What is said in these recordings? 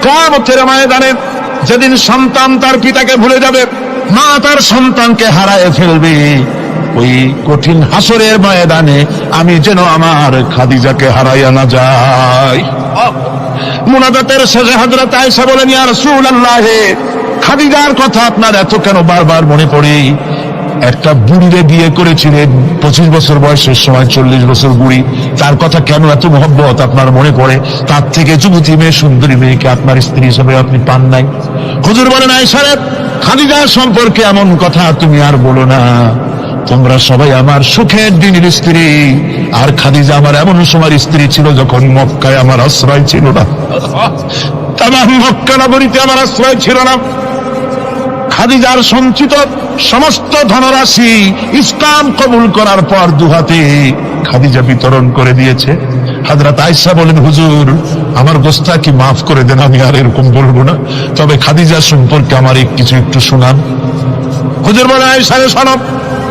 কিয়ামতের ময়দানে যেদিন সন্তান তার পিতাকে ভুলে যাবে, মা তার সন্তানকে হারায় ফেলবে, ওই কঠিন হাসরের ময়দানে আমি যেন আমার খাদিজাকে হারাইয়া না যাই। মুনাজাতের শেষে হযরত আয়েশা বলেন, ইয়া রাসূলুল্লাহ, খাদিজার কথা আপনার এত কেন বারবার মনে পড়ে? একটা বুড়িরে বিয়ে করেছিলেন 25 বছর বয়সের সময়, 40 বছর বুড়ি, তার কথা কেন এত মহব্বত আপনার মনে পড়ে? তার থেকে যুবতী মেয়ে, সুন্দরী মেয়েকে আপনার স্ত্রী হিসেবে আপনি পান নাই? হুজুর বলেন, আয়েশা রে, খাদিজা সম্পর্কে এমন কথা তুমি আর বলো না। তোমরা সবাই আমার সুখের দিনের স্ত্রী, আর খাদিজা আমার এমন সময় স্ত্রী ছিল যখন মক্কায় আমার আশ্রয় ছিল না, তামাম মক্কা নগরীতে আমার আশ্রয় ছিল না। খাদিজার সঞ্চিত সমস্ত ধনরাশি ইসলাম কবুল করার পর দুহাতে খাদিজা বিতরণ করে দিয়েছে। হযরত আয়েশা বলেন, হুজুর আমার গোস্তাকি মাফ করে দেন, আমি আর এরকম বলবো না, তবে খাদিজা সম্পর্কে আমার কিছু একটু শোনান। হুজুর বলেন, আয়েশা শোনো,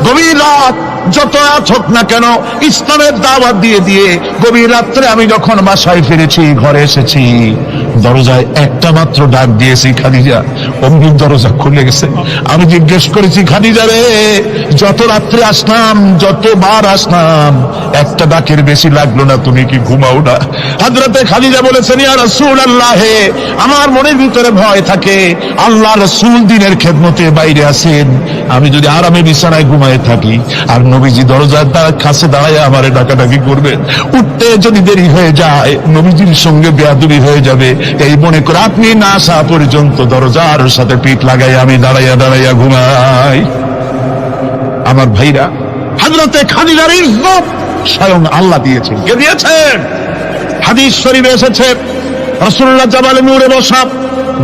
গভীর রাত যত রাত হোক না কেন, ইসলামের দাওয়াত দিয়ে দিয়ে গভীর রাত্রে আমি যখন বাসায় ফিরেছি, ঘরে এসেছি, দরজায় একটা মাত্র ডাক দিয়েছি, খাদিজা, অমনি দরজা খুলে গেছে। আমি জিজ্ঞেস করেছি, খাদিজা রে, যত রাত্রে আসলাম, যতবার আসলাম, একটা ডাকের বেশি লাগলো না, তুমি কি ঘুমাও না? হযরতে খাদিজা বলেছেন, ইয়া রাসূলুল্লাহ, আমার মনের ভিতরে ভয় থাকে, আল্লাহ রাসূল দ্বীনের খেদমতে বাইরে আছেন, আমি যদি আরামে বিছানায় ঘুমায় থাকি আর নবীজি দরজার কাছে দাঁড়ায় আমারে ডাকাডাকি করবে, উঠতে যদি দেরি হয়ে যায় নবীজির সঙ্গে বেয়াদবি হয়ে যাবে, এই মনে করে আপনি না আসা পর্যন্ত দরজার সাথে পিঠ লাগাই আমি দাঁড়াইয়া দাঁড়াইয়া ঘুমাই। আমার ভাইরা, হযরতে খাদিজার ইজ্জত স্বয়ং আল্লাহ দিয়েছেন। কে দিয়েছেন? হাদিস শরীফে এসেছে, রাসূলুল্লাহ জাবালে নূরে বসা,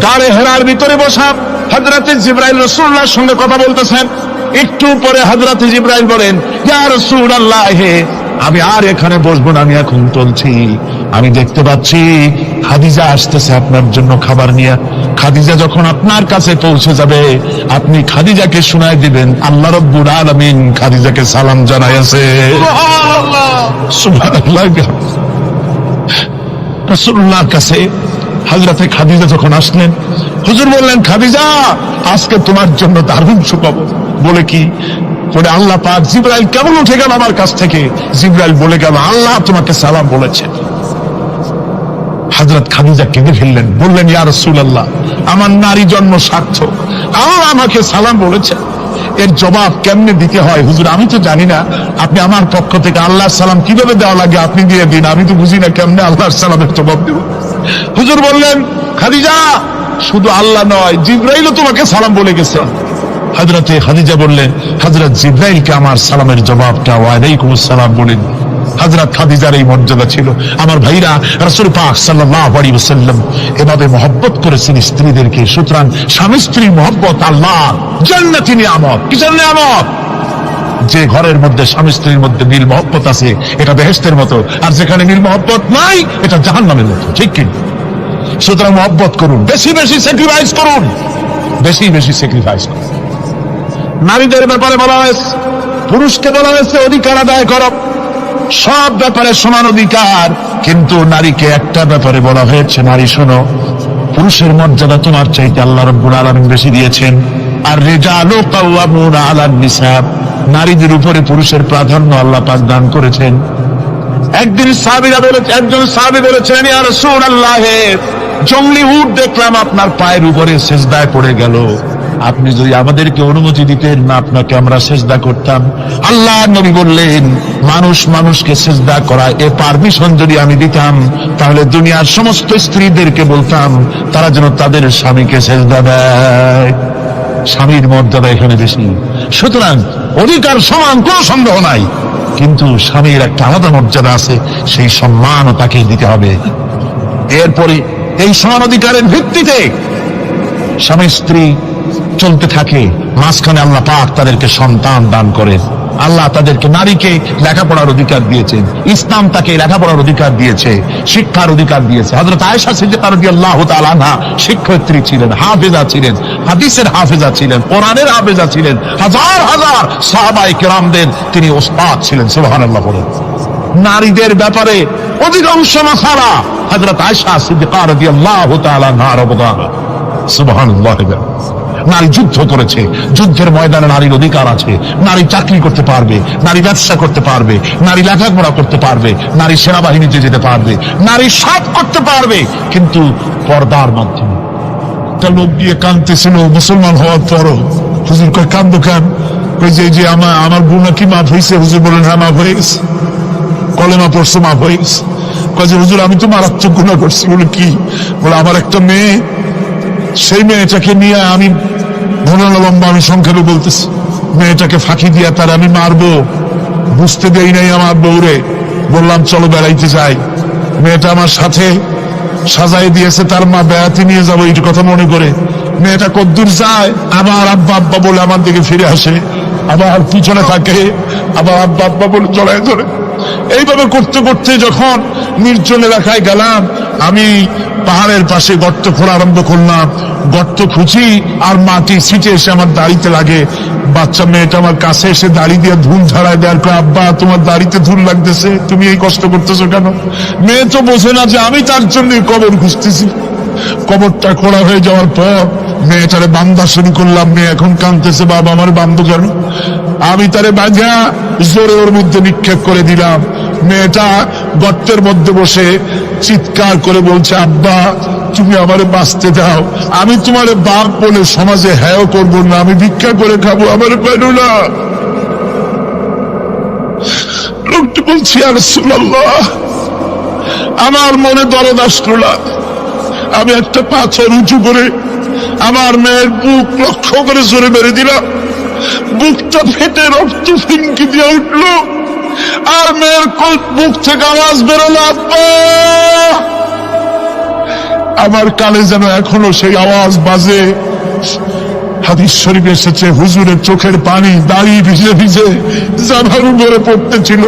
গাড়ে হেরার ভিতরে বসা, হযরতে জিবরাইল রাসূলুল্লাহর সঙ্গে কথা বলতেছেন। একটু পরে হযরতে জিবরাইল বলেন, ইয়া রাসূলুল্লাহ, আমি আর এখানে বসবো না, আমি এখন চলছি। আমি দেখতে পাচ্ছি খাদিজা আসতেছে আপনার জন্য খাবার নিয়ে। খাদিজা যখন আপনার কাছে পৌঁছে যাবে, আপনি খাদিজাকে শোনায় দিবেন, আল্লাহ রাব্বুল আলামিন খাদিজাকে সালাম জানাইছে। সুবহানাল্লাহ, সুবহানাল্লাহ। রাসূলুল্লাহর কাছে হযরতে খাদিজা যখন আসলেন, হুজুর বললেন, খাদিজা, আজকে তোমার জন্য দারুণ সুখবর। বলে কি? বলে, আল্লাহ পাক জিবরাইল কেমন উঠে গেল আমার কাছ থেকে, জিবরাইল বলে গেল, আল্লাহ তোমাকে সালাম বলেছে। হযরত খাদিজা কেঁদে ফেললেন, বললেন, ইয়া রাসূলুল্লাহ, আমার নারী জন্ম সার্থক, আল্লাহ আমাকে সালাম বলেছে, এর জবাব কেমনে দিতে হয় হুজুর? আমি তো জানি না, আপনি আমার পক্ষ থেকে আল্লাহর সালাম কিভাবে দেওয়া লাগে আপনি দিয়ে দিন, আমি তো বুঝি না কেমনে আল্লাহর সালামের জবাব দেব। হুজুর বললেন, খাদিজা, শুধু আল্লাহ নয়, জিবরাইলও তোমাকে সালাম বলে গেছে। হযরতে খাদিজা বললেন, হযরত জিবরাইলকে আমার সালামের জবাবটা ওয়ালাইকুমুস সালাম বলেন। হযরত খাদিজার এই মর্যাদা ছিল। আমার ভাইরা, রাসূল পাক সাল্লাল্লাহু আলাইহি ওয়াসাল্লাম এভাবে মহব্বত করেছেন স্ত্রীদেরকে। সুতরাং স্বামী স্ত্রীর মহব্বত আল্লাহ জান্নাতি নিয়ামত। কিসের নিয়ামত? যে ঘরের মধ্যে স্বামী স্ত্রীর মধ্যে মিল মহব্বত আছে, এটা বেহেশতের মতো, আর যেখানে মিল মহব্বত নাই, এটা জাহান্নামের মতো। ঠিক কি? সুতরাং মহব্বত করুন, বেশি বেশি স্যাক্রিফাইস করুন, বেশি বেশি স্যাক্রিফাইস করুন। নারীদের ব্যাপারে বলা হয়েছে, পুরুষকে বলা হয়েছে অধিকার আদায় করো, সব ব্যাপারে সমান অধিকার, কিন্তু নারীকে একটা ব্যাপারে বলা হয়েছে, নারী শোনো, পুরুষের মর্যাদা তোমার চাইতে আল্লাহ রাব্বুল আলামিন বেশি দিয়েছেন। আর রিজালু কাওয়ামুনা আলান নিসা, নারীদের উপরে পুরুষের প্রাধান্য আল্লাহ পাক দান করেছেন। একদিন একজন সাহাবী বলেছেন, ইয়া রাসূলুল্লাহ, জংলি উট দেখলাম আপনার পায়ের উপরে সিজদায় পড়ে গেল, আপনি যদি আমাদেরকে অনুমতি দিতেন না, আপনাকে আমরা সিজদা করতাম। আল্লাহ নবী বললেন, মানুষ মানুষকে সিজদা করা, এ পারমিশন যদি আমি দিতাম, তাহলে দুনিয়ার সমস্ত স্ত্রীদেরকে বলতাম তারা যেন তাদের স্বামীকে সিজদা দেয়। স্বামীর মর্যাদা এখানে বেশি। সুতরাং অধিকার সমান, কোনো সন্দেহ নাই, কিন্তু স্বামীর একটা আলাদা মর্যাদা আছে, সেই সম্মানও তাকে দিতে হবে। এরপরে এই সমান অধিকারের ভিত্তিতে স্বামী স্ত্রী চলতে থাকে, মাঝখানে আল্লাহ পাক তাদেরকে সন্তান দান করেন। আল্লাহ তাদেরকে, নারীকে লেখাপড়ার অধিকার দিয়েছেন, ইসলাম তাকে লেখাপড়ার অধিকার দিয়েছে, শিক্ষার অধিকার দিয়েছে। হযরত আয়েশা সিদ্দিকা রাদিয়াল্লাহু তাআলা আনহা শিক্ষয়িত্রী ছিলেন, হাফেজা ছিলেন, হাদিসের হাফেজা ছিলেন, কোরআনের হাফেজা ছিলেন, হাজার হাজার সাহাবায়ে কেরামদের তিনি ওস্তাদ ছিলেন। সুবহানাল্লাহ বলেন। নারীদের ব্যাপারে অধিকাংশ মাসালা হযরত আয়েশা সিদ্দিকা রাদিয়াল্লাহু তাআলা আনহার অবদান। সুবহানাল্লাহ। নারী যুদ্ধ করেছে, যুদ্ধের ময়দানে নারীর অধিকার আছে। নারী চাকরি করতে পারবে, নারী ব্যবসা করতে পারবে, নারী লেখাপড়া করতে পারবে, নারী সেনাবাহিনীতে যেতে পারবে, নারী সব করতে পারবে, কিন্তু পর্দার মাধ্যমে। একটা লোক দিয়ে কাঁদতেছিল মুসলমান হওয়ার পরও। হুজুর কয় কান্দো কেন? কই যে আমার গুনাহ কি মাফ হয়েছে? হুজুর বলেন হ্যাঁ মাফ হয়ে গেছে। কলেমা পড়ছো মাফ হয়ে গেছে। কয় যে হুজুর আমি তো মারাত্মক গুনাহ করছি। বলে কি? বলে আমার একটা মেয়ে, সেই মেয়েটাকে নিয়ে আমি লম্বা, আমি সংক্ষেপে বলতেছি, মেয়েটাকে ফাঁকি দিয়া তার আমি মারবো, বুঝতে দেই নাই আমার বউরে। বললাম চলো বেড়াইতে যাই। মেয়েটা আমার সাথে সাজাই দিয়েছে, তার মা বেড়াতে নিয়ে যাবো এই কথা মনে করে। মেয়েটা কদ্দূর যায়, আবার আব্বা আব্বা বলে আমার দিকে ফিরে আসে, আবার পিছনে থাকে, আবার আব্বা আব্বা বলে চড়ায় ধরে। এইভাবে করতে করতে যখন নির্জন এলাকায় গেলাম, আমি পাহাড়ের পাশে গর্ত খোঁড়া আরম্ভ করলাম। গর্ত খুঁজি আর মাটি ছিটে এসে আমার দাড়িতে লাগে। বাচ্চা মেয়েটা আমার কাছে এসে দাড়ি দিয়ে ধুল ঝাড়ায় দেওয়ার পর, আব্বা তোমার দাড়িতে ধুল লাগতেছে, তুমি এই কষ্ট করতেছো কেন? মেয়ে তো বোঝে না যে আমি তার জন্য কবর খুঁজতেছি। কবরটা খোঁড়া হয়ে যাওয়ার পর মেয়েটারে বান্ধা শুরু করলাম। মেয়ে এখন কাঁদতেছে, বাবা আমার বান্ধব কেন? আমি তারে বাঁধা জোরে ওর মধ্যে নিক্ষেপ করে দিলাম। মেয়েটা গর্তের মধ্যে বসে চিৎকার করে বলছে, আব্বা তুমি আমারে বাঁচতে দাও, আমি তোমার বাপ বলে সমাজে হ্যাঁ করবো না, আমি ভিক্ষা করে খাবো, আমার পেলো না। লোকটি বলছি ইয়া রাসূলুল্লাহ, আমার মনে দরদ আসলো না। আমি একটা পাথর উঁচু করে আমার মেয়ের বুক লক্ষ্য করে জোরে মেরে দিলাম। বুকটা ফেটে রক্ত ফিনকি দিয়ে উঠলো, আর মেয়ের বুক থেকে আওয়াজ বেরোলো, আব্বা। আমার কানে যেন এখনো সেই আওয়াজ বাজে। হাদিস শরীফে এসেছে, হুজুরের চোখের পানি দাঁড়িয়ে ভিজে ভিজে জামার উপরে পড়তেছিল।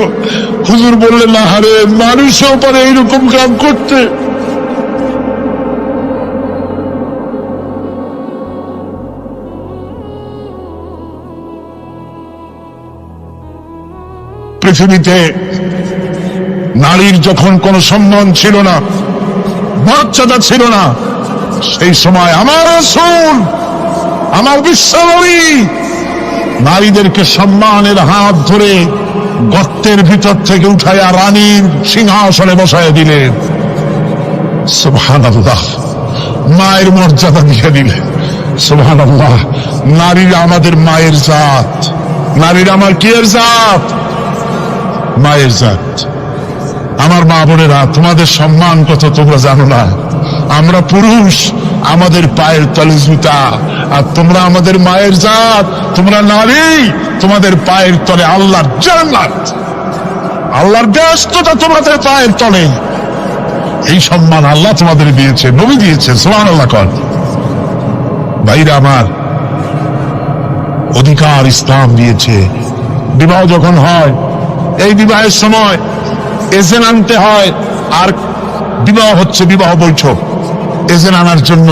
হুজুর বললেন, না হারে, মানুষও পারে এইরকম কাম করতে। পৃথিবীতে নারীর যখন কোনো সম্মান ছিল না, মর্যাদা ছিল না, সেই সময় আমার রাসূল, আমার বিশ্বনবী নারীদেরকে সম্মানের হাত ধরে গর্তের ভিতর থেকে উঠাইয়া রানীর সিংহাসনে বসায় দিলেন। সুবহানাল্লাহ। মায়ের মর্যাদা দিয়ে দিলেন। সুবহানাল্লাহ। নারীরা আমাদের মায়ের জাত। নারীরা আমার কিয়ের জাত? মায়ের জাত। আমার মা বোনেরা, তোমাদের সম্মান কত তোমরা জানো না। আমরা পুরুষ, আমাদের পায়ের তলে জুতা, আর তোমরা আমাদের মায়ের জাত। তোমরা নারী, তোমাদের পায়ের তলে আল্লাহর জান্নাত, আল্লাহর ব্যস্ততা তোমাদের পায়ের তলে। এই সম্মান আল্লাহ তোমাদের দিয়েছে, নবী দিয়েছে। সুবহানাল্লাহ। কর ভাইরা আমার, অধিকার ইসলাম দিয়েছে। বিবাহ যখন হয়, এই বিবাহের সময় এজেন্ট আনতে হয়। আর বিবাহ হচ্ছে বিবাহ বৈঠক। এজেন্ট আনার জন্য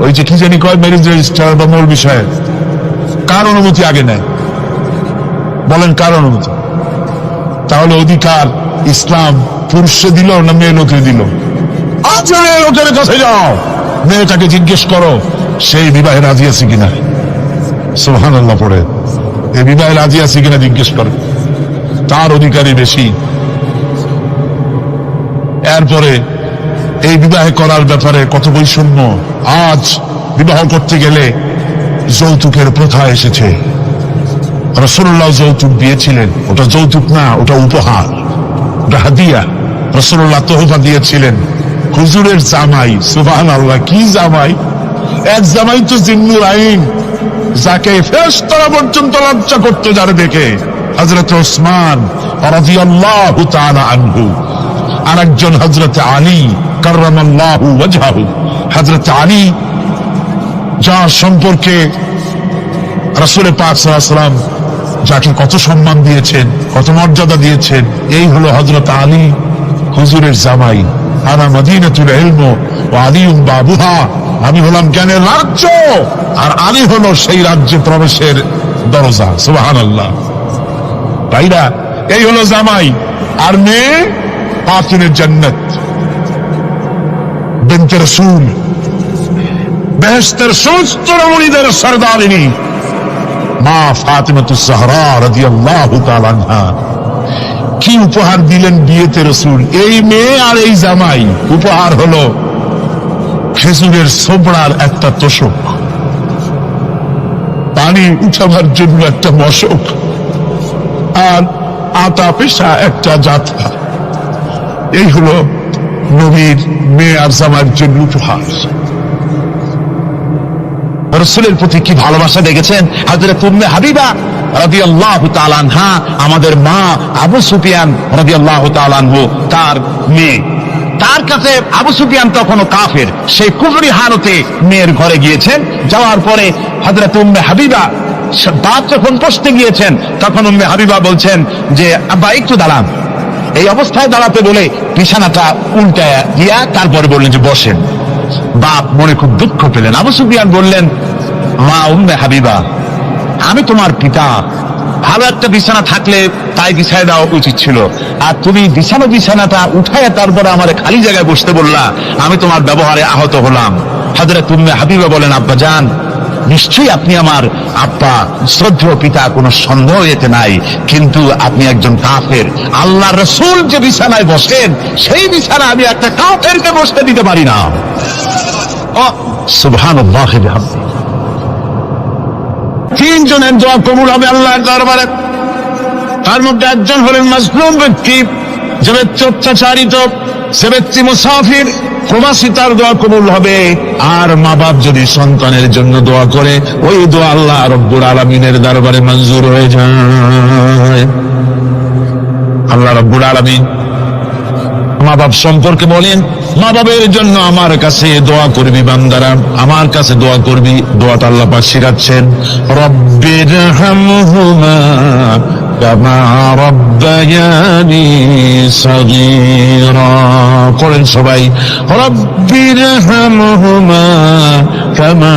ওই যে কি জানি কয়, ম্যারেজ রেজিস্ট্রার বা মূল বিষয়ে কার অনুমতি আগে নেয়? বলেন কার অনুমতি? তাহলে অধিকার ইসলাম পুরুষে দিল না মেয়ে লোকে দিল? আজ লোকের কাছে যাও, মেয়েটাকে জিজ্ঞেস করো সেই বিবাহে রাজি আছে কিনা। সুবহানাল্লাহ পড়ে, এই বিবাহে রাজি আছে কিনা জিজ্ঞেস করো, তার অধিকারই বেশি। এরপরে এই বিবাহ করার ব্যাপারে কত বৈষম্য। আজ বিবাহ করতে গেলে যৌতুকের প্রথা এসেছে। রাসূলুল্লাহ যৌতুক দিয়েছিলেন, ওটা যৌতুক না, ওটা উপহার, ওটা হাদিয়া। রাসূলুল্লাহ তোহফা দিয়েছিলেন হুজুরের জামাই। সুবহানাল্লাহ। কি জামাই? এক জামাই তো জিন্নুর আইন, যাকে ফেরেশতারা পর্যন্ত লজ্জা করতে যারে দেখে, হযরত ওসমান রাদিয়াল্লাহু তাআলা আনহু। আর একজন হযরত আলী কাররামাল্লাহু ওয়াজহাহু। হযরত আলী, যার সম্পর্কে রাসূল পাক সাল্লাল্লাহু আলাইহি ওয়াসাল্লাম যাকে কত সম্মান দিয়েছেন, কত মর্যাদা দিয়েছেন, এই হলো হযরত আলী, হুজুরের জামাই। আনা মদিনাতুল ইলম ওয়া আলিউম বাবুহা। আমি হলাম জ্ঞানের রাজ্য, আর আলী হলো সেই রাজ্যে প্রবেশের দরজা। সুবহানাল্লাহ। ভাইরা, এই হলো জামাই। আর মেয়ে ফাতিনের জান্নাত, বিনতে রাসূল, বেহেশতের সমস্ত রমণীদের সরদারিনী মা ফাতিমাতুজ জাহরা রাদিয়াল্লাহু তাআলা আনহা। কি উপহার দিলেন বিয়েতে রাসূল? এই মেয়ে আর এই জামাই। উপহার হলো খেজুরের ছোবড়ার একটা তোষক, পানি উঠাবার জন্য একটা মশক, আর আতা পেশা একটা জাথা। এই হলো নবীর মেয়ে আর জামাইয়ের জন্য উপহার। রাসূলের প্রতি কি ভালোবাসা দেখেছেন হযরত উম্মে হাবিবা রাদিয়াল্লাহু তাআলা আনহা, আমাদের মা আবু সুফিয়ান রাদিয়াল্লাহু তাআলা আনহু তার মেয়ে। তার কাছে আবু সুফিয়ান তখনও কাফের, সেই কুফরি হালতে মেয়ের ঘরে গিয়েছেন। যাওয়ার পরে হযরত উম্মে হাবিবা বাপ যখন বসতে গিয়েছেন, তখন উম্মে হাবিবা বলছেন যে আব্বা একটু দাঁড়ান। এই অবস্থায় দাঁড়াতে বলে বিছানাটা উল্টায়া দিয়া তারপরে বললেন যে বসেন। বাপ মনে খুব দুঃখ পেলেন। আবু সুফিয়ান বললেন, মা উম্মে হাবিবা, আমি তোমার পিতা, ভালো একটা বিছানা থাকলে তাই বিছায় দেওয়া উচিত ছিল, আর তুমি বিছানাটা উঠায় তারপরে আমার খালি জায়গায় বসতে বললা, আমি তোমার ব্যবহারে আহত হলাম। হযরত উম্মে হাবিবা বলেন, আব্বা জান, নিশ্চয়ই আপনি আমার আব্বা, শ্রদ্ধেয় পিতা, কোনো সন্দেহ এতে নাই, কিন্তু আপনি একজন কাফের। আল্লাহ রাসূল যে বিছানায় বসেন, সেই বিছানা আমি একটা কাফেরকে বসতে দিতে পারি না। সুবহানাল্লাহ। তিনজনের দোয়া কবুল হবে আল্লাহর দরবারে। তার মধ্যে একজন হলেন মাজলুম ব্যক্তি, যে ব্যক্তি অত্যাচারিত, সে ব্যক্তি মুসাফির, প্রবাসী, তার দোয়া কবুল হবে। আর মা বাপ যদি সন্তানের জন্য দোয়া করে, ওই দোয়া আল্লাহ রব্বুল আলামিনের দরবারে মঞ্জুর হয়ে যায়। আল্লাহ রব্বুল আলামিন মা বাপ সম্পর্কে বলেন, মা বাবের জন্য আমার কাছে দোয়া করবি বান্দারা, আমার কাছে দোয়া করবি। দোয়াটা আল্লাহ পাক শিখাচ্ছেন, রব্বিরহামহুমা কামা রব্বায়ানি সাগীরা। পড়েন সবাই, রব্বিরহামহুমা কামা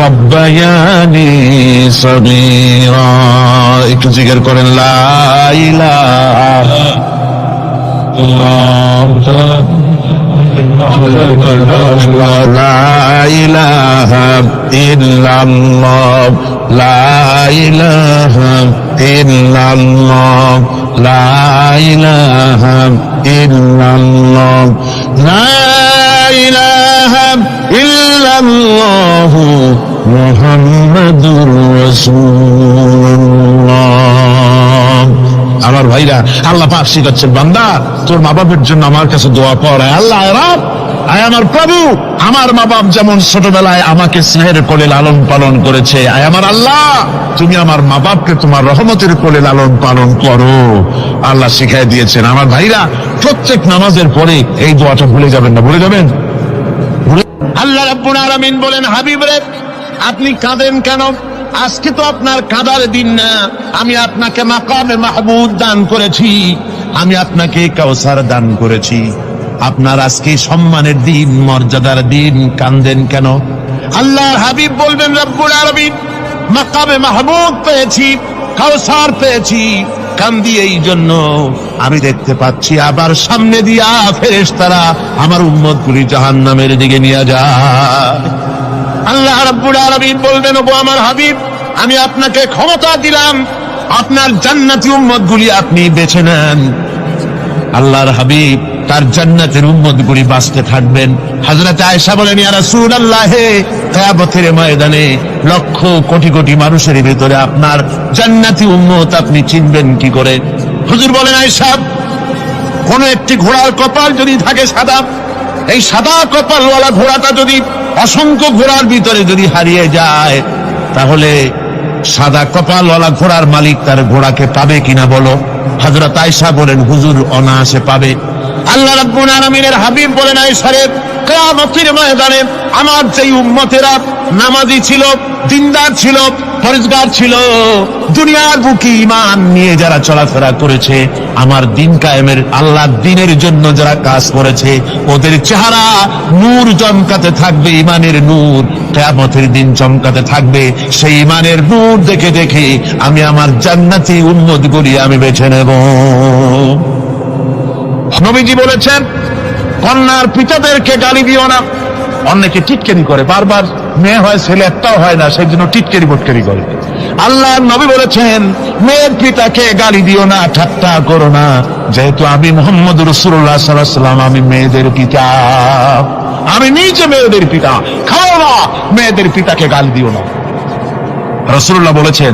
রব্বায়ানি সাগীরা। একটু জিকির করেন, লা ইলাহা লা ইলাহা ইল্লাল্লাহ, লা ইলাহা ইল্লাল্লাহ, লা ইলাহা ইল্লাল্লাহ, লা ইলাহা ইল্লাল্লাহ, মুহাম্মাদুর রাসূলুল্লাহ। আমার ভাইরা, আল্লাহ পাক শিখাচ্ছেন, বান্দা তোর মা বাপের জন্য আমার কাছে দোয়া কর। আল্লাহ রব, আয় আমার প্রভু, আমার মা বাপ যেমন ছোটবেলায় আমাকে স্নেহের কোলে লালন পালন করেছে, আয় আমার আল্লাহ, তুমি আমার মা বাপকে তোমার রহমতের কোলে লালন পালন করো। আল্লাহ শিখাই দিয়েছেন। আমার ভাইরা, প্রত্যেক নামাজের পরে এই দোয়াটা ভুলে যাবেন না, ভুলে যাবেন। আল্লাহ রাব্বুল আলামিন বলেন, হাবিব রে, আপনি কাঁদেন কেন? আজকে তো আপনার কাঁদার দিন না, আমি আপনাকে মাকামে মাহমুদ দান করেছি, আমি আপনাকে কাউসার দান করেছি। আপনার আজকে সম্মানের দিন, মর্যাদার দিন, কাঁদেন কেন? আল্লাহর হাবিব বলবেন, রব্বুল আলামিন, মাকামে মাহমুদ পেয়েছি, কাউসার পেয়েছি, কান্দি এই জন্য আমি দেখতে পাচ্ছি আবার সামনে দিয়া ফেরেশতারা আমার উম্মতগুলি জাহান্নামের দিকে নিয়ে যায়। আল্লাহ রাব্বুল আলামিন বলবেন, ওগো আমার হাবিব, আমি আপনাকে ক্ষমতা দিলাম, আপনার জান্নাতি উম্মতগুলি আপনি বেছে নেন। আল্লাহর হাবিব তার জান্নাতের উম্মতগুলি বাঁচতে থাকবেন। হযরত আয়েশা বলেন, ইয়া রাসূলুল্লাহ, কিয়ামতের ময়দানে লক্ষ কোটি কোটি মানুষের ভিতরে আপনার জান্নাতি উম্মত আপনি চিনবেন কি করে? হুজুর বলেন, আয়েশা, কোন একটি ঘোড়ার কপাল যদি থাকে সাদা, এই সাদা কপালওয়ালা ঘোড়াটা যদি অসংখ্য ঘোড়ার ভিতরে যদি হারিয়ে যায়, তাহলে সাদা কপালওয়ালা ঘোড়ার মালিক তার ঘোড়াকে পাবে কিনা বলো? হযরত আয়েশা বলেন, হুজুর, অনায়াসে পাবে। আল্লাহ রাব্বুল আলামিনের হাবিব বলেন আয়েশারে, কিয়ামতের ময়দানে আমার যেই উম্মতেরা নামাজি ছিল, দিনদার ছিল, পরেজগার ছিল, দুনিয়ার বুকে ঈমান নিয়ে যারা চলাফেরা করেছে, আমার দিন কায়েমের আল্লাহর দ্বীনের জন্য যারা কাজ করেছে, ওদের চেহারা নূর চমকাতে থাকবে, ঈমানের নূর কিয়ামতের দিন চমকাতে থাকবে। সেই ঈমানের নূর দেখে দেখে আমি আমার জান্নাতি উম্মতগুলি আমি বেছে নেব। নবীজি বলেছেন, কন্যার পিতাদেরকে গালি দিও না। অনেকে টিটকারি করে, বারবার মেয়ে হয় ছেলে একটাও হয় না, সেই জন্য টিটকারি বটকারি করে। আল্লাহ নবী বলেছেন, মেয়ের পিতাকে গালি দিও না, ঠাট্টা করো না, যেহেতু আমি মুহাম্মদ রাসূলুল্লাহ সাল্লাল্লাহু আলাইহি ওয়াসাল্লাম, আমি মেয়েদের পিতা, আমি নিজে মেয়েদের পিতা। খাও না, মেয়েদের পিতাকে গালি দিও না। রাসূলুল্লাহ বলেছেন,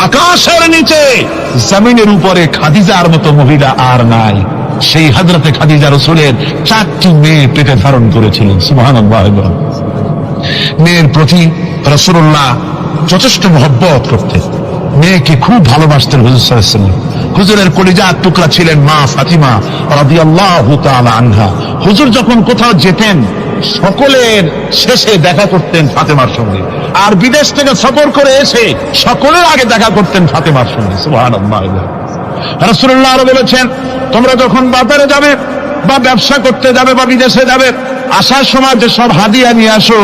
আকাশের নিচে জমিনের উপরে খাদিজার মতো মহিলা আর নাই। সেই হযরতে খাদিজা রাসূলের 4টি মেয়ে পেটে ধারণ করেছিলেন। সুবহানাল্লাহ। মেয়ের প্রতি রাসূলুল্লাহ যথেষ্ট মহব্বত করতেন, মেয়েকে খুব ভালোবাসতেন হুজুর সাল্লাল্লাহু আলাইহি ওয়াসাল্লাম। হুজুরের কলিজার টুকরা ছিলেন মা ফাতিমা রাদিয়াল্লাহু তাআলা আনহা। হুজুর যখন কোথাও যেতেন, সকলের শেষে দেখা করতেন ফাতেমার সঙ্গে, আর বিদেশ থেকে সফর করে এসে সকলের আগে দেখা করতেন ফাতেমার সঙ্গে। সুবহানাল্লাহ। রাসূলুল্লাহ আরো বলেছেন, তোমরা যখন বাজারে যাবে বা ব্যবসা করতে যাবে বা বিদেশে যাবে, আসার সময় যে সব হাদিয়া নিয়ে আসো।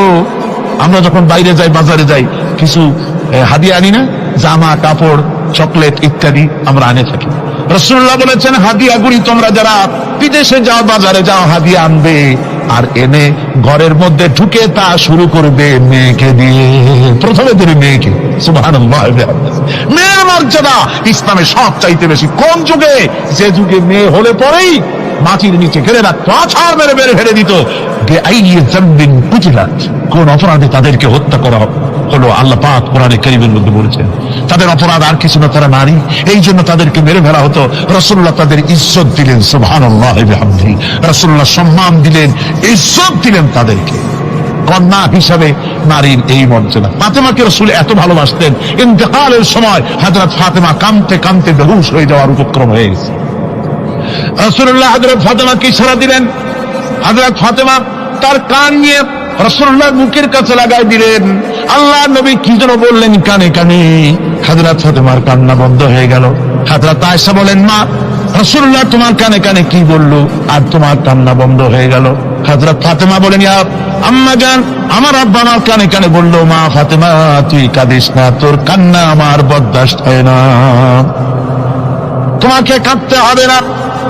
আমরা যখন বাইরে যাই, বাজারে যাই, কিছু হাদিয়া আনি না, জামা কাপড় চকলেট ইত্যাদি আমরা আনে থাকি। রাসূলুল্লাহ বলেছেন, হাদিয়াগুলি তোমরা যারা বিদেশে যাও, বাজারে যাও, হাদিয়া আনবে, আর এনে ঘরের মধ্যে ঢুকে তা শুরু করবে মেয়েকে দিয়ে। প্রথমে দেবে মেয়েকে। সুবহানাল্লাহ। মেয়ের মর্যাদা ইসলামে সব চাইতে বেশি। কোন যুগে? যে যুগে মেয়ে হলে পরেই মাটির নিচে ঘেরে রাখতো, আছাড় মেরে মেরে ফেলে দিত। কোন অপরাধে তাদেরকে হত্যা করা হলো, আল্লাহ পাক কোরআনে কারীমের মধ্যে বলেছেন, তাদের অপরাধ আর কিছু না, তারা নারী, এই জন্য তাদেরকে মেরে ফেলা হতো। রাসূলুল্লাহ তাদের ইজ্জত দিলেন। সুবহানাল্লাহ বিহামদিহি। রাসূলুল্লাহ সম্মান দিলেন, ইজ্জত দিলেন তাদেরকে। কন্যা হিসাবে নারীর এই মর্যাদা। ফাতেমাকে রাসূল এত ভালোবাসতেন, ইন্তেকালের সময় হযরত ফাতেমা কাঁদতে কাঁদতে বেহুশ হয়ে যাওয়ার উপক্রম হয়ে গেছে। রাসূলুল্লাহ হযরত ফাতেমাকে ইশারা দিলেন। হযরত ফাতেমা তার কান নিয়ে রাসূলুল্লাহর মুখের কাছে লাগাই দিলেন। আল্লাহ নবী কি যেন বললেন কানে কানে, হযরত ফাতেমার কান্না বন্ধ হয়ে গেল। হযরত আয়েশা বলেন, মা, রাসূলুল্লাহ তোমার কানে কানে কি বলল আর তোমার কান্না বন্ধ হয়ে গেল? হযরত ফাতেমা বলেন, ইয়া আম্মা জান, আমার আব্বা আমার কানে কানে বলল, মা ফাতেমা তুই কাঁদিস না, তোর কান্না আমার বরদাস্ত হয় না, তোমাকে কাঁদতে হবে না।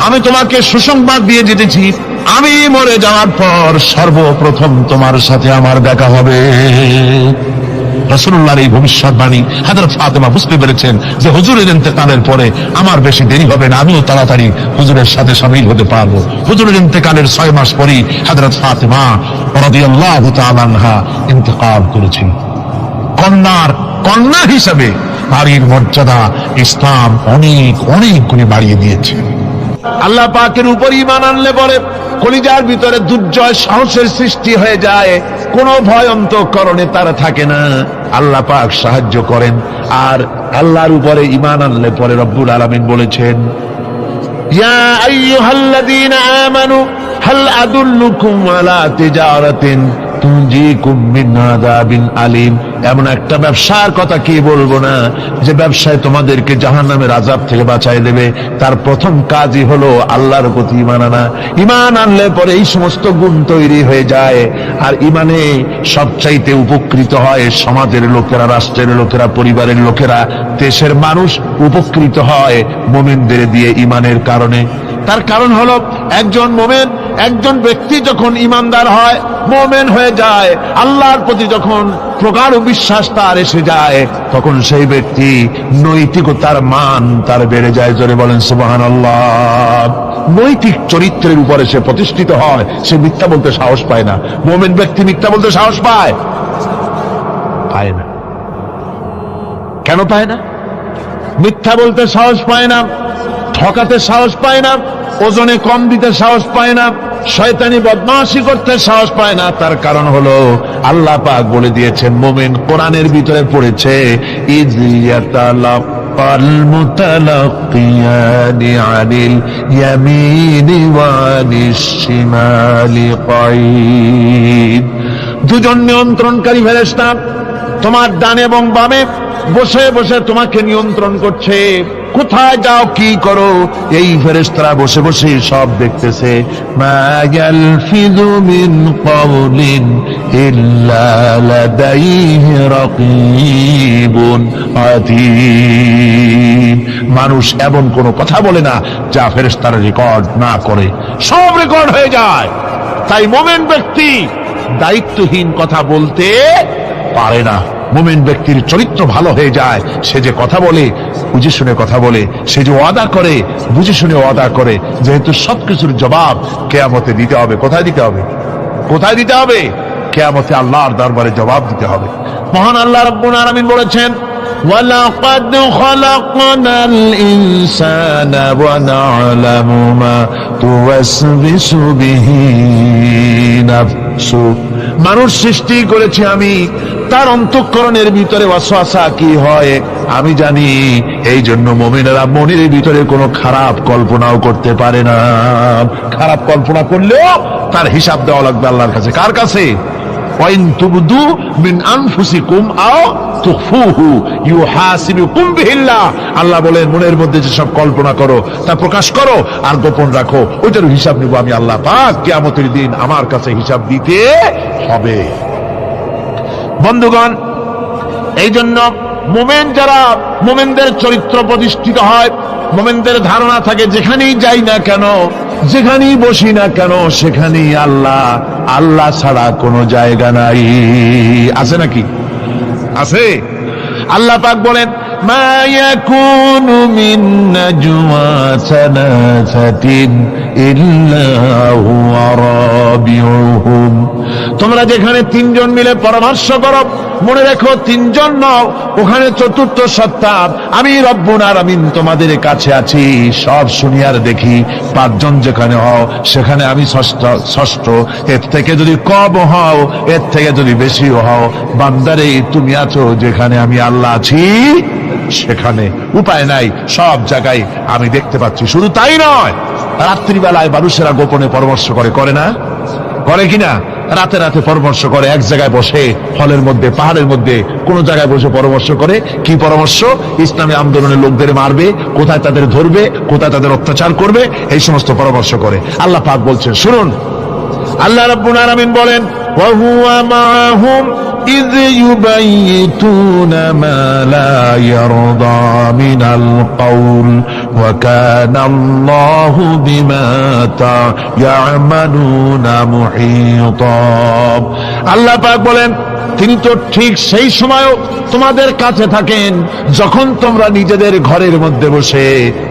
আমি তোমাকে সুসংবাদ দিয়ে যেতেছি, আমি মরে যাওয়ার পর সর্বপ্রথম তোমার সাথে আমার দেখা হবে। রাসূলুল্লাহর এই ভবিষ্যৎবাণী হযরত ফাতেমা বুঝতে পেরেছেন যে হুজুরের ইন্তেকালের পরে আমার বেশি দেরি হবে না, আমিও তাড়াতাড়ি হুজুরের সাথে শামিল হতে পারবো। হুজুরের ইন্তেকালের 6 মাস পরেই হযরত ফাতেমা রাদিয়াল্লাহু তাআলা আনহা ইন্তেকাল করেছেন। কন্যা হিসাবে নারীর মর্যাদা ইসলাম অনেক অনেক গুণে বাড়িয়ে দিয়েছে। আল্লাহ পাকের উপর ঈমান আনলে পরে কলিজার ভিতরে দুর্জয় সাহসের সৃষ্টি হয়ে যায়, কোনো ভয় অন্তঃকরণে তার থাকে না। আল্লাহ পাক সাহায্য করেন। আর আল্লাহর উপরে ঈমান আনলে পরে রব্বুল আলামিন বলেছেন, ইয়া আইয়ুহাল্লাযীনা আমানু হাল আদুল্লুকুম আলা তিজারাতিন তুনজিকুম মিন আযাবিন আলীম। এমন একটা ব্যবসার কথা কি বলবো না, যে ব্যবসায় তোমাদেরকে জাহান্নামের আযাব থেকে বাঁচায় দেবে। তার প্রথম কাজই হলো আল্লাহর প্রতি ঈমান আনা। ঈমান আনলে পরে এই সমস্ত গুণ তৈরি হয়ে যায়। আর ঈমানে সবচাইতে উপকৃত হয় সমাজের লোকেরা, রাষ্ট্রের লোকেরা, পরিবারের লোকেরা, দেশের মানুষ উপকৃত হয় মুমিনদের দিয়ে ঈমানের কারণে। তার কারণ হলো একজন মুমিন, একজন ব্যক্তি যখন ঈমানদার হয়, মুমিন হয়ে যায়, আল্লাহর প্রতি যখন প্রগাঢ় বিশ্বাস তার এসে যায়, তখন সেই ব্যক্তি নৈতিকতার মান তার বেড়ে যায়। জোরে বলেন সুবহানাল্লাহ। নৈতিক চরিত্রের উপরে সে প্রতিষ্ঠিত হয়, সে মিথ্যা বলতে সাহস পায় না। মুমিন ব্যক্তি মিথ্যা বলতে সাহস পায় না। কেন পায় না? মিথ্যা বলতে সাহস পায় না, ঠকাতে সাহস পায় না, ওজনে কম দিতে সাহস পায় না, শয়তানি বদমাশি করতে সাহস পায় না। তার কারণ হলো আল্লাহ পাক বলে দিয়েছেন, মুমিন কোরআনের ভিতরে পড়েছে, ইয والمتلقيان عن اليمين وعن الشمال قعيد। দুজন নিয়ন্ত্রণকারী ফেরেশতা তোমার ডানে এবং বামে বসে বসে তোমাকে নিয়ন্ত্রণ করছে, কোথায় যাও কি করো এই ফেরেশতারা বসে বসে সব দেখতেছে। মা ইয়ালফিযু মিন কাওলিন ইল্লা লাদাইহি রাকীবুন আতীদ। মানুষ এমন কোন কথা বলে না যা ফেরেশতারা রেকর্ড না করে, সব রেকর্ড হয়ে যায়। তাই মুমিন ব্যক্তি দায়িত্বহীন কথা বলতে পারে না। মুমিন ব্যক্তির চরিত্র ভালো হয়ে যায়, সে যে কথা বলে বুঝে শুনে কথা বলে, সে যে ওয়াদা করে বুঝে শুনে ওয়াদা করে, যেহেতু সবকিছুর জবাব কিয়ামতে দিতে হবে। কোথায় দিতে হবে? কোথায় দিতে হবে? কিয়ামতে আল্লাহর দরবারে জবাব দিতে হবে। মহান আল্লাহ রাব্বুল আলামিন বলেছেন, ওয়ালাকাদ খালাকনাল ইনসানা ওয়া না'লামু মা তুওয়াসবিসু বিহি নাফসু। মানুষ সৃষ্টি করেছি আমি, তার অন্তঃকরণের ভিতরে ওয়াসওয়াসা কি হয় আমি জানি। এই জন্য মুমিনেরা মনের ভিতরে কোনো খারাপ কল্পনাও করতে পারে না। খারাপ কল্পনা করলেও তার হিসাব দেওয়া লাগবে আল্লাহর কাছে। কার কাছে? ওয়াইন তুবদু মিন আনফুসিকুম আও তুখফুহু ইউহাসিবুকুম বিহিল্লাহ। আল্লাহ বলেন, মনের মধ্যে যে সব কল্পনা করো তা প্রকাশ করো আর গোপন রাখো, ওইটার হিসাব নিব আমি আল্লাহ পাক। কিয়ামতের দিন আমার কাছে হিসাব দিতে হবে। বন্ধুগণ, এই জন্য মুমিন যারা, মুমিনদের চরিত্র প্রতিষ্ঠিত হয়, মুমিনদের ধারণা থাকে যেখানেই যাই না কেন, যেখানেই বসি না কেন, সেখানেই আল্লাহ, আল্লাহ ছাড়া কোনো জায়গা নাই। আছে নাকি? আছে। আল্লাহ পাক বলেন, মা ইয়াকুনু মিন নাজওয়া সালাসাতিন ইল্লা হুয়া রাবিউহুম। তোমরা যেখানে তিনজন মিলে পরামর্শ করো, মনে রেখো তিনজন নও, ওখানে চতুর্থ সত্তা আমি রব্বুল আলামিন তোমাদের কাছে আছি। সব শুনিয়ার দেখি, পাঁচজন যেখানে হও সেখানে আমি ষষ্ঠ। এর থেকে যদি কম হও, এর থেকে যদি বেশি হও, বান্দারে তুমি আছো যেখানে আমি আল্লাহ আছি সেখানে। উপায় নাই, সব জায়গায় আমি দেখতে পাচ্ছি। শুধু তাই নয়, রাত্রিবেলায় মানুষেরা গোপনে পরামর্শ করে, করে না? করে কিনা? রাতে রাতে পরামর্শ করে, এক জায়গায় বসে, হলের মধ্যে, পাহাড়ের মধ্যে, কোন জায়গায় বসে পরামর্শ করে। কি পরামর্শ? ইসলামী আন্দোলনের লোকদের মারবে, কোথায় তাদের ধরবে, কোথায় তাদের অত্যাচার করবে, এই সমস্ত পরামর্শ করে। আল্লাহ পাক বলছেন, শুনুন, আল্লাহ রাব্বুল আলামিন বলেন, ওয়া হুয়া মাআহুম إذ يبيتون ما لا يرضى من القول وكان الله بما يعملون محيطا। আল্লাহ পাক বলেন, তিনি তো ঠিক সেই সময়ও তোমাদের কাছে থাকেন যখন তোমরা নিজেদের ঘরের মধ্যে বসে,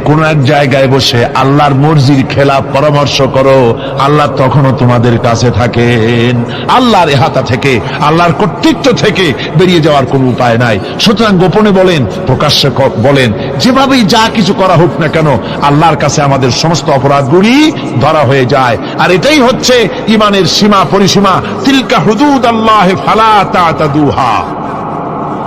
কোন এক জায়গায় বসে আল্লাহর মর্জির খেলাফ পরামর্শ করো, আল্লাহ তখনও তোমাদের কাছে থাকেন। আল্লাহর ইহাতা থেকে, আল্লাহর কর্তৃত্ব থেকে বেরিয়ে যাওয়ার কোনো উপায় নাই। সুতরাং গোপনে বলেন, প্রকাশ্যে বলেন, যেভাবেই যা কিছু করা হোক না কেন, আল্লাহর কাছে আমাদের সমস্ত অপরাধগুলি ধরা হয়ে যায়। আর এটাই হচ্ছে ঈমানের সীমা পরিসীমা। তিলকা হুদুদাল্লাহ ফালা তা'তাদুহা।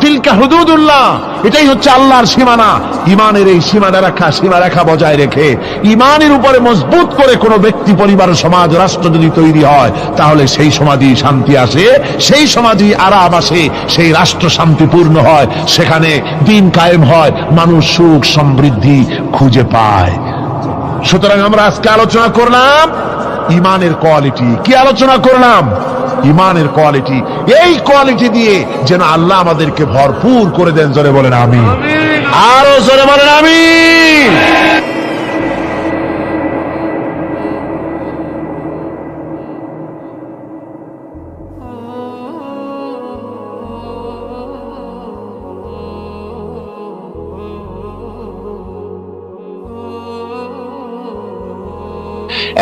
তিলকা হুদুদুল্লাহ, এটাই হচ্ছে আল্লাহর সীমানা। ঈমানের এই সীমারেখা বজায় রেখে, ঈমানের উপরে মজবুত করে কোনো ব্যক্তি, পরিবার, সমাজ, রাষ্ট্র যদি তৈরি হয়, তাহলে সেই সমাজই শান্তি আসে, সেই সমাজই আরাম আসে, সেই রাষ্ট্র শান্তিপূর্ণ হয়, সেখানে দিন কায়েম হয়, মানুষ সুখ সমৃদ্ধি খুঁজে পায়। সুতরাং আমরা আজকে আলোচনা করলাম ঈমানের কোয়ালিটি। কি আলোচনা করলাম? ঈমানের কোয়ালিটি। এই কোয়ালিটি দিয়ে যেন আল্লাহ আমাদেরকে ভরপুর করে দেন। জোরে বলেন আমিন। আরো জোরে বলেন আমিন।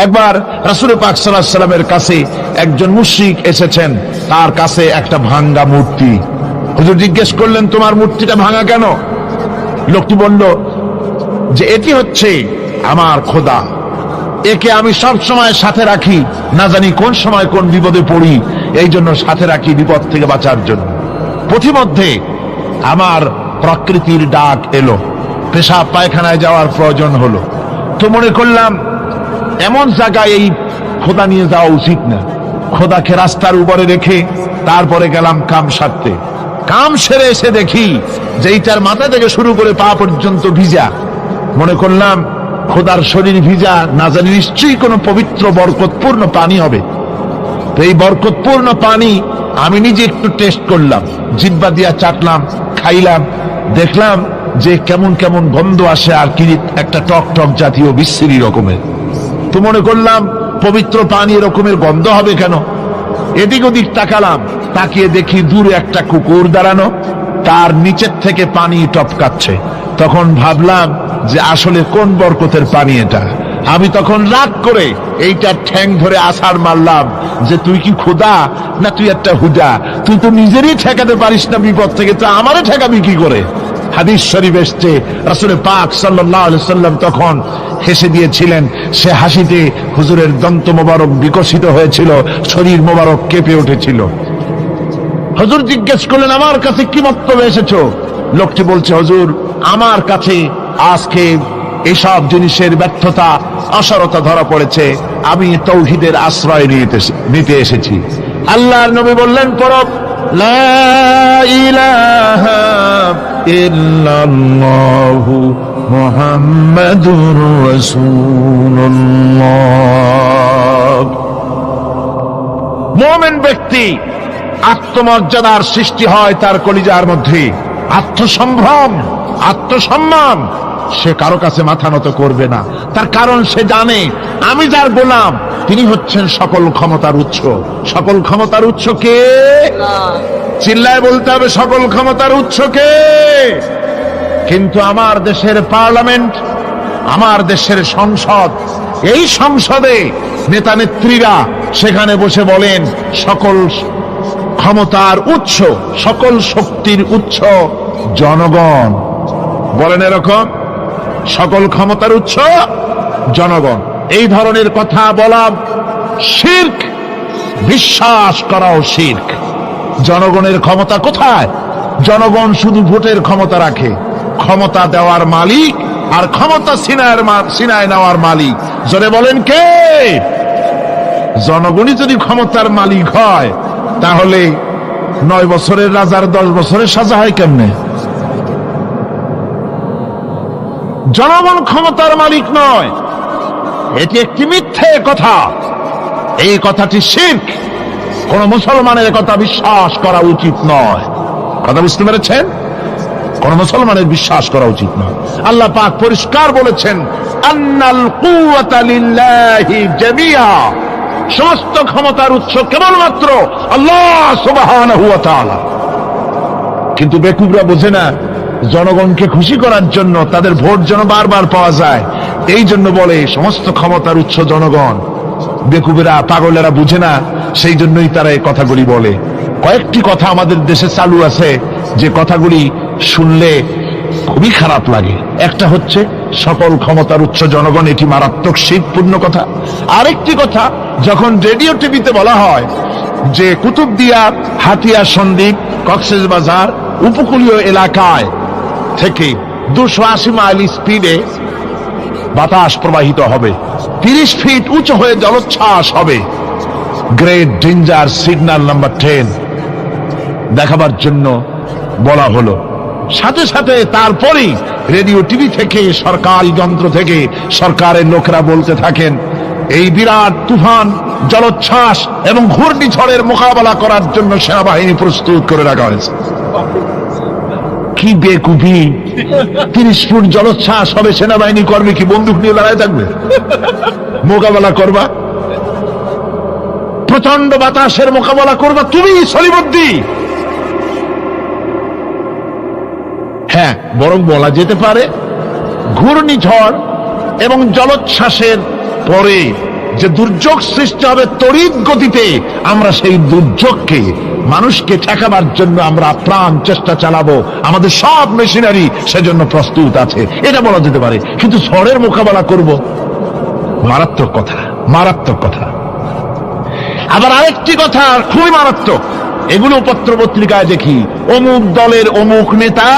একবার রাসূল পাক সাল্লাল্লাহু আলাইহি সাল্লামের কাছে একজন মুশরিক এসেছেন, তার কাছে একটা ভাঙ্গা মূর্তি। হুজুর জিজ্ঞেস করলেন, তোমার মূর্তিটা ভাঙা কেন? লোকটি বলল যে এটি হচ্ছে আমার খোদা, একে আমি সব সময় সাথে রাখি, না জানি কোন সময় কোন বিপদে পড়ি, এই জন্য সাথে রাখি বিপদ থেকে বাঁচার জন্য। পথিমধ্যে আমার প্রকৃতির ডাক এলো, পেশাব পায়খানায় যাওয়ার প্রয়োজন হলো। তো মনে করলাম এমন জায়গায় এই খোদা নিয়ে যাওয়া উচিত না, খোদাকে রাস্তার উপরে রেখে তারপরে গেলাম কাম সারতে। কাম সেরে এসে দেখি যে এইটার মাথা থেকে শুরু করে পা পর্যন্ত ভিজা। মনে করলাম খোদার শরীর ভিজা, না জানি নিশ্চয়ই কোনো পবিত্র বরকতপূর্ণ পানি হবে। তো এই বরকতপূর্ণ পানি আমি নিজে একটু টেস্ট করলাম, জিহ্বা দিয়া চাটলাম, খাইলাম, দেখলাম যে কেমন কেমন গন্ধ আসে, আর কি একটা টক টক জাতীয় বিশ্রী রকমের। তো মনে করলাম পবিত্র পানি এরকমের গন্ধ হবে কেন? এদিক ওদিক তাকালাম, তাকিয়ে দেখি দূরে একটা কুকুর দাঁড়ানো, তার নিচের থেকে পানি টপকাচ্ছে। তখন ভাবলাম যে আসলে কোন বরকতের পানি এটা। আমি তখন রাগ করে এইটার ঠ্যাং ধরে আছাড় মারলাম যে তুই কি খোদা না তুই একটা হুদা? তুই তো নিজেরই ঠেকাতে পারিস না বিপদ থেকে, তো আমারও ঠেকাবি কি করে? হাদিস শরীফ এসছে, রাসূল পাক সাল্লাল্লাহু আলাইহি সাল্লাম তখন হেসে দিয়েছিলেন। সে হাসিতে হুজুরের দন্ত মোবারক বিকশিত হয়েছিল, শরীর মোবারক কেঁপে উঠেছিল। হুজুর জিজ্ঞেস করলেন, আমার কাছে কি বক্তব্য এসেছো? লোকটি বলছে, হুজুর আমার কাছে আজকে এসব জিনিসের ব্যর্থতা অসারতা ধরা পড়েছে, আমি তাওহীদের আশ্রয় নিতে এসেছি। আল্লাহর নবী বললেন, পড়ো লা ইলাহা ইল্লাল্লাহু মুহাম্মাদুর রাসূলুল্লাহ। মুমিন ব্যক্তি আত্মমর্যাদার সৃষ্টি হয় তার কলিজার মধ্যে, আত্মসম্ভ্রম, আত্মসম্মান। সে কারো কাছে মাথা নত করবে না, তার কারণ সে জানে আমি যার গোলাম তিনি হচ্ছেন সকল ক্ষমতার উৎস। সকল ক্ষমতার উৎস কে? চিল্লায় বলতে হবে, সকল ক্ষমতার উৎস কে? কিন্তু আমার দেশের পার্লামেন্ট, আমার দেশের সংসদ, এই সংসদে নেতা নেত্রীরা সেখানে বসে বলেন সকল ক্ষমতার উৎস, সকল শক্তির উৎস জনগণ। বলেন এরকম, সকল ক্ষমতার উৎস জনগণ। এই ধরনের কথা বলা শিরক, বিশ্বাস করাও শিরক। জনগণের ক্ষমতা কোথায়? জনগণ শুধু ভোটের ক্ষমতা রাখে, ক্ষমতা দেওয়ার মালিক আর ক্ষমতা ছিনায় নেওয়ার মালিক জোরে বলেন কে? জনগণই যদি ক্ষমতার মালিক হয় তাহলে 9 বছরের রাজার 10 বছরের সাজা হয় কেমনে? জনগণ ক্ষমতার মালিক নয়, এটি একটি মিথ্যে কথা। এই কথাটি শিরক, কোন মুসলমানের কথা বিশ্বাস করা উচিত নয়। কথা বুঝতে পেরেছেন? কোন মুসলমানের বিশ্বাস করা উচিত নয়। আল্লাহ পাক পরিষ্কার বলেছেন, আন্নাল কুওয়াতা লিল্লাহি জামিআ, সমস্ত ক্ষমতার উৎস কেবলমাত্র আল্লাহ সুবহানাহু ওয়া তাআলা। কিন্তু বেকুবরা বোঝে না, জনগণকে খুশি করার জন্য, তাদের ভোট যেন বারবার পাওয়া যায়, এই জন্য বলে সমস্ত ক্ষমতার উৎস জনগণ। বেকুবেরা, পাগলেরা বুঝে না, সেই জন্যই তারা এই কথাগুলি বলে। কয়েকটি কথা আমাদের দেশে চালু আছে যে কথাগুলি শুনলে খুবই খারাপ লাগে। একটা হচ্ছে সকল ক্ষমতার উৎস জনগণ, এটি মারাত্মক শিরকপূর্ণ কথা। আরেকটি কথা, যখন রেডিও টিভিতে বলা হয় যে কুতুবদিয়া, হাতিয়া সন্দ্বীপ, কক্সবাজার উপকূলীয় এলাকায় থেকে 280 মাইল স্পিডে বাতাস প্রবাহিত হবে, 30 ফিট উঁচু হয়ে জলোচ্ছ্বাস হবে, গ্রেট ডেঞ্জার সিগন্যাল নাম্বার 10 দেখাবার জন্য বলা হলো। সাথে সাথে তারপরেই রেডিও টিভি থেকে, সরকারি যন্ত্র থেকে সরকারের লোকেরা বলতে থাকেন এই বিরাট তুফান, জলোচ্ছ্বাস এবং ঘূর্ণিঝড়ের মোকাবেলা করার জন্য সেনাবাহিনী প্রস্তুত করে রাখা হয়েছে। কি বেকুবি! 30 ফুট জলোচ্ছ্বাস হবে, সেনাবাহিনী কর্মী কি বন্দুক নিয়ে লড়াই থাকবে? মোকাবেলা করবা, প্রচন্ড বাতাসের মোকাবেলা করবা তুমি সলিমুদ্দি। হ্যাঁ, বরং বলা যেতে পারে ঘূর্ণিঝড় এবং জলোচ্ছ্বাসের পরে যে দুর্যোগ সৃষ্টি হবে তড়িৎ গতিতে, আমরা সেই দুর্যোগকে, মানুষকে ঠেকাবার জন্য আমরা প্রাণ চেষ্টা চালাবো, আমাদের সব মেশিনারি সেজন্য প্রস্তুত আছে, এটা বলা যেতে পারে। কিন্তু ঝড়ের মোকাবেলা করব, মারাত্মক কথা, মারাত্মক কথা। আবার আরেকটি কথা খুবই মারাত্মক, এগুলো পত্র পত্রিকায় দেখি, অমুক দলের অমুক নেতা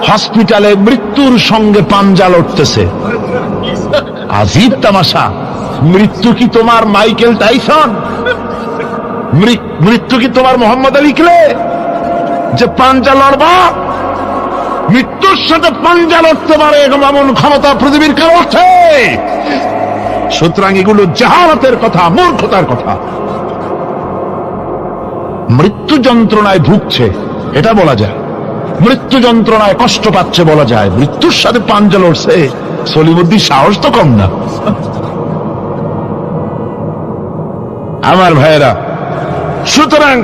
হসপিটালে মৃত্যুর সঙ্গে পাঞ্জা লড়তেছে। আজীব তামাশা। মৃত্যু কি তোমার মাইকেল টাইসন? মৃত্যু কি তোমার মোহাম্মদ আলী ক্লে যে পাঞ্জা লড়বা? মৃত্যুর সাথে পাঞ্জা লড়তে পারে এমন ক্ষমতা পৃথিবীর কারো আছে? সুতরাং এগুলো জাহালাতের কথা, মূর্খতার কথা। মৃত্যু যন্ত্রণায় ভুগছে এটা বলা যায়, মৃত্যু যন্ত্রণায় কষ্ট পাচ্ছে বলা যায়। মৃত্যুর সাথে পাঞ্জা লড়ছে, সলিমুদ্দিন সাহস তো কম না। আমার ভাইয়েরা, সুতরাং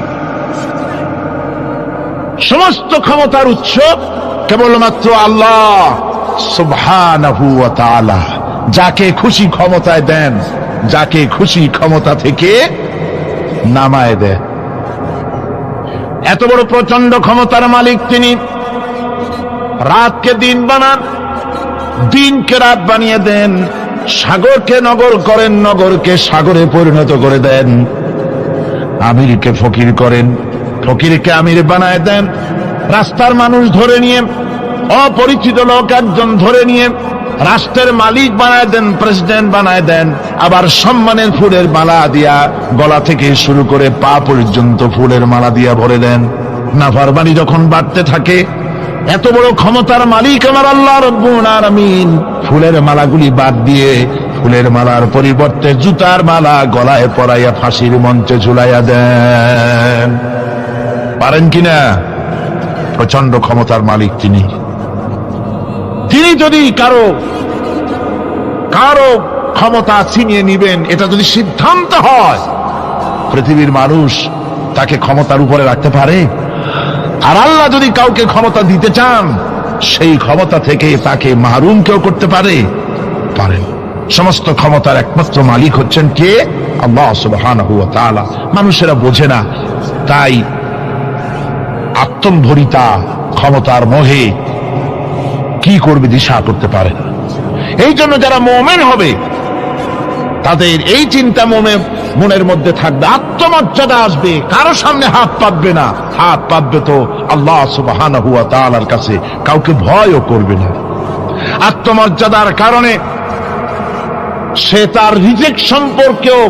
সমস্ত ক্ষমতার উৎস কেবলমাত্র আল্লাহ সুবহানাহু ওয়া তাআলা। যাকে খুশি ক্ষমতায় দেন, যাকে খুশি ক্ষমতা থেকে নামায় দেন। এত বড় প্রচন্ড ক্ষমতার মালিক তিনি। রাতকে দিন বানান, দিনকে রাত বানিয়ে দেন, সাগরকে নগর করেন, নগরকে সাগরে পরিণত করে দেন, আমিরকে ফকির করেন, ফকিরকে আমির বানায় দেন, রাস্তার মানুষ ধরে নিয়ে, অপরিচিত লোক একজন ধরে নিয়ে রাষ্ট্রের মালিক বানায় দেন, প্রেসিডেন্ট বানায় দেন। আবার সম্মানের ফুলের মালা দিয়া গলা থেকে শুরু করে পা পর্যন্ত ফুলের মালা দিয়া ভরে দেন। নাফরমানি যখন বাড়তে থাকে, এত বড় ক্ষমতার মালিক আমার আল্লাহ রব্বুল আলামিন ফুলের মালাগুলি বাদ দিয়ে ফুলের মালার পরিবর্তে জুতার মালা গলায় পরাইয়া ফাঁসির মঞ্চে ঝুলাইয়া দেন। পারেন কিনা? প্রচন্ড ক্ষমতার মালিক তিনি। তিনি যদি কারো ক্ষমতা ছিনিয়ে নিবেন, এটা যদি সিদ্ধান্ত হয়, পৃথিবীর মানুষ তাকে ক্ষমতার উপরে রাখতে পারে? আর আল্লাহ যদি কাউকে ক্ষমতা দিতে চান, সেই ক্ষমতা থেকে তাকে মাহরুম কেউ করতে পারে? পারেন। সমস্ত ক্ষমতার একমাত্র মালিক হচ্ছেন কে? আল্লাহ সুবহানাহু ওয়া তাআলা। মানুষেরা বোঝে না, তাই আত্মম্ভরিতা ক্ষমতার মোহে কি করবে দিশা করতে পারে না। এই জন্য যারা মুমিন হবে তাদের এই চিন্তা মনের মধ্যে থাকবে, আত্মমর্যাদা আসবে, কারো সামনে হাত পাতবে না। হাত পাতবে তো আল্লাহ সুবহানাহু ওয়া তাআলার কাছে, কাউকে ভয়ও করবে না। আত্মমর্যাদার কারণে সে তার রিজিক সম্পর্কেও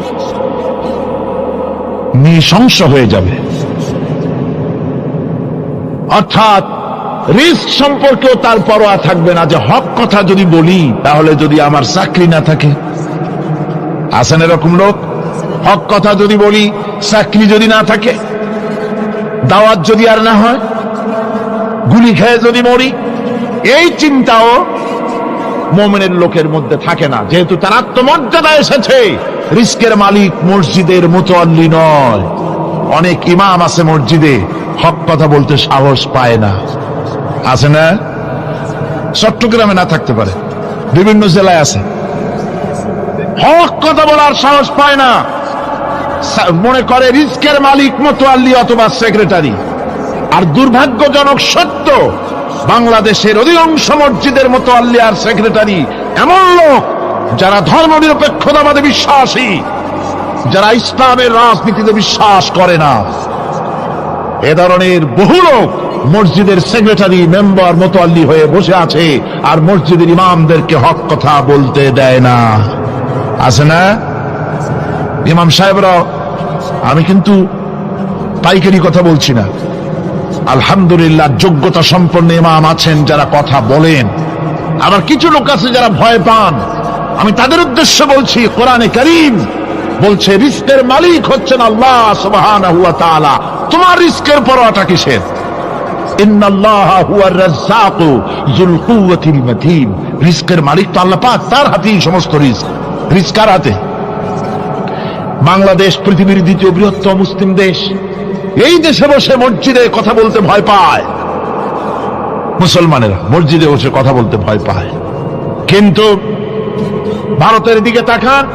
নৃশংস হয়ে যাবে। অর্থাৎ রিস্ক সম্পর্কেও তার পরোয়া থাকবে না, যে হক কথা যদি বলি তাহলে যদি আমার চাকরি না থাকে। আছেন এরকম লোক? হক কথা যদি বলি, চাকরি যদি না থাকে, দাওয়াত যদি আর না হয়, গুলি খেয়ে যদি মরি, এই চিন্তাও মুমিনের লোকের মধ্যে থাকে না, যেহেতু তার আত্মমর্যাদা এসেছে। রিস্কের মালিক মসজিদের মুতাল্লি নয়। অনেক ইমাম আছে মসজিদে, হক কথা বলতে সাহস পায় না। আছে না? চট্টগ্রামে না থাকতে পারে, বিভিন্ন জেলায় আছে। হক কথা বলার সাহস পায় না, মনে করে রিস্কের মালিক মুতাল্লি অথবা সেক্রেটারি। আর দুর্ভাগ্যজনক সত্য, বাংলাদেশের অধিকাংশ মসজিদের মুতাল্লি আর সেক্রেটারি এমন লোক যারা ধর্মনিরপেক্ষতাবাদে বিশ্বাসী, যারা ইসলামের রাজনীতিতে বিশ্বাস করে না। এ ধরনের বহু লোক মসজিদের সেক্রেটারি, মেম্বার, মুতাল্লি হয়ে বসে আছে, আর মসজিদের ইমামদেরকে হক কথা বলতে দেয় না। আছে না? ইমাম সাহেবরা, আমি কিন্তু পাইকারি কথা বলছি না, আলহামদুলিল্লাহ যোগ্যতা সম্পন্ন ইমাম আছেন যারা কথা বলেন। আবার কিছু লোক আছে যারা ভয় পান, আমি তাদের উদ্দেশ্যে বলছি, কোরআনে কারীম বলছে রিস্কের মালিক হচ্ছেন আল্লাহ সুবহানাহু ওয়া তাআলা। তোমার রিস্কের পরোয়াটা কিসের? ইন্নাল্লাহা হুয়ার রাজ্জাকু যুল কুওয়াতিল মাতিন। রিস্কের মালিক তো আল্লাহ পাক, তার হাতেই সমস্ত রিস্ক। রিস্ক কার হাতে? বাংলাদেশ পৃথিবীর দ্বিতীয় বৃহত্তম মুসলিম দেশ। এই দেশে বসে মসজিদে কথা বলতে ভয় পায় মুসলমানেরা, মসজিদে বসে কথা বলতে ভয় পায়। কিন্তু ভারতের দিকে তাকান,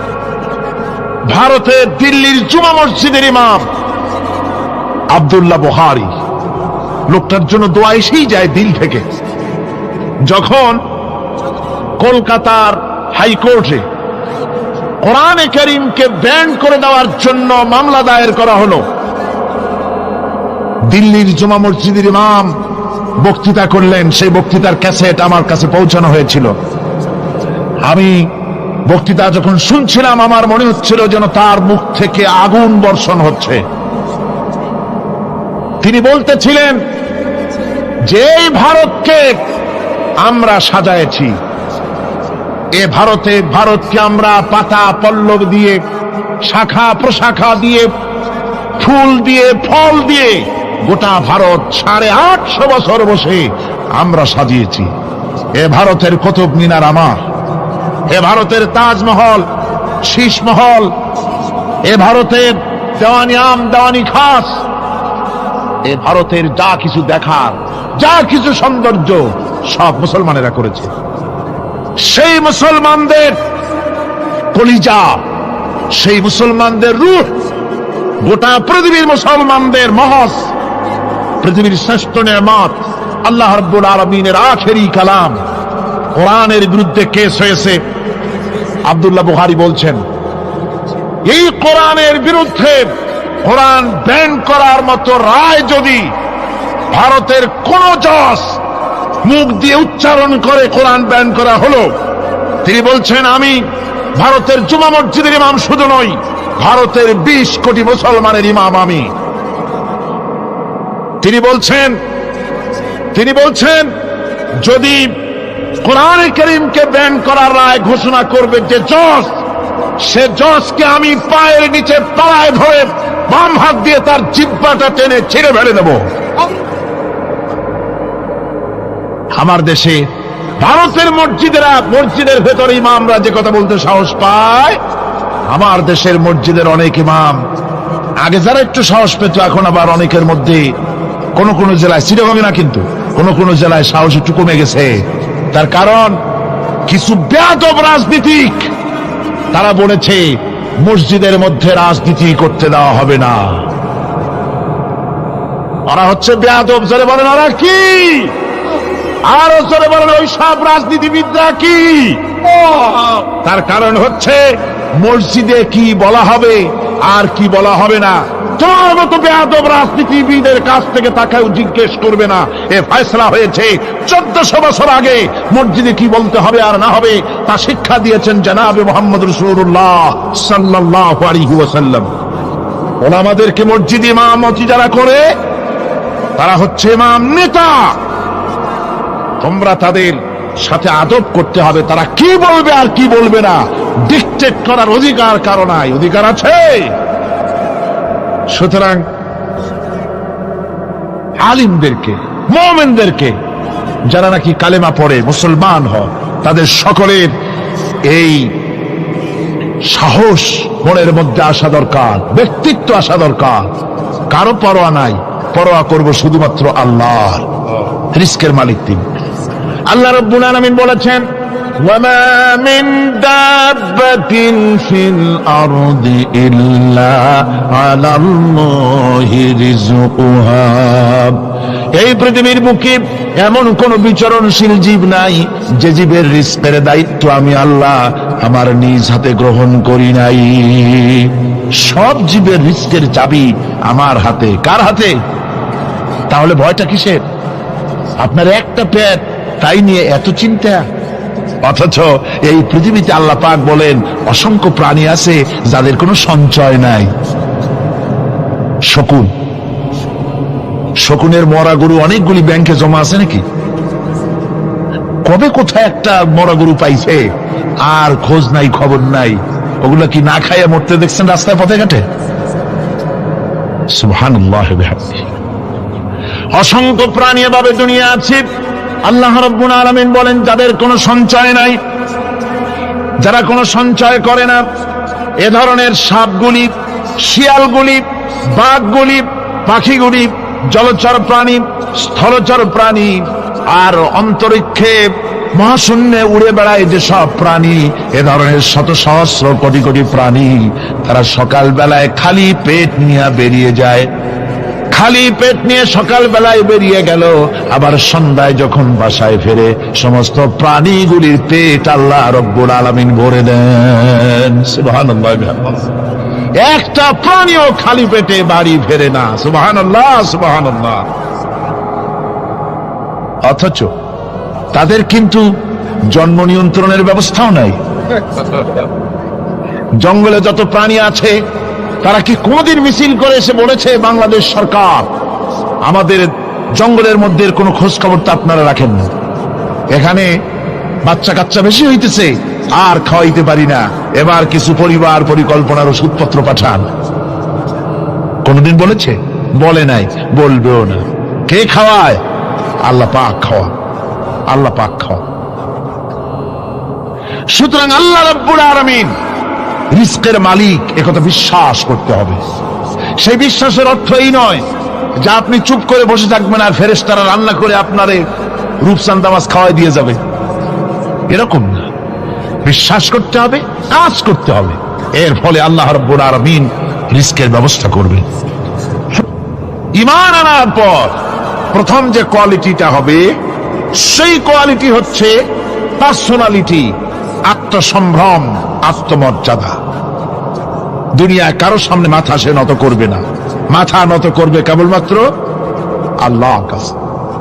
ভারতের দিল্লির জুমা মসজিদের ইমাম আব্দুল্লাহ বুখারী, লোকটার জন্য দোয়া এসেই যায় দিল থেকে। যখন কলকাতার হাইকোর্টে কোরআনে কারীমকে ব্যান করে দেওয়ার জন্য মামলা দায়ের করা হলো, দিল্লির জুমা মসজিদের ইমাম বক্তৃতা করলেন, সেই বক্তৃতার ক্যাসেট আমার কাছে পৌঁছানো হয়েছিল। আমি বক্তৃতা যখন শুনছিলাম আমার মনে হচ্ছিল যেন তার মুখ থেকে আগুন বর্ষণ হচ্ছে। তিনি বলতেছিলেন যে এই ভারতকে আমরা সাজায়েছি, এ ভারতকে আমরা পাতা পল্লব দিয়ে, শাখা প্রশাখা দিয়ে, ফুল দিয়ে, ফল দিয়ে গোটা ভারত 850 বছর বসে আমরা সাজিয়েছি। এ ভারতের কুতুব মিনার আমার, এ ভারতের তাজমহল, শীষমহল, এ ভারতের দেওয়ানি আম, দেওয়ানি খাস, এ ভারতের যা কিছু দেখার, যা কিছু সৌন্দর্য সব মুসলমানেরা করেছে। সেই মুসলমানদের কলিজা, সেই মুসলমানদের রূহ, গোটা পৃথিবীর মুসলমানদের মহৎ, পৃথিবীর শ্রেষ্ঠ নেয়ামত আল্লাহ রাব্বুল আলামিনের আখেরি কালাম কোরআনের বিরুদ্ধে কেস হয়েছে। আব্দুল্লাহ বুখারী বলছেন, এই কোরআনের বিরুদ্ধে কোরআন ব্যান করার মতো রায় যদি ভারতের কোন জজ মুখ দিয়ে উচ্চারণ করে কোরআন ব্যান করা হলো, তিনি বলছেন আমি ভারতের জুমা মসজিদের ইমাম শুধু নই, ভারতের 20 কোটি মুসলমানের ইমাম আমি। তিনি বলছেন যদি কোরআনে কারীমকে ব্যান করার রায় ঘোষণা করবে যে জজ, সে জজকে আমি পায়ের নিচে তলায় ধরে বাম হাত দিয়ে তার জিহ্বাটা টেনে ছিঁড়ে ফেলে দেব। আমার দেশে ভারতের মসজিদের ভেতরে ইমামরা যে কথা বলতে সাহস পায়, আমার দেশের মসজিদের অনেক ইমাম আগে যারা একটু সাহস পেত, এখন আবার অনেকের মধ্যে কোন কোন জেলায়, চিরভাবে না কিন্তু কোন কোন জেলায় সাহস একটু কমে গেছে। তার কারণ কিছু বেয়াদব রাজনীতিক তারা বলেছে মসজিদের মধ্যে রাজনীতি করতে দেওয়া হবে না। ওরা হচ্ছে বেয়াদব। জোরে বলেন ওরা কি? আরো জোরে বলেন ওই সব রাজনীতিবিদরা কি? তার কারণ হচ্ছে মসজিদে কি বলা হবে আর কি বলা হবে না তোমার মতো বেয়াদব রাজনীতিবিদের কাছ থেকে তাকেও জিজ্ঞেস করবে না। এ ফয়সালা হয়েছে 1400 বছর আগে। মসজিদে কি বলতে হবে আর না হবে তা শিক্ষা দিয়েছেন জনাবে মুহাম্মদ রাসূলুল্লাহ সাল্লাল্লাহু আলাইহি ওয়াসাল্লাম। ওলামাদেরকে মসজিদ ইমামতি যারা করে তারা হচ্ছে ইমাম নেতা। তোমরা তাদের সাথে আদব করতে হবে, তারা কি বলবে আর কি বলবে না ডিকটেট করার অধিকার কারো নাই। অধিকার আছে। সুতরাং আলিমদেরকে, মুমিনদেরকে, যারা নাকি কালেমা পড়ে মুসলমান হয়, তাদের সকলের এই সাহস মনের মধ্যে আসা দরকার, ব্যক্তিত্ব আসা দরকার। কারো পরোয়া নাই, পরোয়া করব শুধুমাত্র আল্লাহর। রিস্কের মালিক তিনি। আল্লাহ রাব্বুল আলামিন বলেছেন, ওয়ামা মিন দাব্বাতিন ফিল আরদি ইল্লা আলাল্লাহি রিজকুহা। এই পৃথিবীর বুকে এমন কোন বিচরণশীল জীব নাই যে জীবের রিস্কের দায়িত্ব আমি আল্লাহ আমার নিজ হাতে গ্রহণ করি নাই। সব জীবের রিস্কের চাবি আমার হাতে। কার হাতে? তাহলে ভয়টা কিসের? আপনার একটা পেট, তাই নিয়ে এত চিন্তা। অথচ এই পৃথিবীতে আল্লাহ পাক বলেন অসংখ্য প্রাণী আছে যাদের কোনো সঞ্চয় নাই। শকুনের মরা গরু অনেকগুলি ব্যাংকে জমা আছে নাকি? কবে কোথায় একটা মরা গরু পাইছে আর খোঁজ নাই, খবর নাই। ওগুলো কি না খাইয়া মরতে দেখছেন রাস্তায় পথে ঘাটে? সুবহানাল্লাহ ওয়া বিহামদিহি। অসংখ্য প্রাণী এভাবে দুনিয়া আছে। আল্লাহ রাব্বুল আলামিন বলেন যাদের কোনো সঞ্চয় নাই, যারা কোনো সঞ্চয় করে না, এ ধরনের সাপগুলি, শিয়ালগুলি, বাঘগুলি, পাখিগুলি, জলচর প্রাণী, স্থলচর প্রাণী আর অন্তরিক্ষে মহাশূন্যে উড়ে বেড়ায় যেসব প্রাণী, এ ধরনের শত সহস্র কোটি কোটি প্রাণী, তারা সকাল বেলায় খালি পেট নিয়ে বেরিয়ে যায়। খালি পেট নিয়ে সকাল বেলায় বেরিয়ে গেল, আবার সন্ধ্যায় যখন বাসায় ফেরে সমস্ত প্রাণীগুলির পেট আল্লাহ রব্বুল আলামিন ভরে দেন। সুবহানাল্লাহ। একটা প্রাণীও খালি পেটে বাড়ি ফেরে না। সুবহানাল্লাহ, সুবহানাল্লাহ। অথচ তাদের কিন্তু জন্ম নিয়ন্ত্রণের ব্যবস্থাও নাই। জঙ্গলে যত প্রাণী আছে তারা কি কোনদিন মিছিল করে এসে বলেছে বাংলাদেশ সরকার আমাদের জঙ্গলের মধ্যে কোনো খোঁজ খবর তো আপনারা রাখেন না, এখানে বাচ্চা কাচ্চা বেশি হইতেছে আর খাওয়াইতে পারি না, এবার কিছু পরিবার পরিকল্পনার ওষুধপত্র পাঠান? কোনদিন বলেছে? বলে নাই, বলবেও না। কে খাওয়ায়? আল্লাহ পাক খাওয়া, আল্লাহ পাক খাওয়া। সুতরাং আল্লাহ রাব্বুল আলামিন রিজকের মালিক, একথা বিশ্বাস করতে হবে। সেই বিশ্বাসের অর্থ এই নয় যে আপনি চুপ করে বসে থাকবেন আর ফেরেশতারা রান্না করে আপনারে রূপচাঁদা মাছ খাওয়াই দিয়ে যাবে, এরকম না। বিশ্বাস করতে হবে, কাজ করতে হবে, এর ফলে আল্লাহ রাব্বুল আলামিন রিজকের ব্যবস্থা করবে। ঈমান আনার পর প্রথম যে কোয়ালিটিটা হবে সেই কোয়ালিটি হচ্ছে পার্সোনালিটি, আত্মসম্ভ্রম, আত্মমর্যাদা। দুনিয়ায় কারো সামনে মাথা সে নত করবে না, মাথা নত করবে কেবলমাত্র আল্লাহর কাছে।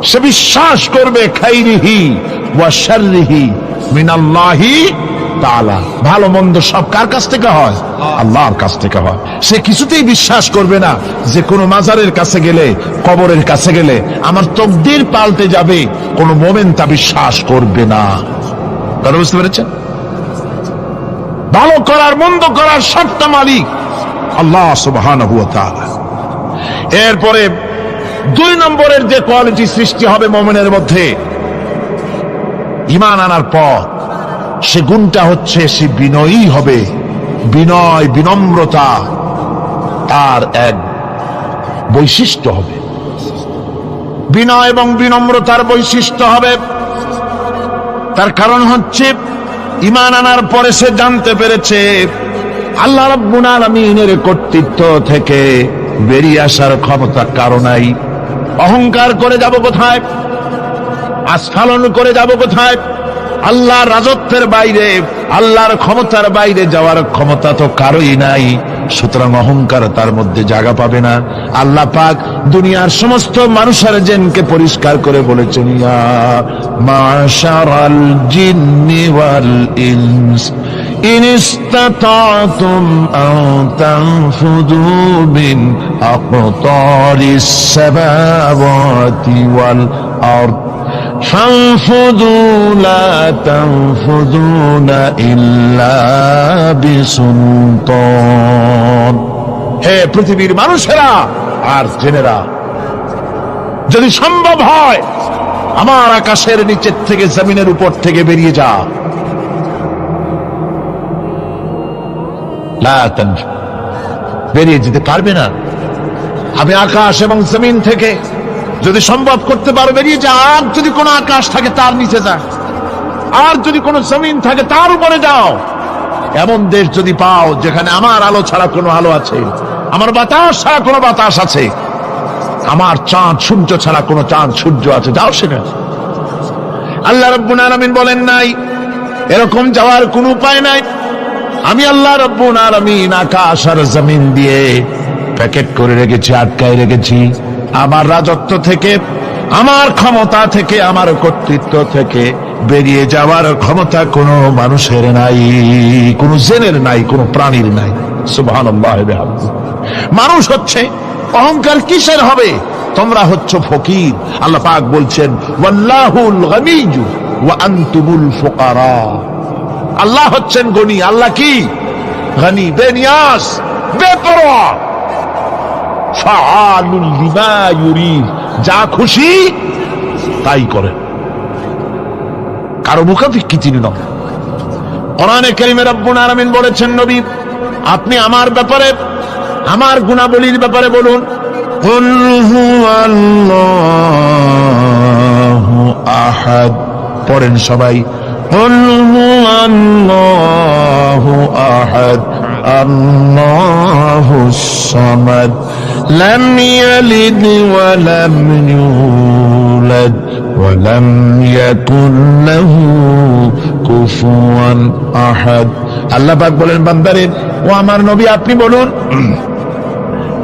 সে বিশ্বাস করবে খাইরিহি ওয়া শাররিহি মিনাল্লাহি তাআলা, ভালো মন্দ সব কার কাছ থেকে হয়? আল্লাহর কাছ থেকে হয়। সে কিছুতেই বিশ্বাস করবে না যে কোনো মাজারের কাছে গেলে, কবরের কাছে গেলে আমার তকদির পাল্টে যাবে, কোন মোমেন তা বিশ্বাস করবে না। কথা বুঝতে পেরেছেন? ভালো করার মন্দ করার সবটা মালিক আল্লাহ সুবহানাহু ওয়া তাআলা। এরপরে 2 নম্বরের যে কোয়ালিটি সৃষ্টি হবে মুমিনের মধ্যে ঈমান আনার পর, সে গুণটা হচ্ছে সে বিনয়ী হবে। বিনয়, বিনম্রতা তার এক বৈশিষ্ট্য হবে। বিনয় এবং বিনম্রতার বৈশিষ্ট্য হবে। তার কারণ হচ্ছে ঈমান আনার পরে সে জানতে পেরেছে আল্লাহ রাব্বুল আলামিনের কর্তৃত্ব থেকে বেরিয়ে আসার ক্ষমতা কারো নাই। অহংকার করে যাব কোথায়? আস্ফালন করে যাব কোথায়? আল্লাহর রাজত্বের বাইরে, আল্লাহর ক্ষমতার বাইরে যাওয়ার ক্ষমতা তো কারোই নাই। সুতরাং অহংকার তার মধ্যে জায়গা পাবে না। আল্লাহ পাক দুনিয়ার সমস্ত মানুষের জিনকে পরিষ্কার করে বলেছেন, ইয়া মাশারাল জিন্নি ওয়াল ইনস ইন ইসতাতাতুম আন তানফুযু মিন আকতারিস সামাওয়াতি ওয়াল আরদ ফানফুযু লা তানফুযুনা ইল্লা বিসুলতান। হে পৃথিবীর মানুষেরা আর জেনেরা, যদি সম্ভব হয় আমার আকাশের নিচের থেকে, জমিনের উপর থেকে বেরিয়ে যা। লা তানফু, বেরিয়ে যেতে পারবে না। আমি আকাশ এবং জমিন থেকে যদি সম্ভব করতে পারো বেরিয়ে যা। আর যদি কোনো আকাশ থাকে তার নিচে যা, আর যদি কোনো জমিন থাকে তার উপরে যাও। এমন দেশ যদি পাও যেখানে আমার আলো ছাড়া কোনো আলো আছে, আমার বাতাস ছাড়া কোনো বাতাস আছে, আমার চাঁদ সূর্য ছাড়া কোনো চাঁদ সূর্য আছে, যাও সেখানে। আল্লাহ রাব্বুল আলামিন বলেন নাই এরকম যাওয়ার কোনো উপায় নাই। আমি আল্লাহ রাব্বুল আলামিন আকাশ আর জমিন দিয়ে প্যাকেট করে রেখেছি, আটকায় রেখেছি। আমার রাজত্ব থেকে, আমার ক্ষমতা থেকে, আমার কর্তৃত্ব থেকে বেরিয়ে যাওয়ার ক্ষমতা কোনো মানুষের নাই, কোনো জেনের নাই, কোনো প্রাণীর নাই। সুবহানাল্লাহ। মানুষ হচ্ছে অহংকার কিসের হবে? তোমরা হচ্ছ ফকির। আল্লাহ পাক বলছেন ওয়াল্লাহুল গনিয়্যু ওয়া আনতুমুল ফুকারা। আল্লাহ হচ্ছেন গনি। আল্লাহ কি? গনি, বেনিয়াস, বেপরোয়া। ফাআলুল লিমা ইউরিদ, যা খুশি তাই করে, কারো মুখাপেক্ষী তিনি নন। কোরআনে কারীমে রব্বুল আলামিন বলেছেন, নবী আপনি আমার ব্যাপারে, আমার গুণাবলীর ব্যাপারে বলুন। কুল হুয়াল্লাহু আহাদ, পড়েন সবাই। কুল হুয়াল্লাহু আহাদ আল্লাহুস সামাদ লাম ইয়ালিদ ওয়া লাম ইউলাদ ওয়া লাম ইয়াকুল লাহু কুফুয়ান আহাদ। আল্লাহ পাক বলেন, বান্দারে ও আমার নবী আপনি বলুন,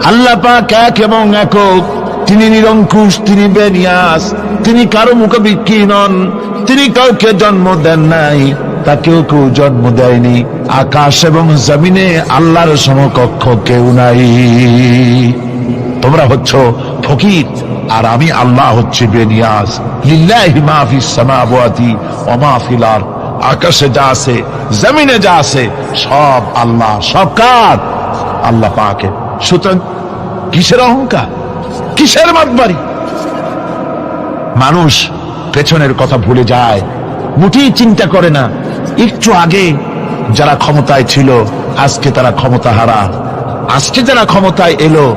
আল্লাহ পাক এক এবং একক, তিনি নিরঙ্কুশ, তিনি বেনিয়াস, তিনি কারো মুখাপেক্ষী নন, তিনি কাউকে জন্ম দেন নাই, তাকেও কেউ জন্ম দেয়নি। আকাশ এবং জমিনে আল্লাহর সমকক্ষ কেউ নাই। তোমরা হচ্ছ ফকির আর আমি আল্লাহ হচ্ছে বেনিয়াজ। লিল্লাহি মা ফিস সামাওয়াতি ওয়া মা ফিল আরদ, আকাশে যা আছে জমিনে যা আছে সব আল্লাহ, সব কার? আল্লাহ পাকের। সুতরাং কিসের অহংকার, কিসের মাতবাড়ি? মানুষ পেছনের কথা ভুলে যায়, মোটেই চিন্তা করে না একটু আগে যারা ক্ষমতায় ছিল আজকে তারা ক্ষমতা হারা, আজকে যারা ক্ষমতায় এলো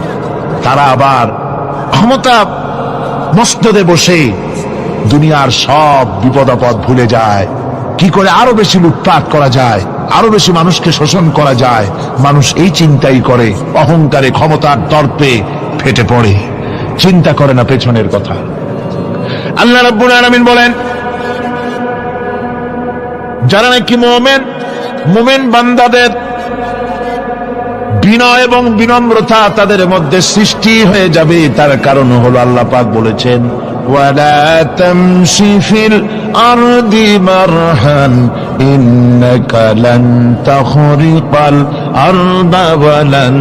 তারা আবার ক্ষমতা মস্তদে বসে দুনিয়ার সব বিপদ আপদ ভুলে যায়। কি করে আরো বেশি লুটপাট করা যায়, আরো বেশি মানুষকে শোষণ করা যায়, মানুষ এই চিন্তাই করে। অহংকারে ক্ষমতার দর্পে ফেটে পড়ে, চিন্তা করে না পেছনের কথা। আল্লাহ রাব্বুল আলামিন বলেন, যারা নাকি মুমিন বান্দাদের বিনয় এবং বিনম্রতা তাদের মধ্যে সৃষ্টি হয়ে যাবে, তার কারণ হলো আল্লাহ পাক বলেছেন, ওয়ালা তামশি ফিল আরদি মারহান ইন্নাকা লান তাখরিকাল আরদা ওয়া লান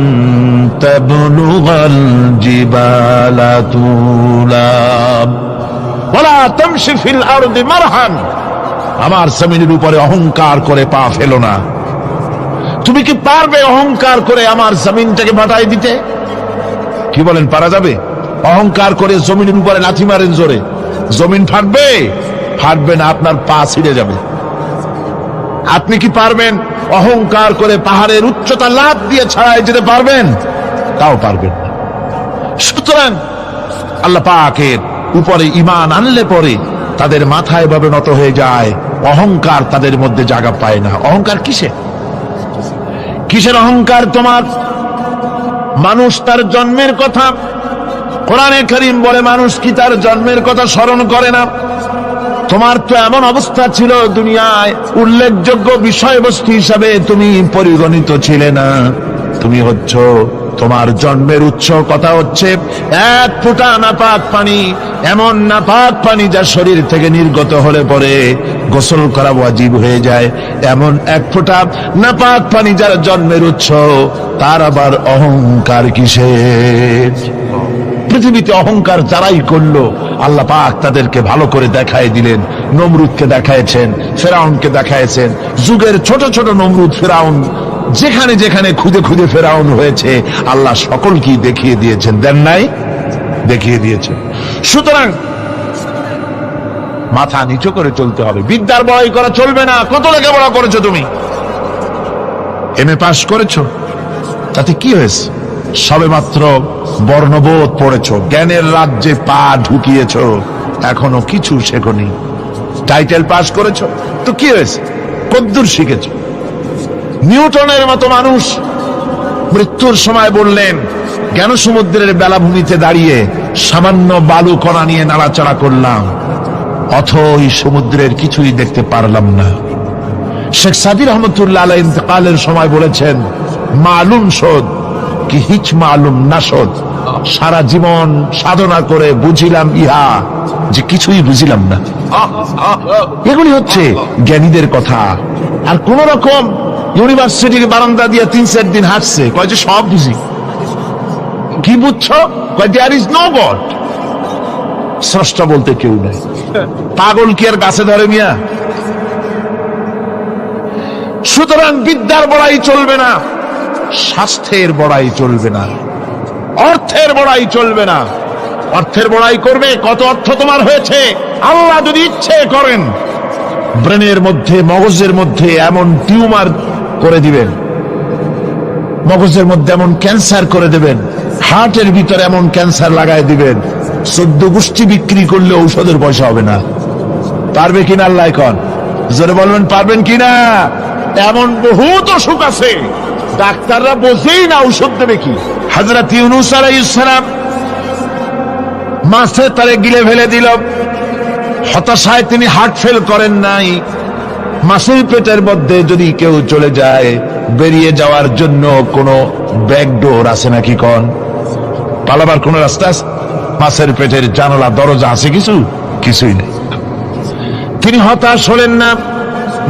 তাবলুগাল জিবালা তুলা। ওয়ালা তামশি ফিল আরদি মারহান, আমার জমিনের উপরে অহংকার করে পা ফেলো না। তুমি কি পারবে অহংকার করে আমার জমিনটাকে বাটাই দিতে? কি বলেন, পারা যাবে? অহংকার করে জমিনের উপরে লাথি মারেন জোরে, জমিন ফাটবে? ফাটবে না, আপনার পা ছিঁড়ে যাবে। আপনি কি পারবেন অহংকার করে পাহাড়ের উচ্চতা লাফ দিয়ে ছাড়াই যেতে পারবেন? তাও পারবেন না। সুতরাং আল্লাহ পাকের উপরে ঈমান আনলে পরে তাদের মাথা এভাবে নত হয়ে যায়, অহংকার তাদের মধ্যে জায়গা পায় না। অহংকার কিসের অহংকার তোমার? মানুষ তার জন্মের কথা, কোরআনে কারীম বলে মানুষ কি তার জন্মের কথা স্মরণ করে না? তোমার তো এমন অবস্থা ছিল, দুনিয়ায় উল্লেখযোগ্য বিষয়বস্তু হিসাবে তুমি পরিগণিত ছিলে না। তুমি হচ্ছ, তোমার জন্মের উৎস কথা হচ্ছে এক ফোঁটা নাপাক পানি, এমন নাপাক পানি যা শরীর থেকে নির্গত হলে পরে গোসল করা ওয়াজিব হয়ে যায়। এমন এক ফোঁটা নাপাক পানি যার জন্মের উৎস, তার আবার অহংকার কিসের? পৃথিবীতে অহংকার যারাই করলো আল্লাহ পাক তাদেরকে ভালো করে দেখায় দিলেন। নমরুদকে দেখায়ছেন, ফেরাউনকে দেখায়ছেন, যুগের ছোট ছোট নমরুদ ফেরাউন যেখানে যেখানে খুদে খুদে ফেরাউন হয়েছে আল্লাহ সকলকেই দেখিয়ে দিয়েছেন, দেন নাই? দেখিয়ে দিয়েছেন। সুতরাং মাথা নিচু করে চলতে হবে, বিদ্যার বড়াই করা চলবে না। কত লেখাপড়া করেছো তুমি? এমএ পাস করেছো, তাতে কি হয়েছে? সবে মাত্র বর্ণবোধ পড়েছো, জ্ঞানের রাজ্যে পা ঢুকিয়েছো, এখনো কিছু শেখনি। টাইটেল পাস করেছো, তো কি হয়েছে? কদ্দুর শিখেছো? নিউটনের মতো মানুষ মৃত্যুর সময় বললেন, জ্ঞান সমুদ্রের বেলাভূমিতে দাঁড়িয়ে সামান্য বালু কণা নিয়ে নাড়াচাড়া করলাম, অথই সমুদ্রের কিছুই দেখতে পারলাম না। শেখ সাদী রহমতুল্লাহ আলাইহি ইন্তেকালের সময় বলেছেন, মালুম শোধ কি হিচ মালুম না শোধ, সারা জীবন সাধনা করে বুঝিলাম ইহা যে কিছুই বুঝিলাম না। এগুলি হচ্ছে জ্ঞানীদের কথা। আর কোন রকম ইউনিভার্সিটির বারান্দা দিয়ে 3-4 দিন হাঁটছে, কয় যে সব বুঝি। কি বুঝছো? কয় দেয়ার ইজ নো গড, স্রষ্টা বলতে কেউ নেই। পাগল কি আর গাছে ধরে মিয়া? সুতরাং বিদ্যার বড়াই চলবে না, স্বাস্থ্যের বড়াই চলবে না, অর্থের বড়াই চলবে না। অর্থের বড়াই করবে, কত অর্থ তোমার হয়েছে? আল্লাহ যদি ইচ্ছে করেন ব্রেনের মধ্যে, মগজের মধ্যে এমন টিউমার করে দিবেন, মগজের মধ্যে এমন ক্যান্সার করে দেবেন, হার্টের ভিতরে এমন ক্যান্সার লাগাই দিবেন, 14 গোষ্ঠী বিক্রি করলে ঔষধের পয়সা হবে না। পারবে কিনা আল্লাহ কন? জোরে বলবেন, পারবেন কিনা? এমন বহুত অসুখ আছে ডাক্তাররা বোঝেই না ঔষধ দেবে কি। হযরত ইউনূস আলাইহিস সালাম মাছে তারে গিলে ফেলে দিল, হতাশায় তিনি হার্ট ফেল করেন নাই। মাছের পেটের মধ্যে যদি কেউ চলে যায়, বেরিয়ে যাওয়ার জন্য কোনো ব্যাকডোর আছে নাকি কন? পালাবার কোন রাস্তা আছে? মাছের পেটের জানালা দরজা আছে কিছু? কিছুই নেই। তিনি হতাশ হলেন না।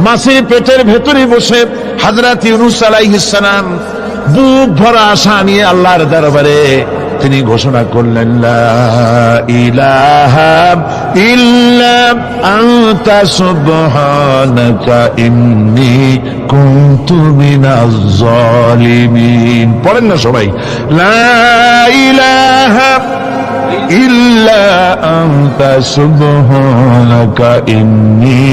মাছের পেটের ভেতরে বসে হযরত ইউনূস আলাইহিস সালাম বুক ভরা আশা নিয়ে আল্লাহর দরবারে তিনি ঘোষণা করলেন, লা ইলাহা ইল্লা আনতা সুবহানাকা ইন্নী কুনতু মিনাজ জালিমিন। পড়েন না সবাই, লা ইলাহা ইল্লা আনতা সুবহানাকা ইন্নী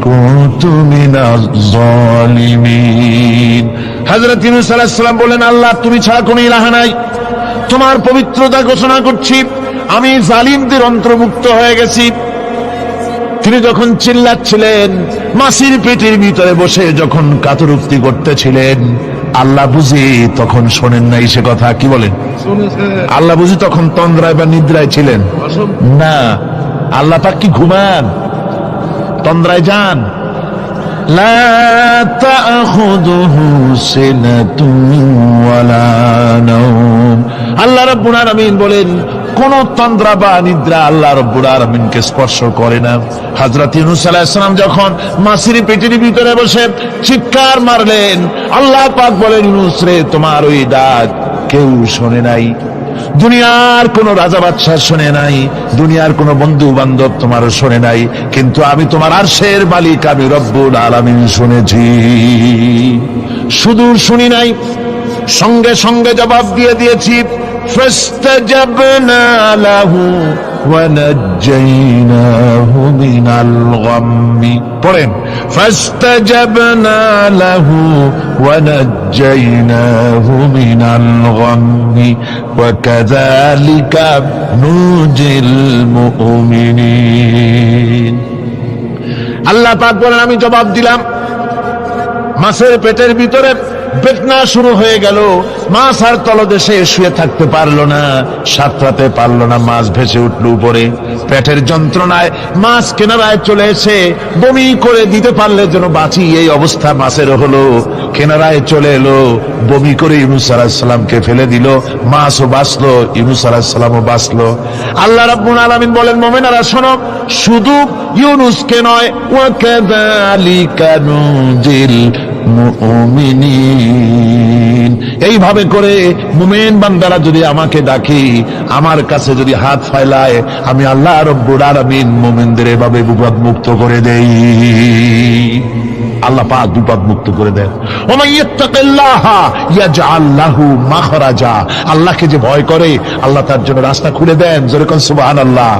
কুনতু মিনাজ জালিমিন। হযরত ইউনূস আলাইহিস সালাম বলেন, আল্লাহ তুমি ছাড়া কোনো ইলাহ নাই, তোমার পবিত্রতা ঘোষণা করছি, আমি জালিমদের অন্তর্ভুক্ত হয়ে গেছি। তিনি যখন চিল্লাচ্ছিলেন, মাছির পেটের ভিতরে বসে যখন কাতরুক্তি করতেছিলেন, আল্লাহ বুঝি তখন শোনেন নাই সে কথা? কি বলেন? আল্লাহ বুঝি তখন তন্দ্রায় বা নিদ্রায় ছিলেন না? আল্লাহ পাক কি ঘুমান? তন্দ্রায় যান? লা তাখুযুহু সিনাতুন ওয়ালা নাওম। আল্লাহ রাব্বুল আলামিন বলেন, কোন তন্দ্রা বা নিদ্রা আল্লাহ রাব্বুল আলামিনকে স্পর্শ করে না। হযরত ইউনূস আলাইহিস সালাম যখন মাছের পেটের ভিতরে বসে চিৎকার মারলেন, আল্লাহ পাক বলেন, ইউনূস রে, তোমার ওই ডাক কেউ শোনে নাই, দুনিয়ার কোন রাজা বাদশাহ শোনে নাই, দুনিয়ার কোন বন্ধু বান্ধব তোমার শোনে নাই, কিন্তু আমি তোমার আরশের মালিক আমি রব্বুল আলামিন শুনেছি। সুদূর শুনি নাই, সঙ্গে সঙ্গে জবাব দিয়ে দিয়েছি। ফাস্তাজাবনা লাহু ওয়া নাজ্জাইনাহু মিনাল গাম্মি। পড়েন, ফাস্তাজাবনা লাহু ওয়া নাজ্জাইনাহু মিনাল গাম্মি ওয়া কাযালিকা নুজিল মুমিনিন। আল্লাহ পাক বলেন, আমি জবাব দিলাম। মাছের পেটের ভিতরে বেদনা শুরু হয়ে গেল, মাছ আর তলদেশে শুয়ে থাকতে পারলো না, সাঁতরাতে পারলো না, মাছ ভেসে উঠল উপরে। পেটের যন্ত্রণায় মাছ কিনারায় চলে এসে বমি করে দিতে পারলে যেন বাঁচি, এই অবস্থা মাছের হলো। কিনারায় চলে এলো, বমি করে ইউনূস আলাইহিস সালামকে ফেলে দিল, মাছও বাঁচলো, ইউনূস আলাইহিস সালামও বাঁচলো। আল্লাহ রাব্বুল আলামিন বলেন, মুমিনেরা শোনো, শুধু ইউনূসকে নয়, ওয়া কাযালিকা নুজিল মুমিনিন। এইভাবে করে মুমিন বান্দারা যদি আমাকে ডাকে, আমার কাছে যদি হাত ফাইলায়, আমি আল্লাহ রব্বুল আলামিন মুমিনদের এভাবে বিপদ মুক্ত করে দেই। আল্লাহ পাক বিপদ মুক্ত করে দেন। ওয়া মান ইয়াত্তাকিল্লাহা ইয়াজআল লাহু মাখরাজা। আল্লাহকে যে ভয় করে, আল্লাহ তার জন্য রাস্তা খুলে দেন। জোরে কোন সুবহানাল্লাহ।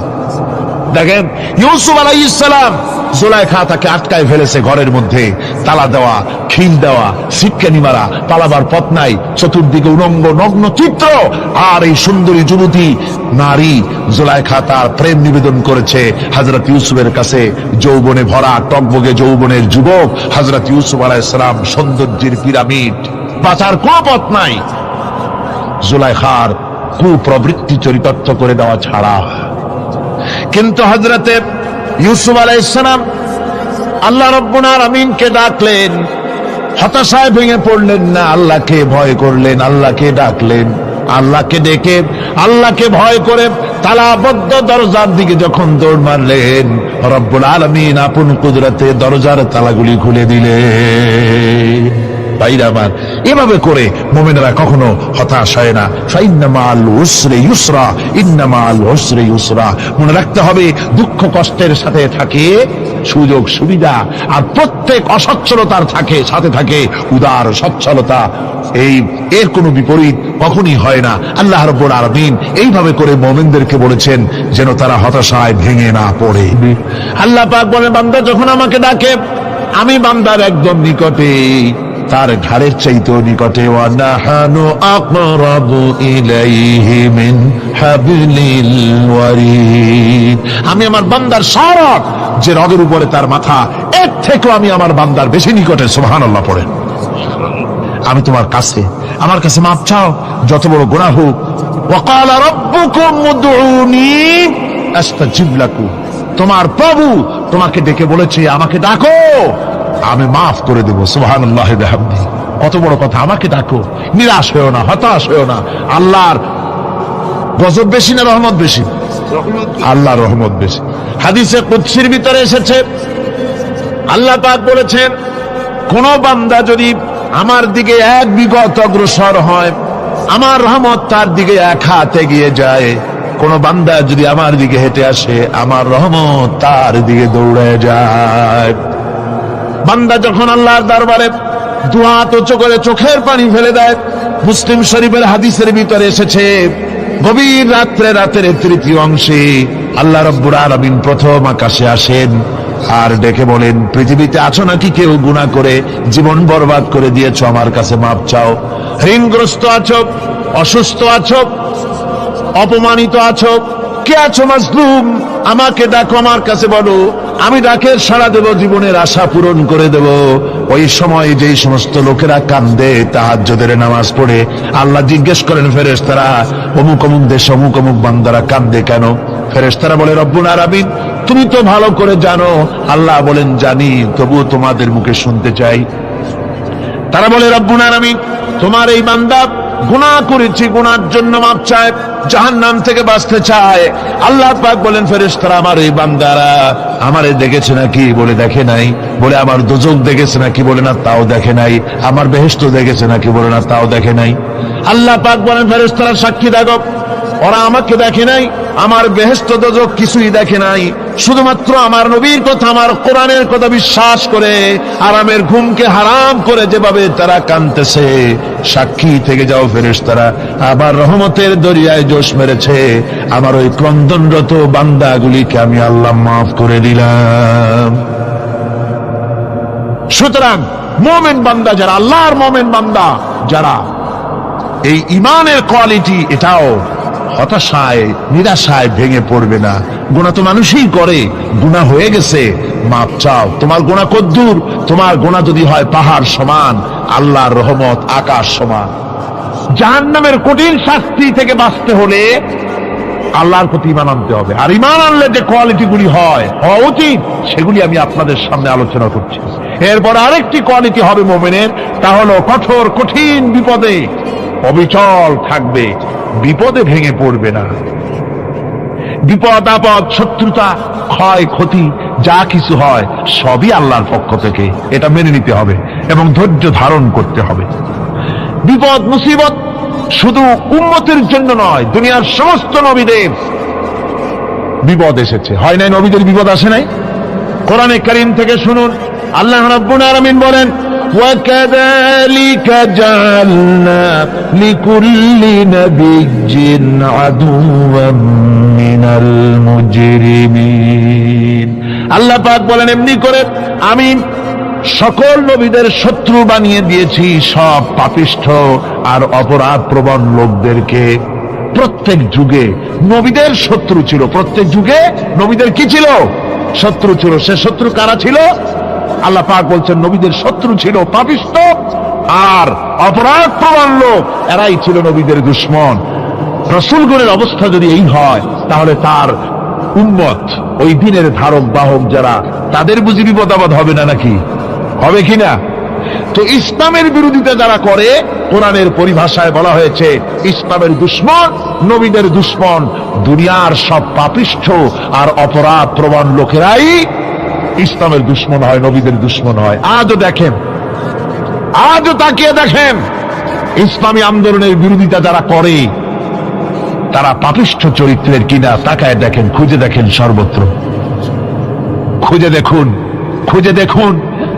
দেখেন, ইউসুফ আলাইহিস সালাম, জুলাইখা তাকে আটকায় ফেলেছে ঘরের মধ্যে, তালা দেওয়া, খিল দেওয়া, সিটকানি মারা, পালাবার পথ নাই, চতুর্দিকে উলঙ্গ নগ্ন চিত্র। আর এই সুন্দরী যুবতী নারী জুলাইখা তার প্রেম নিবেদন করেছে হযরত ইউসুফের কাছে। যৌবনে ভরা টকবগে যৌবনের যুবক হযরত ইউসুফ আলাইহিস সালাম, সৌন্দর্যের পিরামিড, বাঁচার কোনো পথ নাই। জুলাইখার কুপ্রবৃত্তি চরিতার্থ করে দেওয়া ছাড়া। কিন্তু হযরতে ইউসুফ আলাইহিস সালাম আল্লাহ রাব্বুল আলামিনকে ডাকলেন, হতাশায় ভেঙে পড়লেন না, আল্লাহকে ভয় করলেন, আল্লাহকে ডাকলেন। আল্লাহকে ডেকে, আল্লাহকে ভয় করে তালাবদ্ধ দরজার দিকে যখন দৌড় মারলেন, রব্বুল আলামিন আপন কুদরতে দরজার তালাগুলি খুলে দিলেন। ভাইরা আমার, এভাবে করে মুমিনেরা কখনো হতাশ হয় না। ফাইন্না মাআল উসরি ইউসরা, ইন্না মাআল উসরি ইউসরা। মনে রাখতে হবে, দুঃখ কষ্টের সাথে থাকে সুযোগ সুবিধা, আর প্রত্যেক অসচ্ছলতার সাথে থাকে উদার সচ্ছলতা। এর কোনো বিপরীত কখনই হয় না। আল্লাহ রাব্বুল আলামিন এইভাবে করে মুমিনদেরকে বলেছেন যেন তারা হতাশায় ভেঙে না পড়ে। আল্লাহ পাক বলেন, বান্দা যখন আমাকে ডাকে, আমি বান্দার একদম নিকটে, তার ঘাড়ের চাইতেও নিকটে। ওয়া নাহানু আকরাবু ইলাইহি মিন হাবলিল ওয়ারিদ। আমি আমার বান্দার সরক যে রগের উপরে তার মাথা, এর থেকেও আমি আমার বান্দার বেশি নিকটে। সুবহানাল্লাহ পড়েন। আমি তোমার কাছে, আমার কাছে মাপ চাও, যত বড় গুনাহ হোক। ওয়া ক্বালা রাব্বুকুম উদউনি আস্তাজিব লাকুম। তোমার প্রভু তোমাকে ডেকে বলেছে, আমাকে ডাকো, আমি মাফ করে দেব। সুবহানাল্লাহি ওয়া বিহামদিহি। কত বড় কথা, আমাকে ডাকো, নিরাশ হয়েও না, হতাশ হয়েও না। আল্লাহর গজব বেশি না রহমত বেশি? আল্লাহর রহমত বেশি। হাদিসে কুদসির ভিতরে এসেছে, আল্লাহ পাক বলেছেন, কোন বান্দা যদি আমার দিকে এক বিগত অগ্রসর হয়, আমার রহমত তার দিকে এক হাত এগিয়ে যায়। কোন বান্দা যদি আমার দিকে হেঁটে আসে, আমার রহমত তার দিকে দৌড়ে যায়। বান্দা যখন আল্লাহর দরবারে দুহাত উঁচু করে চোখের পানি ফেলে দেয়, মুসলিম শরীফের হাদিসের ভিতরে এসেছে, গভীর রাত্রে, রাতের তৃতীয় অংশে আল্লাহ রাব্বুল আলামিন প্রথম আকাশে আসেন আর ডেকে বলেন, পৃথিবীতে আছো নাকি কেউ গুনাহ করে জীবন বরবাদ করে দিয়েছো, আমার কাছে মাপ চাও। ঋণগ্রস্ত আছো, অসুস্থ আছো, অপমানিত আছো, কে আছো মাজলুম, আমাকে ডাকো, আমার কাছে বলো, আমি ডাকের সাড়া দেব, জীবনের আশা পূরণ করে দেব। ওই সময় যেই সমস্ত লোকেরা কান্দে তাহাজ্জুদের নামাজ পড়ে, আল্লাহ জিজ্ঞেস করেন ফেরেশতারা, অমুক অমুক দেশ অমুক অমুক বান্দারা কান্দে কেন? ফেরেশতারা বলে, রব্বুল আলামিন তুমি তো ভালো করে জানো। আল্লাহ বলেন, জানি, তবুও তোমাদের মুখে শুনতে চাই। তারা বলে, রব্বুল আলামিন তোমার এই বান্দা গুনাহ করেছে, গুনার জন্য মাপ চায়, জাহান্নাম থেকে বাঁচতে চায়। আল্লাহ পাক বলেন, ফেরেশতারা আমার এই বান্দারা আমারে দেখেছে নাকি? বলে দেখে নাই। বলে আমার দোজখ দেখেছে নাকি? বলে না, তাও দেখে নাই। আমার বেহেশত দেখেছে নাকি? বলে না, তাও দেখে নাই। আল্লাহ পাক বলেন, ফেরেশতারা সাক্ষী থাকো, ওরা আমাকে দেখে নাই, আমার বেহেশত দোজখ কিছুই দেখে নাই, শুধুমাত্র আমার নবীর কথা, আমার কোরআনের কথা বিশ্বাস করে আরামের ঘুমকে হারাম করে যেভাবে তারা কাঁদতেছে, সাক্ষী থেকে যাও ফেরেশতারা, আবার রহমতের দরিয়ায় জোশ মেরেছে আমার ওই ক্রন্দনরত বান্দাগুলিকে আমি আল্লাহ মাফ করে দিলাম। সুতরাং মুমিন বান্দা যারা, আল্লাহর মুমিন বান্দা যারা, এই ঈমানের কোয়ালিটি, এটাও হতাশায় নিরাশায় ভেঙে পড়বে না। গুনাহ তো মানুষই করে, গুনাহ হয়ে গেছে, মাপ চাও। তোমার গুনাহ কদ্দুর? তোমার গুনাহ যদি হয় পাহাড় সমান, আল্লাহর রহমত আকাশ সমান। জাহান্নামের কঠিন শাস্তি থেকে বাঁচতে হলে আল্লাহর প্রতি ঈমান আনতে হবে। আর ঈমান আনলে যে কোয়ালিটিগুলি হওয়া উচিত, সেগুলি আমি আপনাদের সামনে আলোচনা করছি। এরপর আরেকটি কোয়ালিটি হবে মুমিনের, তা হলো কঠোর কঠিন বিপদে অবিচল থাকবে, বিপদে ভেঙে পড়বে না। বিপদ আপদ, শত্রুতা, ক্ষয় ক্ষতি যা কিছু হয় সবই আল্লাহর পক্ষ থেকে, এটা মেনে নিতে হবে এবং ধৈর্য ধারণ করতে হবে। বিপদ মুসিবত শুধু উম্মতের জন্য নয়, দুনিয়ার সমস্ত নবীদের বিপদ এসেছে, হয় নাই? নবীদের বিপদ আসে নাই? কোরআনে কারীম থেকে শুনুন, আল্লাহ রাব্বুল আলামিন বলেন, وَكَذَلِكَ جَعَلْنَا لِكُلِّ نَبِيٍّ عَدُوًّا مِنَ الْمُجْرِمِينَ। আল্লাহ পাক বলেন, এমনি করে আমি সকল নবীদের শত্রু বানিয়ে দিয়েছি সব পাপিষ্ঠ আর অপরাধ প্রবণ লোকদেরকে। প্রত্যেক যুগে নবীদের শত্রু ছিল, প্রত্যেক যুগে নবীদের কি ছিল? শত্রু ছিল। সে শত্রু কারা ছিল? আল্লাহ পাক বলছেন, নবীদের শত্রু ছিল পাপিষ্ঠ আর অপরাধ প্রবণ লোক, এরাই ছিল নবীদের দুশমন। রাসূলগণের অবস্থা যদি এই হয়, তাহলে তার উম্মত, ওই দিনের ধারক বাহক যারা, তাদের বুঝি বিপদ আপদ হবে না? নাকি হবে কিনা? তো ইসলামের বিরোধিতা যারা করে, কোরআনের পরিভাষায় বলা হয়েছে ইসলামের দুশমন, নবীদের দুশমন। দুনিয়ার সব পাপিষ্ঠ আর অপরাধ প্রবণ লোকেরাই ইসলামের দুশমন হয়, নবীদের দুশমন হয়। আজও দেখেন, আজও তাকিয়ে দেখেন, ইসলামী আন্দোলনের বিরোধিতা যারা করে তারা পাপিষ্ঠ চরিত্রের কিনা তাকায় দেখেন, খুঁজে দেখেন, সর্বত্র খুঁজে দেখুন, খুঁজে দেখুন।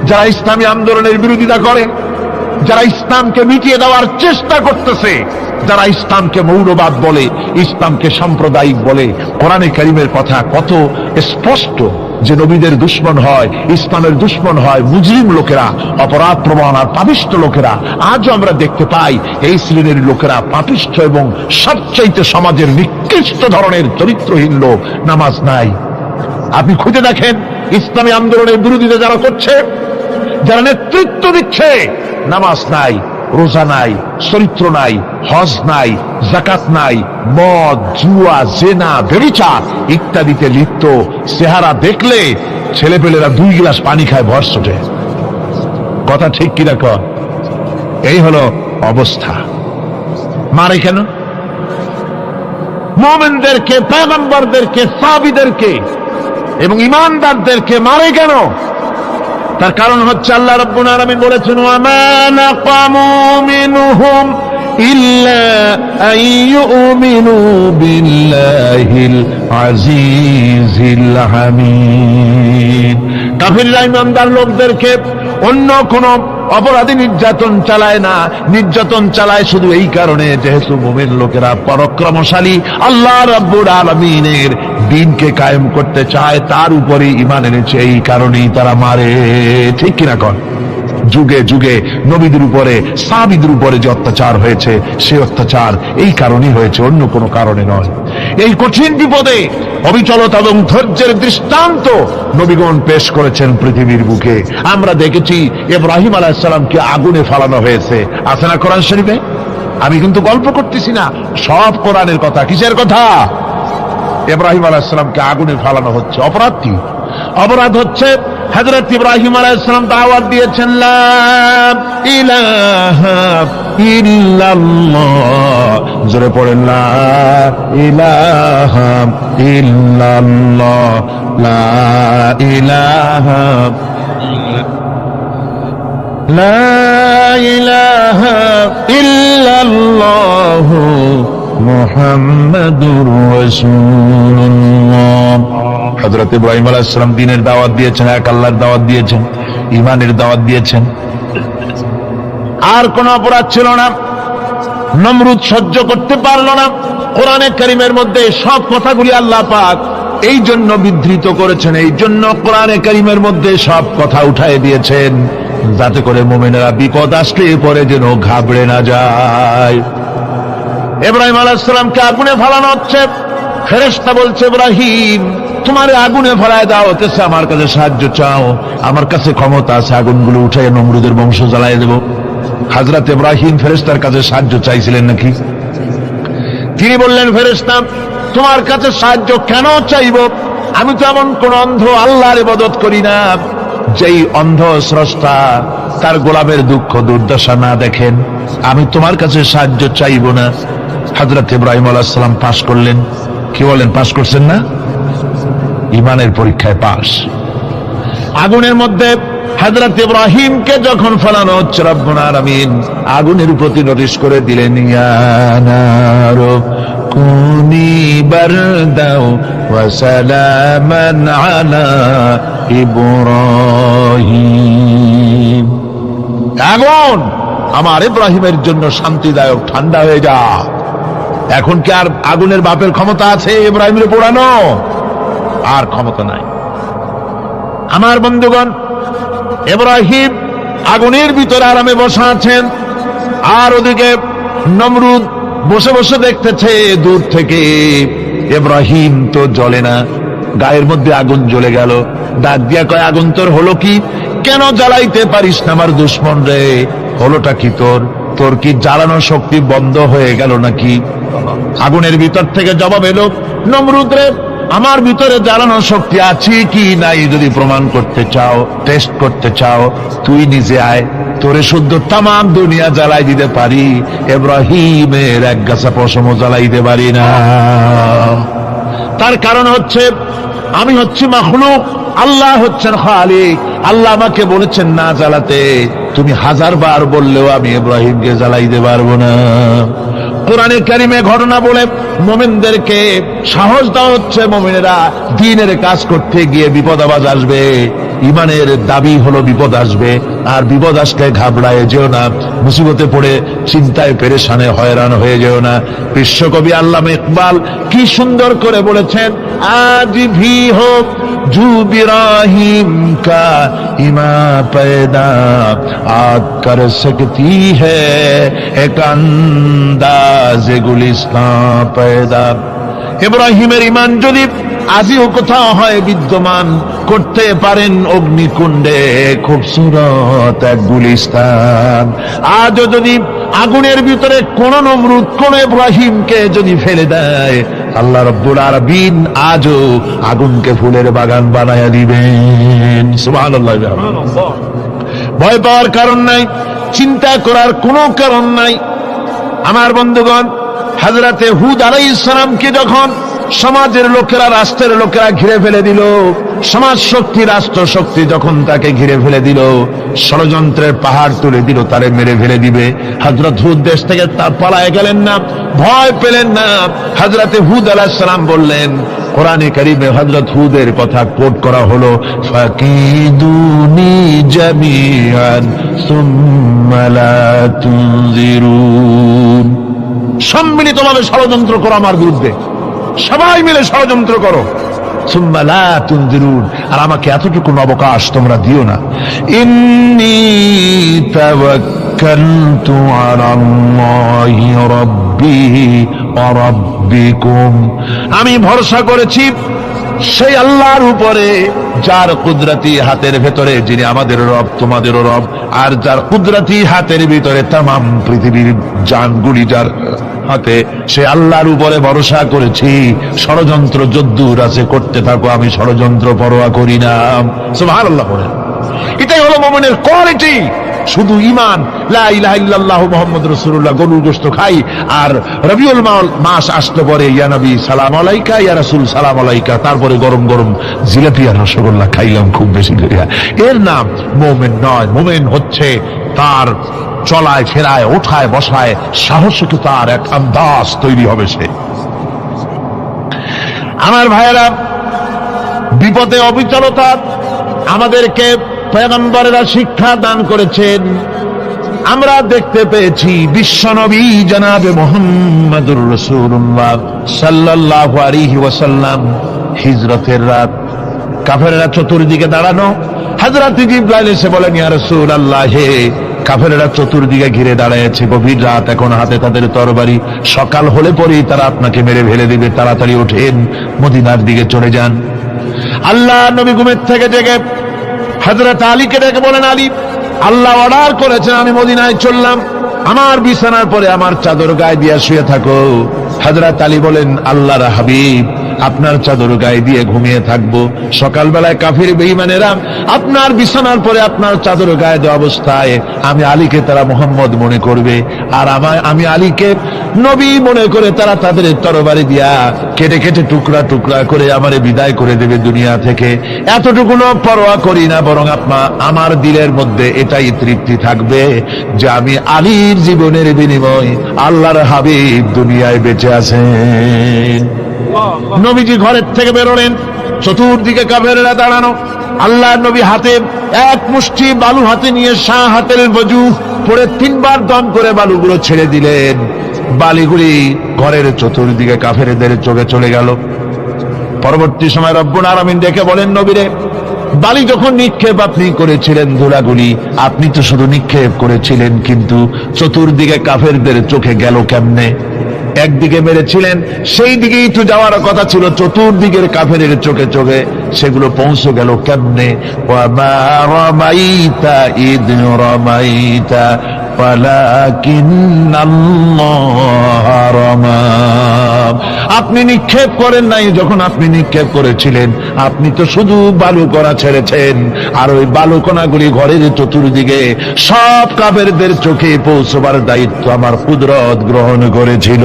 যারা ইসলামী আন্দোলনের বিরোধিতা করে, যারা ইসলামকে মিটিয়ে দেওয়ার চেষ্টা করতেছে, যারা ইসলামকে মৌলবাদ বলে, ইসলামকে সাম্প্রদায়িক বলে, কোরআনে কারীমের কথা কত স্পষ্ট যে নবীদের দুশমন হয়, ইসলামের দুশমন হয় মুজরিম লোকেরা, অপরাধ প্রবণ আর পাপিষ্ঠ লোকেরা। আজও আমরা দেখতে পাই এই শ্রেণীর লোকেরা পাপিষ্ঠ এবং সবচাইতে সমাজের নিকৃষ্ট ধরনের চরিত্রহীন লোক। নামাজ নাই। আপনি খুঁজে দেখেন, ইসলামী আন্দোলনের বিরোধিতা যারা করছে, যারা নেতৃত্ব দিচ্ছে, নামাজ নাই, রোজা নাই, চরিত্র নাই, হজ নাই, যাকাত নাই, মদ, জুয়া, জেনা, ব্যভিচার ইত্যাদিতে লিপ্ত। চেহারা দেখলে ছেলেপেলেরা 2 গ্লাস পানি খায় ভরসটে। কথা ঠিক কিনা কর? এই হলো অবস্থা। মারে কেন? মুমিনদেরকে, পয়গম্বরদেরকে, সাহাবীদেরকে এবং ঈমানদারদেরকে মারে কেন? তার কারণ হচ্ছে আল্লাহ রাব্বুল আলামিন বলেছেন, ওয়া মা নাকামু মিনহুম ইল্লা আন ইউমিনু বিল্লাহিল আজিজিল হামিদ। কাফিররা ঈমানদার লোকদেরকে অন্য কোন অপরাধী নির্যাতন চালায় না, নির্যাতন চালায় শুধু এই কারণে যেহেতু মুমিন লোকেরা পরাক্রমশালী, আল্লাহ রাব্বুল আলামিনের দ্বীনকে কায়েম করতে চায়, তার উপরে ঈমান এনেছে, এই কারণেই তারা মারে। ঠিক কিনা কন? যুগে যুগে নবীদের উপরে, সাহাবীদের উপরে যে অত্যাচার হয়েছে, সেই অত্যাচার এই কারণেই হয়েছে, অন্য কোনো কারণে নয়। এই কঠিন বিপদে অবিচলতা এবং ধৈর্যের দৃষ্টান্ত নবীগণ পেশ করেছেন পৃথিবীর বুকে। আমরা দেখেছি ইব্রাহিম আলাইহিস সালামকে আগুনে ফালানো হয়েছে, আছে না কোরআন শরীফে? আমি কিন্তু গল্প করতেছি না, সব কোরআনের কথা। কিসের কথা? ইব্রাহিম আলাইহিস সালামকে আগুনে ফালানো হচ্ছে। অপরাধ কি? অপরাধ হচ্ছে হযরত ইব্রাহিম আলাইহিস সালাম দাওয়াত দিয়েছেন, লা ইলাহা ইল্লাল্লাহ। জোরে পড়েন, লা ইলাহা ইল্লাল্লাহ, লা ইলাহা লা ইলাহা ইল্লাল্লাহ মুহাম্মাদুর রাসূলুল্লাহ। হযরত ইব্রাহিম আলাইহিস সালাম দ্বীনের দাওয়াত দিয়েছেন, এক আল্লাহর দাওয়াত দিয়েছেন, ঈমানের দাওয়াত দিয়েছেন। আর কোন অপরাধ ছিল না। নমরুদ সহ্য করতে পারলো না। কোরআনে কারীমের মধ্যে সব কথাগুলি আল্লাহ পাক এই জন্য বিধৃত করেছেন, এই জন্য কোরআনে কারীমের মধ্যে সব কথা উঠায় দিয়েছেন, যাতে করে মুমিনেরা বিপদ আসলে পরে যেন ঘাবড়ে না যায়। ইব্রাহিম আলাইহিস সালামকে আগুনে ফালানো হচ্ছে। ফেরেশতা বলছে, ইব্রাহিম তোমারে আগুনে ফেলায় দাও, হতেছে আমার কাছে সাহায্য চাও, আমার কাছে ক্ষমতা আছে, আগুনগুলো উঠাই নমরুদের বংশ জ্বালায় দেব। হযরত ইব্রাহিম ফেরেশতার কাছে সাহায্য চাইছিলেন নাকি? তিনি বললেন, ফেরেশতা তোমার কাছে সাহায্য কেন চাইব? আমি তো এমন কোন অন্ধ আল্লাহর ইবাদত করি না যেই অন্ধ স্রষ্টা তার গোলামের দুঃখ দুর্দশা না দেখেন। আমি তোমার কাছে সাহায্য চাইব না। হযরত ইব্রাহিম আলাইহিস সালাম পাশ করলেন। কি বলেন, পাশ করছেন না? ঈমানের পরীক্ষায় পাশ। আগুনের মধ্যে হযরত ইব্রাহিমকে যখন ফেলানো হচ্ছে, রব্বুল আলামিন আগুনের প্রতি নোটিশ করে দিলেন, ইয়া নারু কুনি বারদাও ওয়া সালামান আলা ইব্রাহিম। আগুন আমার ইব্রাহিমের জন্য শান্তিদায়ক, ঠান্ডা হয়ে যা। এখন কি আর আগুনের বাপের ক্ষমতা আছে ইব্রাহিমের পোড়ানো? আর ক্ষমতা নাই। আমার বন্ধুগণ, ইব্রাহিম আগুনের ভিতরে আরামে বসা আছেন, আর ওদিকে নমরুদ বসে বসে দেখতেছে দূর থেকে। ইব্রাহিম তো জ্বলে না, গায়ের মধ্যে আগুন জ্বলে গেল। ডাক দিয়া কয়, আগুন তোর হলো কি? কেন জ্বালাইতে পারিস না আমার দুশমন রে? হলোটা কি তোর? তোর কি জ্বালানো শক্তি বন্ধ হয়ে গেল নাকি? আগুনের ভিতর থেকে জবাব এলো, নমরুদ রে, আমার ভিতরে জ্বালানো শক্তি আছে কি নাই যদি প্রমাণ করতে চাও, টেস্ট করতে চাও, তুই নিজে আয়, তোরে শুদ্ধ তামাম দুনিয়া জ্বালাই দিতে পারি, ইব্রাহিমের এক গাছা পশমও জ্বালাইতে পারি না। তার কারণ হচ্ছে আমি হচ্ছি মাখলুক, আল্লাহ হচ্ছেন খালিক। আল্লাহ আমাকে বলেছেন না জ্বালাতে, তুমি 1000 বার বললেও আমি ইব্রাহিমকে জ্বালাইতে পারবো না। কোরআনে কারিমে ঘটনা বলে মুমিনদেরকে সাহস দেওয়া হচ্ছে, মুমিনেরা দ্বীনের কাজ করতে গিয়ে বিপদ আবাজ আসবে, ঈমানের দাবি হলো বিপদ আসবে, আর বিপদ আসলে ঘাবড়ায় যেও না, মুসিবতে পড়ে চিন্তায় পেরেশানে হয়রান হয়ে যেও না। বিশ্বকবি আল্লামা ইকবাল কি সুন্দর করে বলেছেন, আজ ভি হোক জু ইব্রাহিম কা ইমা पैदा आग कर सकती है एक अंदाज गुलिस्तां पैदा। ইব্রাহিমের ঈমান যদি আজিও কোথাও হয় বিদ্যমান, করতে পারেন অগ্নিকুণ্ডে খুবসুরত এক গুলিস্তান। আজও যদি আগুনের ভিতরে কোন নমরুদ কোন ইব্রাহিমকে যদি ফেলে দেয়, আল্লাহ রাব্বুল আলামিন আজও আগুনকে ফুলের বাগান বানায়া দিবেন। সুবহানাল্লাহ। ভয় পাওয়ার কারণ নাই, চিন্তা করার কোনো কারণ নাই। আমার বন্ধুগণ, হযরতে হুদ আলাইহিস সালামকে যখন সমাজের লোকেরা, রাষ্ট্রের লোকেরা ঘিরে ফেলে দিল। সমাজ শক্তি, রাষ্ট্র শক্তি যখন তাকে ঘিরে ফেলে দিল, ষড়যন্ত্রের পাহাড় তুলে দিল, তারে মেরে ফেলে দিবে। হযরত হুদ দেশ থেকে তার পালায় গেলেন না, ভয় পেলেন না। হযরত হুদ আলাইহিস সালাম বললেন, কোরআনে কারীমে হযরত হুদের কথা কোট করা হলো, ফাকিদুনি জামিআন সুম্মা লা তুনজিরুন। সম্মিলিতভাবে ষড়যন্ত্র করো আমার বিরুদ্ধে, সবাই মিলে ষড়যন্ত্র করো, সুম্মা লা তুনজিরুন, আর আমাকে এতটুকু অবকাশ তোমরা দিও না। ইন্নী তাওয়াক্কালতু আলাল্লাহি রাব্বি ওয়া রাব্বিকুম, আমি ভরসা করেছি সেই আল্লাহর উপরে, যার কুদরতি হাতের ভেতরে, যিনি আমাদের রব তোমাদেরও রব, আর যার কুদরতি হাতের ভিতরে তামাম পৃথিবীর জানগুলি যার হাতে, সে আল্লাহর উপরে ভরসা করেছি। ষড়যন্ত্র যদ্দূর আছে করতে থাকো, আমি ষড়যন্ত্র পরোয়া করি না। সুবহানাল্লাহ বলেন। এটাই হলো মুমিনের কোয়ালিটি। শুধু ঈমান, লা ইলাহা ইল্লাল্লাহু মুহাম্মাদুর রাসূলুল্লাহ, গরুর গোশত খাই, আর রবিউল মাস আসতে পরে ইয়া নবী সালাম আলাইকা, ইয়া রাসূল সালাম আলাইকা, তারপরে গরম গরম জিলাপি আর রসগোল্লা খাইলাম খুব বেশি করিয়া, এর নাম মুমিন নয়। মুমিন হচ্ছে তার চলায় ফেরায়, ওঠায় বসায় সাহসিকতার এক আন্দাজ তৈরি হবে সে। আমার ভাইয়েরা, বিপদে অবিচলতা আমাদেরকে পয়গম্বরেরা শিক্ষা দান করেছেন। আমরা দেখতে পেয়েছি বিশ্বনবী জনাবে মুহাম্মদুর রাসূলুল্লাহ সাল্লাল্লাহু আলাইহি ওয়াসাল্লাম হিজরতের রাত, কাফেররা চতুর্দিকে দাঁড়ানো, হযরত জিবরাইল এসে বলেন, ইয়া রাসূলুল্লাহ, হে কাফেররা চতুর্দিকে ঘিরে দাঁড়িয়েছে, গভীর রাত, এখন হাতে তাদের তরবারি, সকাল হলে পরেই তারা আপনাকে মেরে ফেলে দিবে, তাড়াতাড়ি ওঠেন, মদিনার দিকে চলে যান। আল্লাহ নবী ঘুমের থেকে জেগে হযরত আলীকে ডেকে বলেন, আলী, আল্লাহ অর্ডার করেছেন আমি মদিনায় চললাম, আমার বিছানার পরে আমার চাদর গায়ে দিয়ে শুয়ে থাকো। হযরত আলী বলেন, আল্লাহর হাবিব, আপনার চাদর গায়ে দিয়ে ঘুমিয়ে থাকবো, সকালবেলায় কাফির বেঈমানেরা আপনার বিছানার পরে আপনার চাদর গায়ে দেওয়া অবস্থায় আমি আলীকে তারা মুহাম্মদ মনে করবে, আর আমি আলীকে নবী মনে করে তারা তাদের তরবারি দিয়া কেটে কেটে টুকরা টুকরা করে আমারে বিদায় করে দেবে দুনিয়া থেকে। এতটুকুনো পরোয়া করি না, বরং আমার দিলের মধ্যে এটাই তৃপ্তি থাকবে যে আমি আলীর জীবনের বিনিময় আল্লাহর হাবিব দুনিয়ায় বেঁচে আছেন। নবীজি ঘরের থেকে বেরোলেন, চতুর্দিকে কাফেররা দাঁড়ানো। আল্লাহ নবী হাতে এক মুষ্টি বালু হাতে নিয়ে শাহ হাতের বজু পরে 3 বার দম করে বালুগুলো ছেড়ে দিলেন। বালিগুলি ঘরের চতুর্দিকে কাফেরদের চোখে চলে গেল। পরবর্তী সময় রব্বুল আলামিন ডেকে বলেন, নবীরে, বালি যখন নিক্ষেপ আপনি করেছিলেন, ধুলাগুলি আপনি তো শুধু নিক্ষেপ করেছিলেন, কিন্তু চতুর্দিকে কাফেরদের চোখে গেল কেমনে? একদিকে মেরেছিলেন, সেই দিকেই তো যাওয়ার কথা ছিল, চতুর্দিকের কাফেরের চোখে চোখে সেগুলো পৌঁছে গেল কেমনে? ওয়ামা রামাইতা ইদ রামাইতা ওয়ালাকিন্নাল্লাহ রামা। আপনি নিক্ষেপ করেন নাই, যখন আপনি নিক্ষেপ করেছিলেন আপনি তো শুধু বালু কণা ছেড়েছেন, আর ওই বালু কণাগুলি ঘরের চতুর্দিকে সব কাফেরদের চোখে পৌঁছবার দায়িত্ব আমার কুদরত গ্রহণ করেছিল।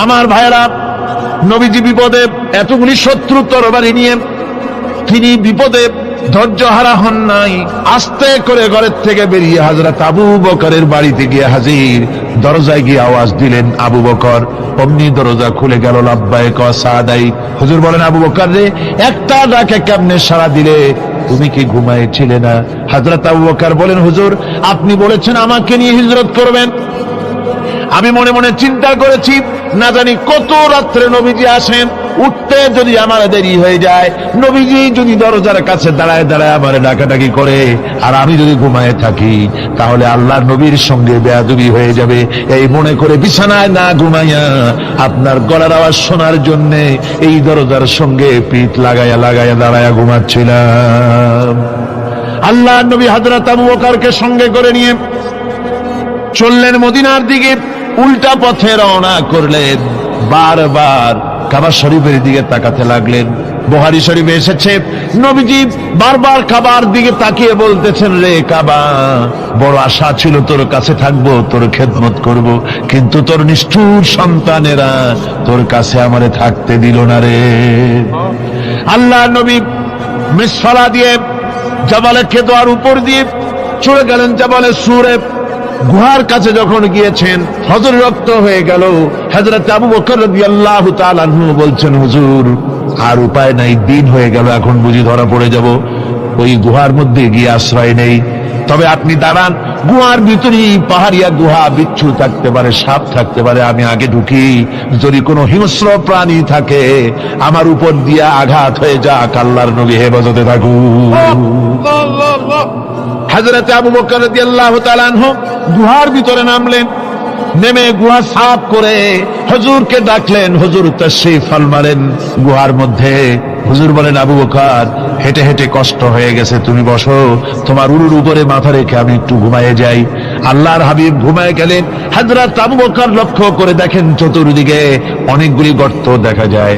আমার ভাইরা, নবীজি বিপদে, এতগুলি শত্রু তরবারি নিয়ে তিনি বিপদে ধৈর্য হারা হন নাই। আস্তে করে ঘরের থেকে বেরিয়ে হযরত আবু বকরের বাড়িতে গিয়ে হাজির। দরজায় গিয়ে আওয়াজ দিলেন, আবু বকর। অমনি দরজা খুলে গেল, লাব্বাইক ওয়া সাদাই। হুজুর বলেন, আবু বকর রে, একটা ডাকে কেমনে সাড়া দিলে? তুমি কি ঘুমাইছিলে না? হযরত আবু বকর বলেন, হুজুর, আপনি বলেছেন আমাকে নিয়ে হিজরত করবেন, আমি মনে মনে চিন্তা করেছি, না জানি কত রাত্রে নবীজি আসেন, উঠতে যদি আমার দেরি হয়ে যায়, নবীজি যদি দরজার কাছে দাঁড়ায় দাঁড়ায় আমার ডাকাডাকি করে, আর আমি যদি ঘুমায় থাকি, তাহলে আল্লাহ নবীর সঙ্গে বেয়াদবি হয়ে যাবে। এই মনে করে বিছানায় না ঘুমাইয়া আপনার গলার আওয়াজ শোনার জন্য এই দরজার সঙ্গে পিঠ লাগাইয়া লাগাইয়া দাঁড়াইয়া ঘুমাচ্ছিলাম। আল্লাহ নবী হযরত আবু বকরকে সঙ্গে করে নিয়ে চললেন মদিনার দিকে। উল্টা পথে রওনা করলেন। বারবার কাবা শরীফের দিকে তাকাতে লাগলেন। বুখারী শরীফে এসেছে, নবীজি বারবার কাবার দিকে তাকিয়ে বলতেছেন, রে কাবা, বড় আশা ছিল তোর কাছে থাকবো, তোর খেদমত করব, কিন্তু তোর নিষ্ঠুর সন্তানেরা তোর কাছে আমারে থাকতে দিল না রে। আল্লাহ নবী মিসফালা দিয়ে জাবালে কেদোয়ার উপর দিয়ে চলে গেলেন জাবালে সুরে। গুহার কাছে যখন গিয়েছেন, হযরত রক্ত হয়ে গেল। হযরত আবু বকর রাদিয়াল্লাহু তাআলা আনহু বলছেন, হুজুর আর উপায় নাই, দিন হয়ে গেল, এখন বুঝি ধরা পড়ে যাব, ওই গুহার মধ্যে গিয়ে আশ্রয় নেই। তবে আপনি দাঁড়ান, গুহার ভিতরেই পাহাড়িয়া গুহা, বিচ্ছু থাকতে পারে, সাপ থাকতে পারে, আমি আগে ঢুকি, যদি কোনো হিংস্র প্রাণী থাকে আমার উপর দিয়া আঘাত হয়ে যাক, আল্লাহর নবী হেফাজতে থাকুন। হযরত আবু বকর রাদিয়াল্লাহু তাআলা আনহু গুহার ভিতরে নামলেন, নেমে গুহা সাফ করে হুজুরকে ডাকলেন। হুজুর তাশরীফ ফরমালেন গুহার মধ্যে। হুজুর বলেন, আবু বকর, হেঁটে হেঁটে কষ্ট হয়ে গেছে, তুমি বসো, তোমার উরুর উপরে মাথা রেখে আমি একটু ঘুমায়ে যাই। আল্লাহর হাবিব ঘুমায়ে গেলেন। হযরত আবু বকর লক্ষ্য করে দেখেন চতুর্দিকে অনেকগুলি গর্ত দেখা যায়।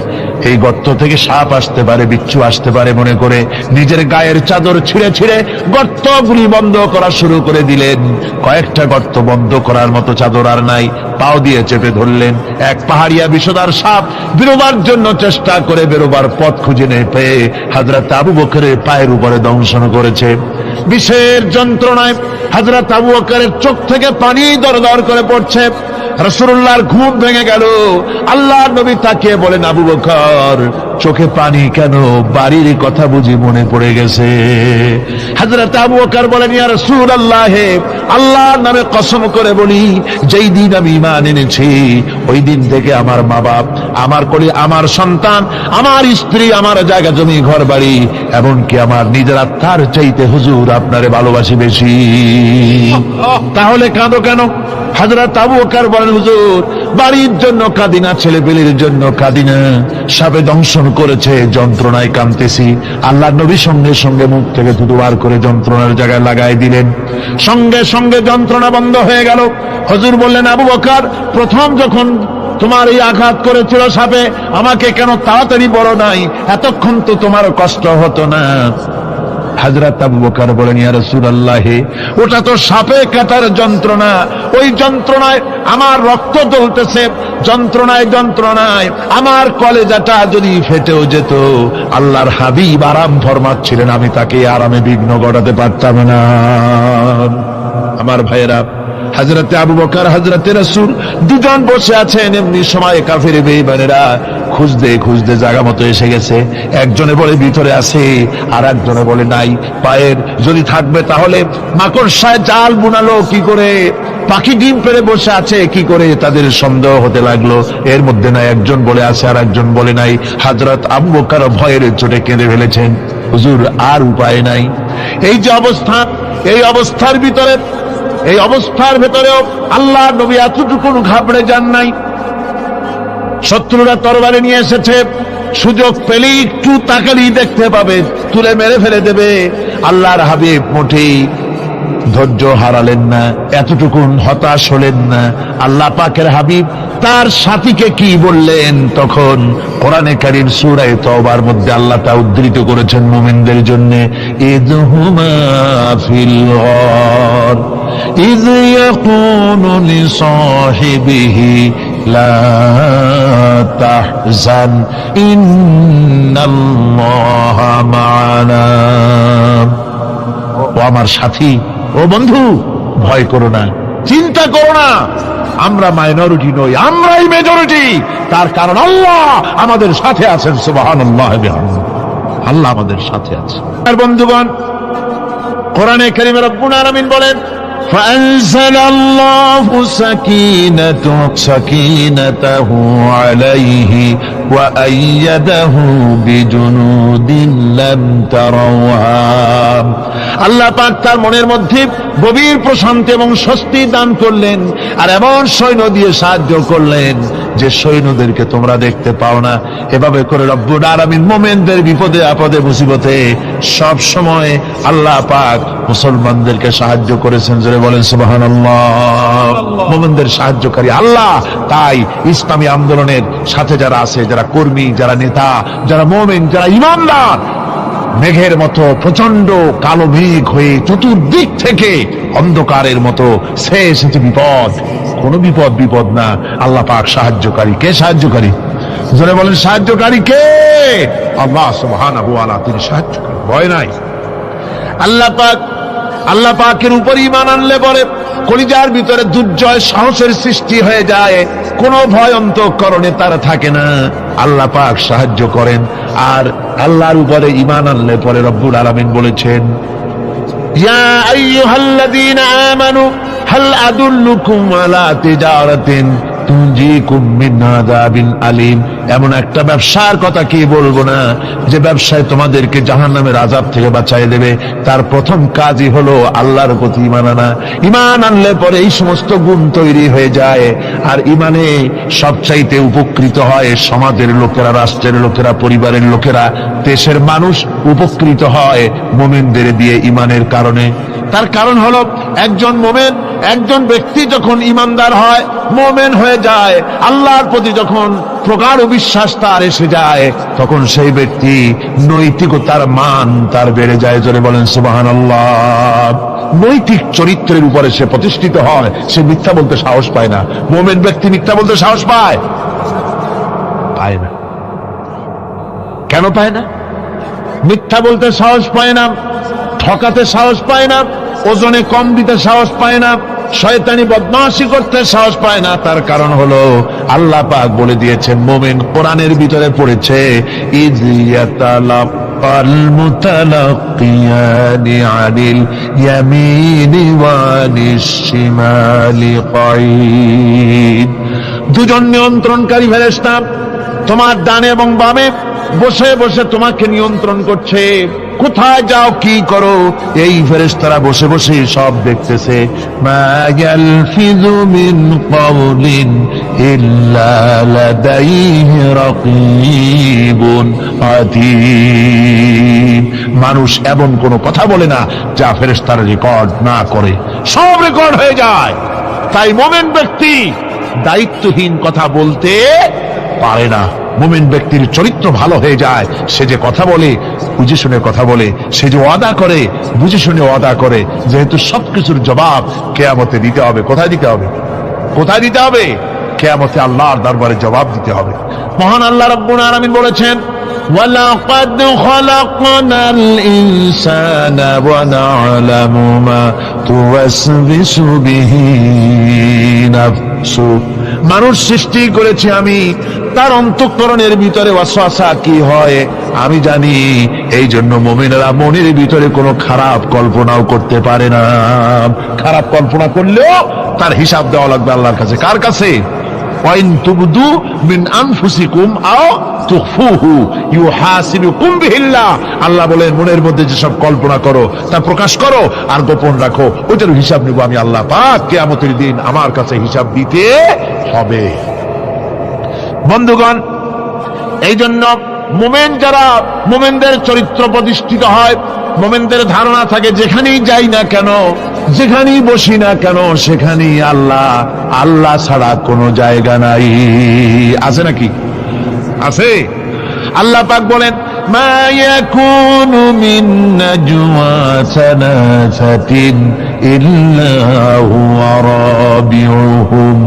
এই গর্ত থেকে সাপ আসতে পারে, বিচ্ছু আসতে পারে মনে করে নিজের গায়ের চাদর ছিঁড়ে ছিঁড়ে গর্তগুলি বন্ধ করা শুরু করে দিলেন। কয়েকটা গর্ত বন্ধ করার মতো চাদর আর নাই, পাও দিয়ে চেপে ধরলেন। এক পাহাড়িয়া বিষধর সাপ বেরোবার জন্য চেষ্টা করে বেরোবার পথ খুঁজে না পেয়ে হযরত আবু বকরের পায়ের উপরে দংশন করেছে। বিষের যন্ত্রণায় হযরত আবু বকরের চোখ থেকে পানি দরদর করে পড়ছে। রাসূলুল্লাহর ঘুম ভেঙে গেল। আল্লাহর নবী তাকিয়ে বলেন, আবু বকর, চোখে পানি কেন? বাড়ির কথা বুঝি মনে পড়ে গেছে? হযরত আবু বকর বলেন, ইয়া রাসূলুল্লাহ, আল্লাহর নামে কসম করে বলি, যেই দিন আমি ঈমান এনেছি ওই দিন থেকে আমার মা বাপ, আমার কোলে আমার সন্তান, আমার স্ত্রী, আমার জায়গা জমি ঘর বাড়ি, এমনকি আমার নিজের আত্মার চাইতে হুজুর আপনারে ভালোবাসি বেশি। তাহলে কাঁদো কেন? হযরত আবু বকর বলেন, হুজুর, বাড়ির জন্য কাঁদি না, ছেলেপেলের জন্য কাঁদি না, সাপে দংশন করেছে, যন্ত্রণায় কাঁদতেছি। আল্লাহর নবী সঙ্গে সঙ্গে মুখ থেকে থুতু বার করে যন্ত্রণার জায়গায় লাগাই দিলেন। সঙ্গে সঙ্গে যন্ত্রণা বন্ধ হয়ে গেল। হুজুর বললেন, আবু বকর, প্রথম যখন তোমার এই আঘাত করেছিল সাপে, আমাকে কেন তাড়াতাড়ি বলো নাই? এতক্ষণ তো তোমার কষ্ট হতো না। হযরত আবু বকর বলেন, ইয়া রাসূলুল্লাহ, ওটা তো সাপে কাটার যন্ত্রণা, ওই যন্ত্রণায় আমার রক্ত জ্বলতেছে, যন্ত্রণায় আমার কলেজাটা যদি ফেটেও যেত। আল্লাহর হাবিব আরাম ফরমাচ্ছিলেন, আমি তাকে আরামে বিঘ্ন ঘটাতে পারতাম না। আমার ভাইয়েরা, হযরতে আবু বকর, হযরতে রাসূল দুজন বসে আছেন। এমনি সময় কাফের বেঈমানেরা খুঁজতে খুঁজতে জায়গা মতো এসে গেছে। একজনে বলে ভিতরে আছে, আর একজনে বলে নাই। পায়ের যদি থাকবে তাহলে মাকড়সায় জাল বুনালো কি করে, পাখি ডিম পেড়ে বসে আছে কি করে, তাদের সন্দেহ হতে লাগলো। এর মধ্যে নাই একজন বলে আছে আর একজন বলে নাই। হযরত আবু বকর ভয়ের চোটে কেঁদে ফেলেছেন, হুজুর আর উপায় নাই। এই যে অবস্থা, এই অবস্থার ভিতরে, এই অবস্থার ভেতরেও আল্লাহ নবী এতটুকু ঘাবড়ে যান নাই। শত্রুরা তরবারি নিয়ে এসেছে, সুযোগ পেলেই একটু তাকালেই দেখতে পাবে, তুলে মেরে ফেলে দেবে। আল্লাহর হাবিব মোটেই ধৈর্য হারালেন না, এতটুকুন হতাশ হলেন না। আল্লাহ পাকের হাবিব তার সাথীকে কি বললেন? তখন কোরআনে কারীম সূরা তাওবার মধ্যে আল্লাহ তা উদ্ধৃত করেছেন মুমিনদের জন্য, ইযহুমা ফিল গার ইয ইয়াকুলু লিসাহিবিহি লা তাহজান ইন্নাল্লাহা মা'ানা। ও আমার সাথী, ও বন্ধু, ভয় করো না, চিন্তা করো না, আমরা মাইনরিটি নই, আমরাই মেজরিটি। তার কারণ আল্লাহ আমাদের সাথে আছেন। সুবহানাল্লাহ বিহামদিহি, আল্লাহ আমাদের সাথে আছে। আর বন্ধুগণ, কোরআনে কারীমে রব্বুল আলামিন বলেন, فأنزل الله سكينته عليه وأيده بجنود لم تروها। আল্লাহ পাক তার মনের মধ্যে গভীর প্রশান্তি এবং স্বস্তি দান করলেন, আর এমন সৈন্য দিয়ে সাহায্য করলেন যে সৈন্যদেরকে তোমরা দেখতে পাও না। এভাবে করে রব্বুল আলামিন মুমিনদের বিপদে আপদে মুসিবতে সব সময় আল্লাহ পাক মুসলমানদেরকে সাহায্য করেছেন। জোরে বলেন সুবহানাল্লাহ। মুমিনদের সাহায্যকারী আল্লাহ। তাই ইসলামী আন্দোলনের সাথে যারা আছে, যারা কর্মী, যারা নেতা, যারা মুমিন, যারা ঈমানদার, মেঘের মতো প্রচন্ড কালো মেঘ হয়ে চতুর্দিক থেকে অন্ধকারের মতো সে এসেছে বিপদ। কোন বিপদ না, আল্লাহ পাক সাহায্যকারী। কে সাহায্যকারী? জোরে বলেন সাহায্যকারী কে? আল্লাহ সুবহানাহু ওয়া তাআলা, তিনি সাহায্যকারী, ভয় নাই। আল্লাহ পাকের উপর ঈমান আনলে পরে কলিজার ভিতরে দুর্জয় সাহসের সৃষ্টি হয়ে যায়, কোনো ভয় অন্তঃকরণে তার থাকে না। আল্লাহ পাক সাহায্য করেন। আর আল্লাহর উপরে ঈমান আনলে পরে রব্বুল আলামিন বলেছেন, ইয়া আইয়ুহাল্লাযীনা আমানু হাল আদুল্লুকুম আলা তিজারাতিন তুনজিকুম মিন আযাবিন আলীম। এমন একটা ব্যবসার কথা কি বলবো না, যে ব্যবসায় তোমাদেরকে জাহান্নামের আযাব থেকে বাঁচিয়ে দেবে। তার প্রথম কাজই হলো আল্লাহর প্রতি ঈমান আনা। ঈমান আনলে পরে এই সমস্ত গুণ তৈরি হয়ে যায়। আর ঈমানে সবচাইতে উপকৃত হয় সমাজের লোকেরা, রাষ্ট্রের লোকেরা, পরিবারের লোকেরা, দেশের মানুষ উপকৃত হয় মুমিনদের দিয়ে ঈমানের কারণে। তার কারণ হলো একজন মুমিন, একজন ব্যক্তি যখন ঈমানদার হয়, মুমিন হয়ে যায়, আল্লাহর প্রতি যখন প্রগাঢ় বিশ্বাস তার এসে যায়, তখন সেই ব্যক্তি নৈতিকতার মান তার বেড়ে যায়। জোরে বলেন সুবহানাল্লাহ। নৈতিক চরিত্রের উপরে সে প্রতিষ্ঠিত হয়, সে মিথ্যা বলতে সাহস পায় না। মুমিন ব্যক্তি মিথ্যা বলতে সাহস পায় না। কেন পায় না? মিথ্যা বলতে সাহস পায় না, ঠকাতে সাহস পায় না, ওজনে কম দিতে সাহস পায় না, শয়তানি বদমাশি করতে সাহস পায় না। তার কারণ হলো আল্লাহ পাক বলে দিয়েছেন, মুমিন কোরআনের ভিতরে পড়েছে, ইয ইয়াতালাক্কাল মুতালাক্কিয়ানি আনিল ইয়ামিনি ওয়া আনিশ শিমালি কাঈদ। দুজন নিয়ন্ত্রণকারী ফেরেশতা তোমার ডানে এবং বামে বসে বসে তোমাকে নিয়ন্ত্রণ করছে। কোথায় যাও, কি করো, এই ফেরেশতারা বসে বসে সব দেখতেছে। মা ইয়ালফিযু মিন কাওলিন ইল্লা লাদাইহি রাকীবুন আতীদ। মানুষ এমন কোন কথা বলে না যা ফেরেশতারা রেকর্ড না করে, সব রেকর্ড হয়ে যায়। তাই মুমিন ব্যক্তি দায়িত্বহীন কথা বলতে পারে না। মুমিন ব্যক্তির চরিত্র ভালো হয়ে যায়, সে যে কথা বলে বুঝে শুনে কথা বলে, সে যে ওয়াদা করে বুঝে শুনে ওয়াদা করে। যেহেতু সবকিছুর জবাব কিয়ামতে দিতে হবে। কোথায় দিতে হবে? কোথায় দিতে হবে? কিয়ামতে আল্লাহর দরবারে জবাব দিতে হবে। মহান আল্লাহ রাব্বুল আলামিন বলেছেন, ওয়ালাকাদ খালাকনাল ইনসানা ওয়া না'লামু মা তুওয়াসবিসু বিহি নাফসু। মানুষ সৃষ্টি করেছি আমি, তার অন্তঃকরণের ভিতরে ওয়াসওয়াসা কি হয় আমি জানি। এই জন্য মুমিনেরা মনের ভিতরে কোনো খারাপ কল্পনাও করতে পারে না। খারাপ কল্পনা করলেও তার হিসাব দেওয়া লাগবে আল্লাহর কাছে। কার কাছে? ওয়াইন তুবদু মিন আনফুসিকুম আও তুখফুহু ইউহাসিবুকুম বিহিল্লাহ। আল্লাহ বলেন, মনের মধ্যে যেসব কল্পনা করো তা প্রকাশ করো আর গোপন রাখো, ওইটার হিসাব নিব আমি আল্লাহ পাক। কিয়ামতের দিন আমার কাছে হিসাব দিতে হবে। বন্ধুগণ, এই জন্য মুমিন যারা, মুমিনদের চরিত্র প্রতিষ্ঠিত হয়, মুমিনদের ধারণা থাকে যেখানেই যাই না কেন, যেখানেই বসি না কেন, সেখানেই আল্লাহ, আল্লাহ ছাড়া কোনো জায়গা নাই। আছে নাকি? আছে। আল্লাহ পাক বলেন, মা ইয়াকুনু মিন নাজওয়া সালাসাতিন ইল্লা হুয়া রাবিউহুম।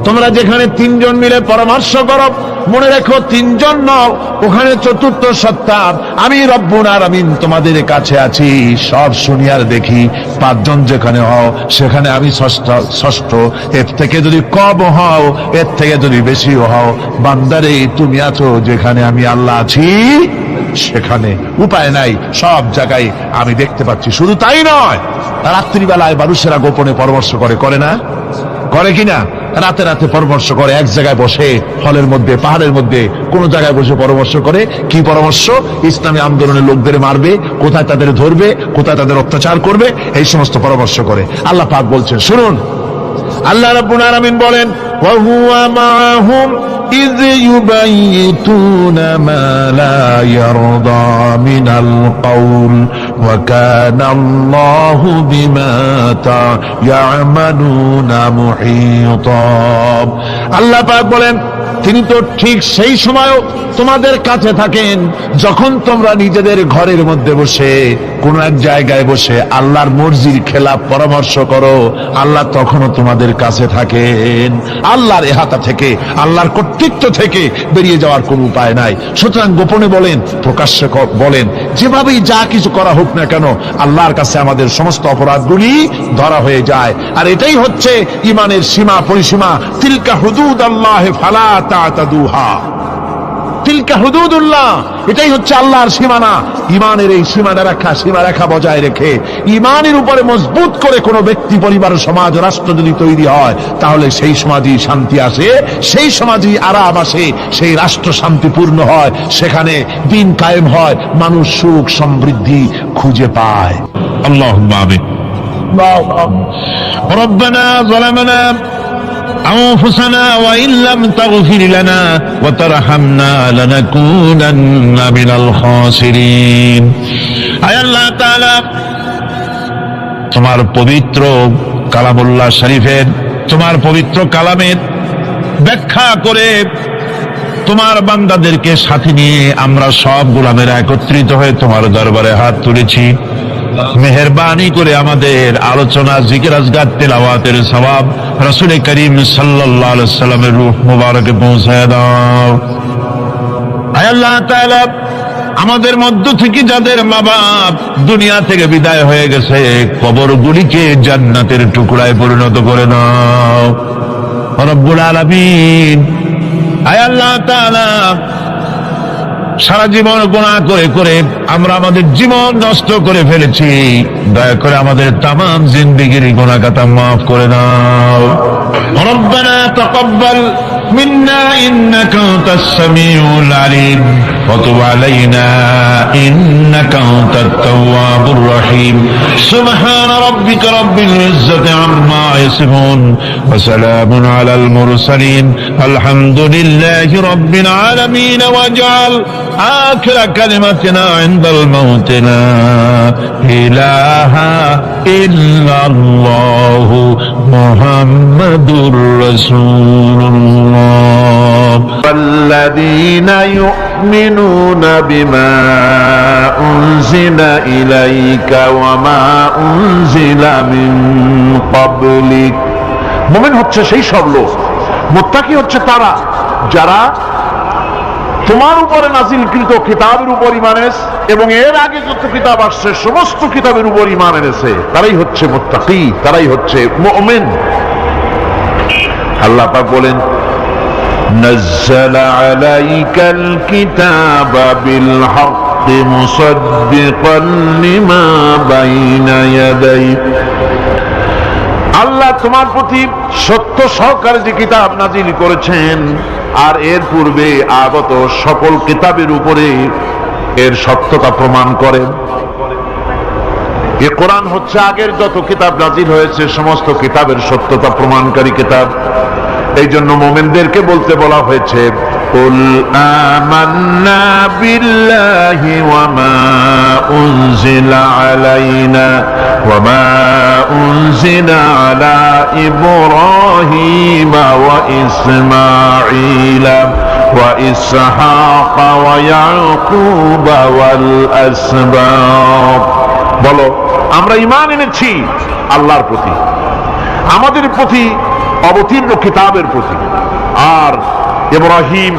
তোমরা যেখানে তিনজন মিলে পরামর্শ করো, মনে রেখো তিনজন নও, ওখানে চতুর্থ সত্তা আমি রব্বুল আলামিন তোমাদের কাছে আছি। সব শুনিয়ার দেখি, পাঁচজন যেখানে হও সেখানে আমি ষষ্ঠ। এর থেকে যদি কম হও, এর থেকে যদি বেশি হও, বান্দারে তুমি আছো যেখানে আমি আল্লাহ আছি সেখানে। উপায় নাই, সব জায়গায় আমি দেখতে পাচ্ছি। শুধু তাই নয়, রাত্রিবেলায় মানুষেরা গোপনে পরামর্শ করে, করে না? করে কিনা? রাতে রাতে পরামর্শ করে, এক জায়গায় বসে, হলের মধ্যে, পাহাড়ের মধ্যে, কোন জায়গায় বসে পরামর্শ করে। কি পরামর্শ? ইসলামী আন্দোলনের লোকদের মারবে, কোথায় তাদের ধরবে, কোথায় তাদের অত্যাচার করবে, এই সমস্ত পরামর্শ করে। আল্লাহ পাক বলছেন, শুনুন, আল্লাহ রাব্বুল আলামিন বলেন, وهو معهم إذ يبيتون ما لا يرضى من القول وكان الله بما يعملون محيطا আল্লাহ পাক বলেন তিনি তো ঠিক সেই সময়ও তোমাদের কাছে থাকেন যখন তোমরা নিজেদের ঘরের মধ্যে বসে কোন এক জায়গায় বসে আল্লাহর মর্জির খেলাফ পরামর্শ করো, আল্লাহ তখনও তোমাদের কাছে থাকেন। আল্লাহর ইহাতা থেকে, আল্লাহর কর্তৃত্ব থেকে বেরিয়ে যাওয়ার কোনো উপায় নাই। সুতরাং গোপনে বলেন, প্রকাশ্যে বলেন, যেভাবেই যা কিছু করা হোক না কেন, আল্লাহর কাছে আমাদের সমস্ত অপরাধগুলি ধরা হয়ে যায়। আর এটাই হচ্ছে ইমানের সীমা পরিসীমা। তিলকা হুদুদাল্লাহ ফালা তা'তাদুহা, তিলকা হুদুদুল্লাহ, এটাই হচ্ছে আল্লাহর সীমানা। ইমানের এই সীমারেখা বজায় রেখে ইমানের উপরে মজবুত করে কোনো ব্যক্তি, পরিবার, সমাজ, রাষ্ট্র যদি তৈরি হয়, তাহলে সেই সমাজই শান্তি আসে, সেই সমাজই আরাম আসে, সেই রাষ্ট্র শান্তিপূর্ণ হয়, সেখানে দিন কায়েম হয়, মানুষ সুখ সমৃদ্ধি খুঁজে পায়। আল্লাহুম্মা আমিন। রব্বানা যালামনা أنفسنا وإن لم تغفر لنا وترحمنا لنكونن من الخاسرين আয় আল্লাহ তাআলা, তোমার পবিত্র কালামুল্লাহ শরীফের, তোমার পবিত্র কালামের ব্যাখ্যা করে তোমার বান্দাদেরকে সাথে নিয়ে আমরা সব গোলামেরা একত্রিত হয়ে তোমার দরবারে হাত তুলেছি। মেহেরবানি করে আমাদের আলোচনা, জিকির, আজকার, তেলাওয়াতের সওয়াব রাসূল করিম সাল্লাল্লাহু আলাইহি ওয়াসাল্লামের রূহ মুবারকে পৌঁছায় দাও। আয় আল্লাহ তাআলা, আমাদের মধ্য থেকে যাদের মা বাপ দুনিয়া থেকে বিদায় হয়ে গেছে, কবরগুলিকে জান্নাতের টুকরায় পরিণত করে দাও রব্বুল আলামিন। আয় আল্লাহ তাআলা, সারা জীবন গুনাহ করে করে আমরা আমাদের জীবন নষ্ট করে ফেলেছি, দয়া করে আমাদের তামাম জিন্দেগির গুনাহ খাতা মাফ করে দাও। রব্বানা তাকাব্বাল মিন্না ইন্নাকা আনতাস সামিউল আলিম ওয়া তুব আলাইনা ইন্নাকা আনতাত তাওয়াবুর রহিম। সুবহান রাব্বিকা রাব্বিল ইজ্জাতি আম্মা ইয়াসিফুন ওয়া সালামুন আলাল মুরসালিন আলহামদুলিল্লাহি রাব্বিল আলামিন। ওয়াজআল آخر كلمتنا عند الموت لا إله إلا الله محمد رسول الله والذين يؤمنون بما أنزل إليك وما أنزل من قبلك। মুমিন হচ্ছে সেই সব লোক, মুত্তাকি হচ্ছে তারা যারা তোমার উপরে নাজিলকৃত কিতাবের উপর ঈমান এনেছে এবং এর আগে যত কিতাব আসছে সমস্ত কিতাবের উপর ঈমান এনেছে, তারাই হচ্ছে মুত্তাকি, তারাই হচ্ছে মুমিন। আল্লাহ পাক বলেন, নাযালা আলাইকাল কিতাবা বিল হাক্কি মুসাদ্দিকান লিমা বাইনা ইয়াদাইহি। আল্লাহ তোমার প্রতি সত্য সহকারে যে কিতাব নাজিল করেছেন আর এর পূর্বে আগত সকল কিতাবের উপরে এর সত্যতা প্রমাণ করেন। এ কোরআন হচ্ছে আগের যত কিতাব নাজিল হয়েছে সমস্ত কিতাবের সত্যতা প্রমাণকারী কিতাব। এই জন্য মুমিনদেরকে বলতে বলা হয়েছে, কুল আমান্না বিল্লাহি ওয়া মা উনজিলা আলাইনা ওয়া মা উনজিলা আলা ইব্রাহিম ওয়া ইসমাঈলা ওয়া ইসহাক ওয়া ইয়াকুব ওয়াল আসবাত। বলো, আমরা ঈমান এনেছি আল্লাহর প্রতি, আমাদের প্রতি অবতীর্ণ কিতাবের প্রতি, আর ইব্রাহিম,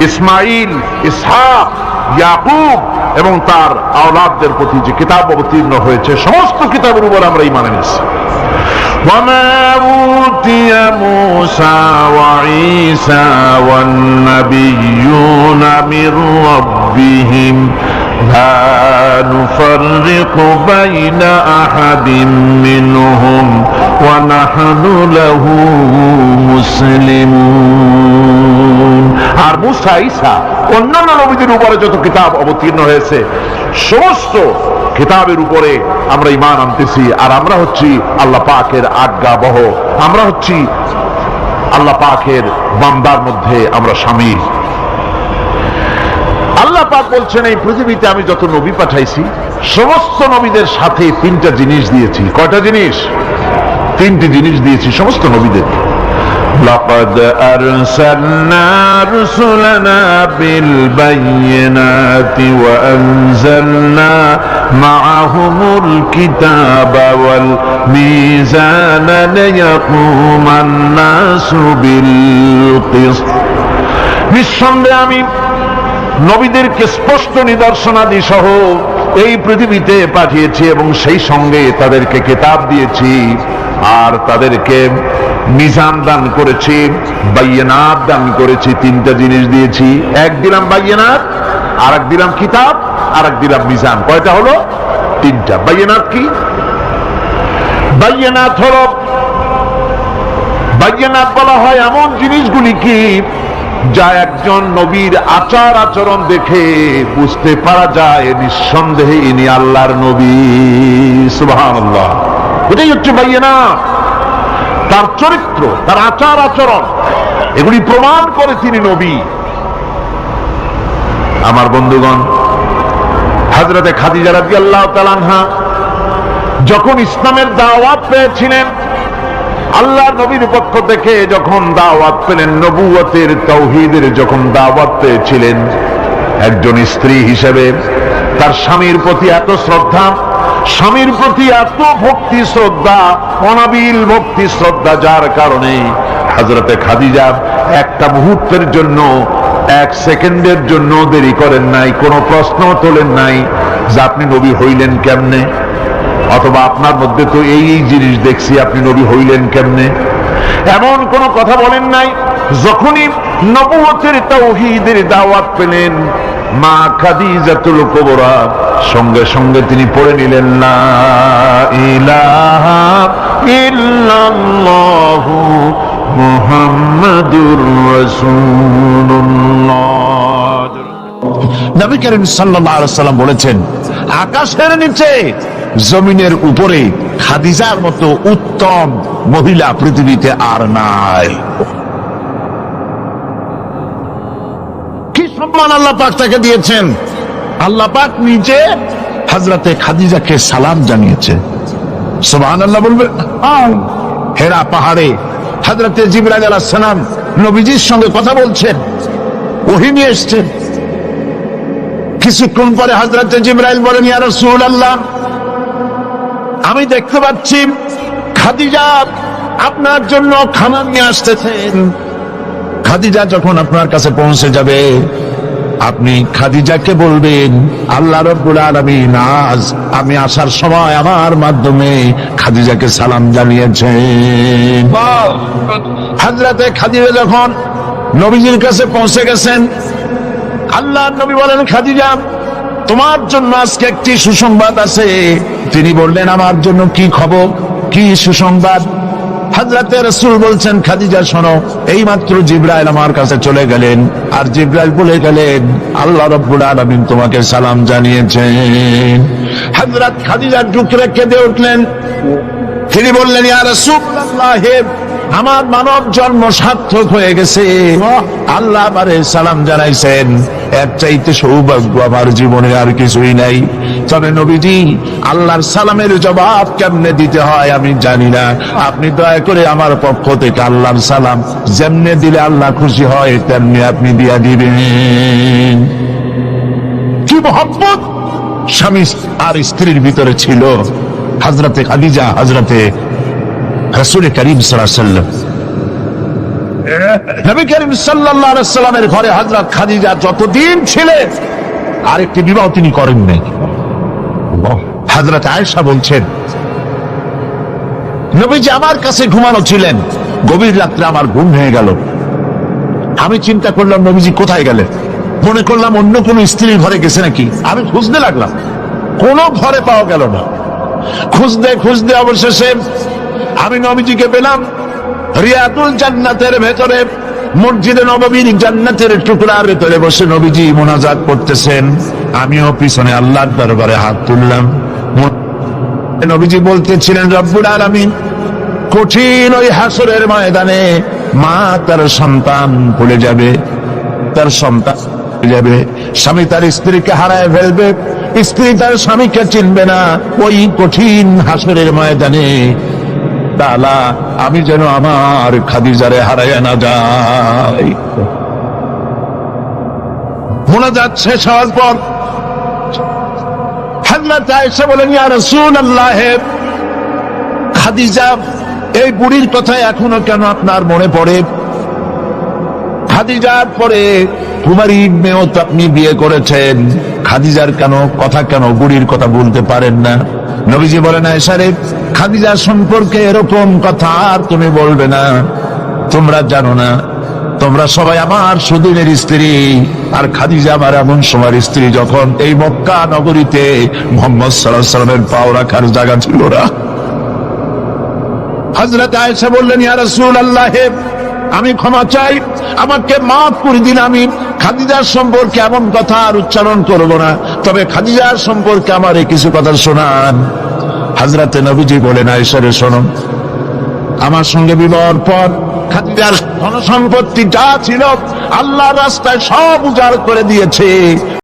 ইসমাইল, ইসহাক, ইয়াকুব এবং তার আওলাদদের প্রতি যে কিতাব অবতীর্ণ হয়েছে সমস্ত কিতাবের উপর আমরা ঈমান এনেছি। وما أوتي موسى وعيسى والنبيون من ربهم لا نفرق بين أحد منهم ونحن له مسلمون। আর মুসা, ঈসা, অন্যান্য নবীদের উপরে যত কিতাব অবতীর্ণ হয়েছে সমস্ত কিতাবের উপরে আমরা ঈমান আনতেছি, আর আমরা হচ্ছি আল্লাহ পাকের আজ্ঞাবহ, আমরা হচ্ছি আল্লাহ পাকের বান্দার মধ্যে আমরা শামিল। আল্লাহ পাক বলছেন, এই পৃথিবীতে আমি যত নবী পাঠাইছি সমস্ত নবীদের সাথে তিনটা জিনিস দিয়েছি। কয়টা জিনিস? তিনটি জিনিস দিয়েছি সমস্ত নবীদের। লাকাদ আরসালনা রুসুলানা বিল বায়িনাতি ওয়া আনজালনা মাআহুমুল কিতাবা ওয়াল মিজানা লিয়াকুমান নাসু বিল কিসত। নিঃসন্দেহে আমি নবীদেরকে স্পষ্ট নিদর্শনাদি সহ এই পৃথিবীতে পাঠিয়েছি এবং সেই সঙ্গে তাদেরকে কিতাব দিয়েছি আর তাদেরকে মিজান দান করেছি, বায়িনাত দান করেছি। তিনটা জিনিস দিয়েছি, এক দিলাম বায়িনাত, আর এক দিলাম কিতাব, আর এক দিলাম মিজান। কয়টা হলো? তিনটা। বায়িনাত কি? বায়িনাত হলো, বায়িনাত বলা হয় এমন জিনিসগুলি কি যা একজন নবীর আচার আচরণ দেখে বুঝতে পারা যায় নিঃসন্দেহে ইনি আল্লাহর নবী। সুবহানাল্লাহ। এটাই হচ্ছে বায়িনাত। তার চরিত্র, তার আচার আচরণ, এগুলি প্রমাণ করে তিনি নবী। আমার বন্ধুগণ, হযরতে খাদিজা রাদিয়াল্লাহু তাআলা আনহা যখন ইসলামের দাওয়াত পেয়েছিলেন, আল্লাহর নবীর পক্ষ থেকে যখন দাওয়াত পেলেন, নবুয়তের তাওহীদের যখন দাওয়াত পেয়েছিলেন, একজন স্ত্রী হিসেবে তার স্বামীর প্রতি এত শ্রদ্ধা, স্বামীর প্রতি এত ভক্তি শ্রদ্ধা, অনাবিল ভক্তি শ্রদ্ধা, যার কারণে হযরতে খাদিজা একটা মুহূর্তের জন্য, এক সেকেন্ডের জন্য দেরি করেন নাই, কোনো প্রশ্ন তোলেন নাই যে আপনি নবী হইলেন কেমনে, অথবা আপনার মধ্যে তো এই জিনিস দেখছি, আপনি নবী হইলেন কেমনে, এমন কোন কথা বলেন নাই। যখনই নবুয়তের তাওহীদের দাওয়াত পেলেন, মা খাদিজাতুল কুবরা সঙ্গে সঙ্গে তিনি পড়ে নিলেন, লা ইলাহা ইল্লাল্লাহু মুহাম্মাদুর রাসূলুল্লাহ। নবী করিম সাল্লাল্লাহু আলাইহি ওয়াসাল্লাম বলেছেন, আকাশের নিচে জমিনের উপরে খাদিজার মতো উত্তম মহিলা পৃথিবীতে আর নাই। কি সম্মান আল্লাহ পাক তাকে দিয়েছেন! আল্লাহ পাক নিজে হযরতে খাদিজাকে সালাম জানিয়েছে। সুবহানাল্লাহ বলবেন। হেরা পাহাড়ে হযরতে জিবরাইল আলাইহিস সালাম নবীজির সঙ্গে কথা বলছেন, ওহী নিয়ে এসেছেন। কিছুক্ষণ পরে হযরতে জিবরাইল বলেন, ইয়া রাসূলুল্লাহ, আমি দেখতে পাচ্ছি খাদিজা আপনার জন্য খানা নিয়ে আসতেছেন। খাদিজা যখন আপনার কাছে পৌঁছে যাবে, আপনি খাদিজাকে বলবেন, আল্লাহ রাব্বুল আলামিন আজ আমি আসার সময় আমার মাধ্যমে খাদিজাকে সালাম জানিয়েছেন। হযরতে খাদিজা যখন নবীজির কাছে পৌঁছে গেছেন, আল্লাহর নবী বলেন, খাদিজা, তোমার জন্য আজকে একটি সুসংবাদ আছে। তিনি বললেন, আমার জন্য কি খবর, কি সুসংবাদ? হযরতে রাসূল বলছেন, খাদিজা শোনো, এইমাত্র জিবরাইল আমার কাছে চলে গেলেন, আর জিবরাইল বলে গেলেন, আল্লাহ রাব্বুল আলামিন তোমাকে সালাম জানিয়েছেন। হযরত খাদিজা ডুকরে কেঁদে উঠলেন। তিনি বললেন, ইয়া রাসূলুল্লাহ, আমার মানব জন্ম সার্থক হয়ে গেছে, আল্লাহ আমারে সালাম জানাইছেন, এর চাইতে সৌভাগ্য আমার জীবনে আর কিছুই নাই। তবে নবীজি, আল্লাহর সালামের জবাব কেমনে দিতে হয় আমি জানি না, আপনি দয়া করে আমার পক্ষ থেকে আল্লাহর সালাম যেমনে দিলে আল্লাহ খুশি হয় তেমনি আপনি দিয়া দিবেন। কি মহব্বত স্বামী আর স্ত্রীর ভিতরে ছিল! হযরতে খাদিজা হযরতে রাসূল করিম সাল্লাল্লাহু আলাইহি ওয়াসাল্লাম, নবী করিম সাল্লাল্লাহু আলাইহি ওয়াসাল্লামের ঘরে হযরত খাদিজা যতদিন ছিলেন আরেকটি বিবাহ তিনি করেন নাই। হযরত আয়েশা বলছেন, নবীজি আমার কাছে ঘুমানো ছিলেন, গভীর রাত্রে আমার ঘুম ভেঙে গেল। আমি চিন্তা করলাম নবীজি কোথায় গেলেন, মনে করলাম অন্য কোন স্ত্রীর ঘরে গেছে নাকি। আমি খুঁজতে লাগলাম, কোন ঘরে পাওয়া গেল না। খুঁজতে খুঁজতে অবশেষে আমি নবীজিকে পেলাম রিয়াদুল জান্নাতের ভেতরে, মসজিদে নববীর জান্নাতের টুকরার ভেতরে বসে নবীজি মুনাজাত করতেছেন। আমিও পিছনে আল্লাহর দরবারে হাত তুললাম। নবীজি বলতেছিলেন, রব্বুল আলামিন কঠিন ওই হাসরের ময়দানে মা তার সন্তান ভুলে যাবে, তার সন্তান ভুলে যাবে, স্বামী তার স্ত্রীকে হারায় ফেলবে, স্ত্রী তার স্বামীকে চিনবে না। ওই কঠিন হাসরের ময়দানে তাআলা আমি যেন আমার খাদিজারে হারাইয়া না যাই। মোনাজাত শেষ হওয়ার পর হযরত আয়েশা বলেন, ইয়া রাসূলুল্লাহ, খাদিজা এই বুড়ির কথা এখনো কেন আপনার মনে পড়ে? খাদিজার পরে কুমারী মেয়েও তো আপনি বিয়ে করেছেন, খাদিজার কেন বুড়ির কথা বলতে পারেন না? নবীজি বলেন, আয়েশা রে, খাদিজার সম্পর্কে এরকম কথা আর তুমি বলবে না। তোমরা জানো না, তোমরা সবাই আমার সুদিনের স্ত্রী, আর খাদিজা আমার এমন সময়ের স্ত্রী যখন এই মক্কা নগরীতে মুহাম্মদ সাল্লাল্লাহু আলাইহি ওয়াসাল্লামের পাও রাখার জায়গা ছিল না। হযরত আয়েশা বললেন, ইয়া রাসূলুল্লাহ, আমি ক্ষমা চাই, আমাকে মাফ করে দিন, আমি খাদিজার সম্পর্কে এমন কথা আর উচ্চারণ করব না, তবে খাদিজার সম্পর্কে আমার কিছু কথা শোনান। হযরত নবীজি বলেন, আয়েশা রে, শোনো, আমার সঙ্গে বিবাহের পর খাদিজার ধন সম্পত্তি যা ছিল আল্লাহর রাস্তায় সব উজাড় করে দিয়েছে।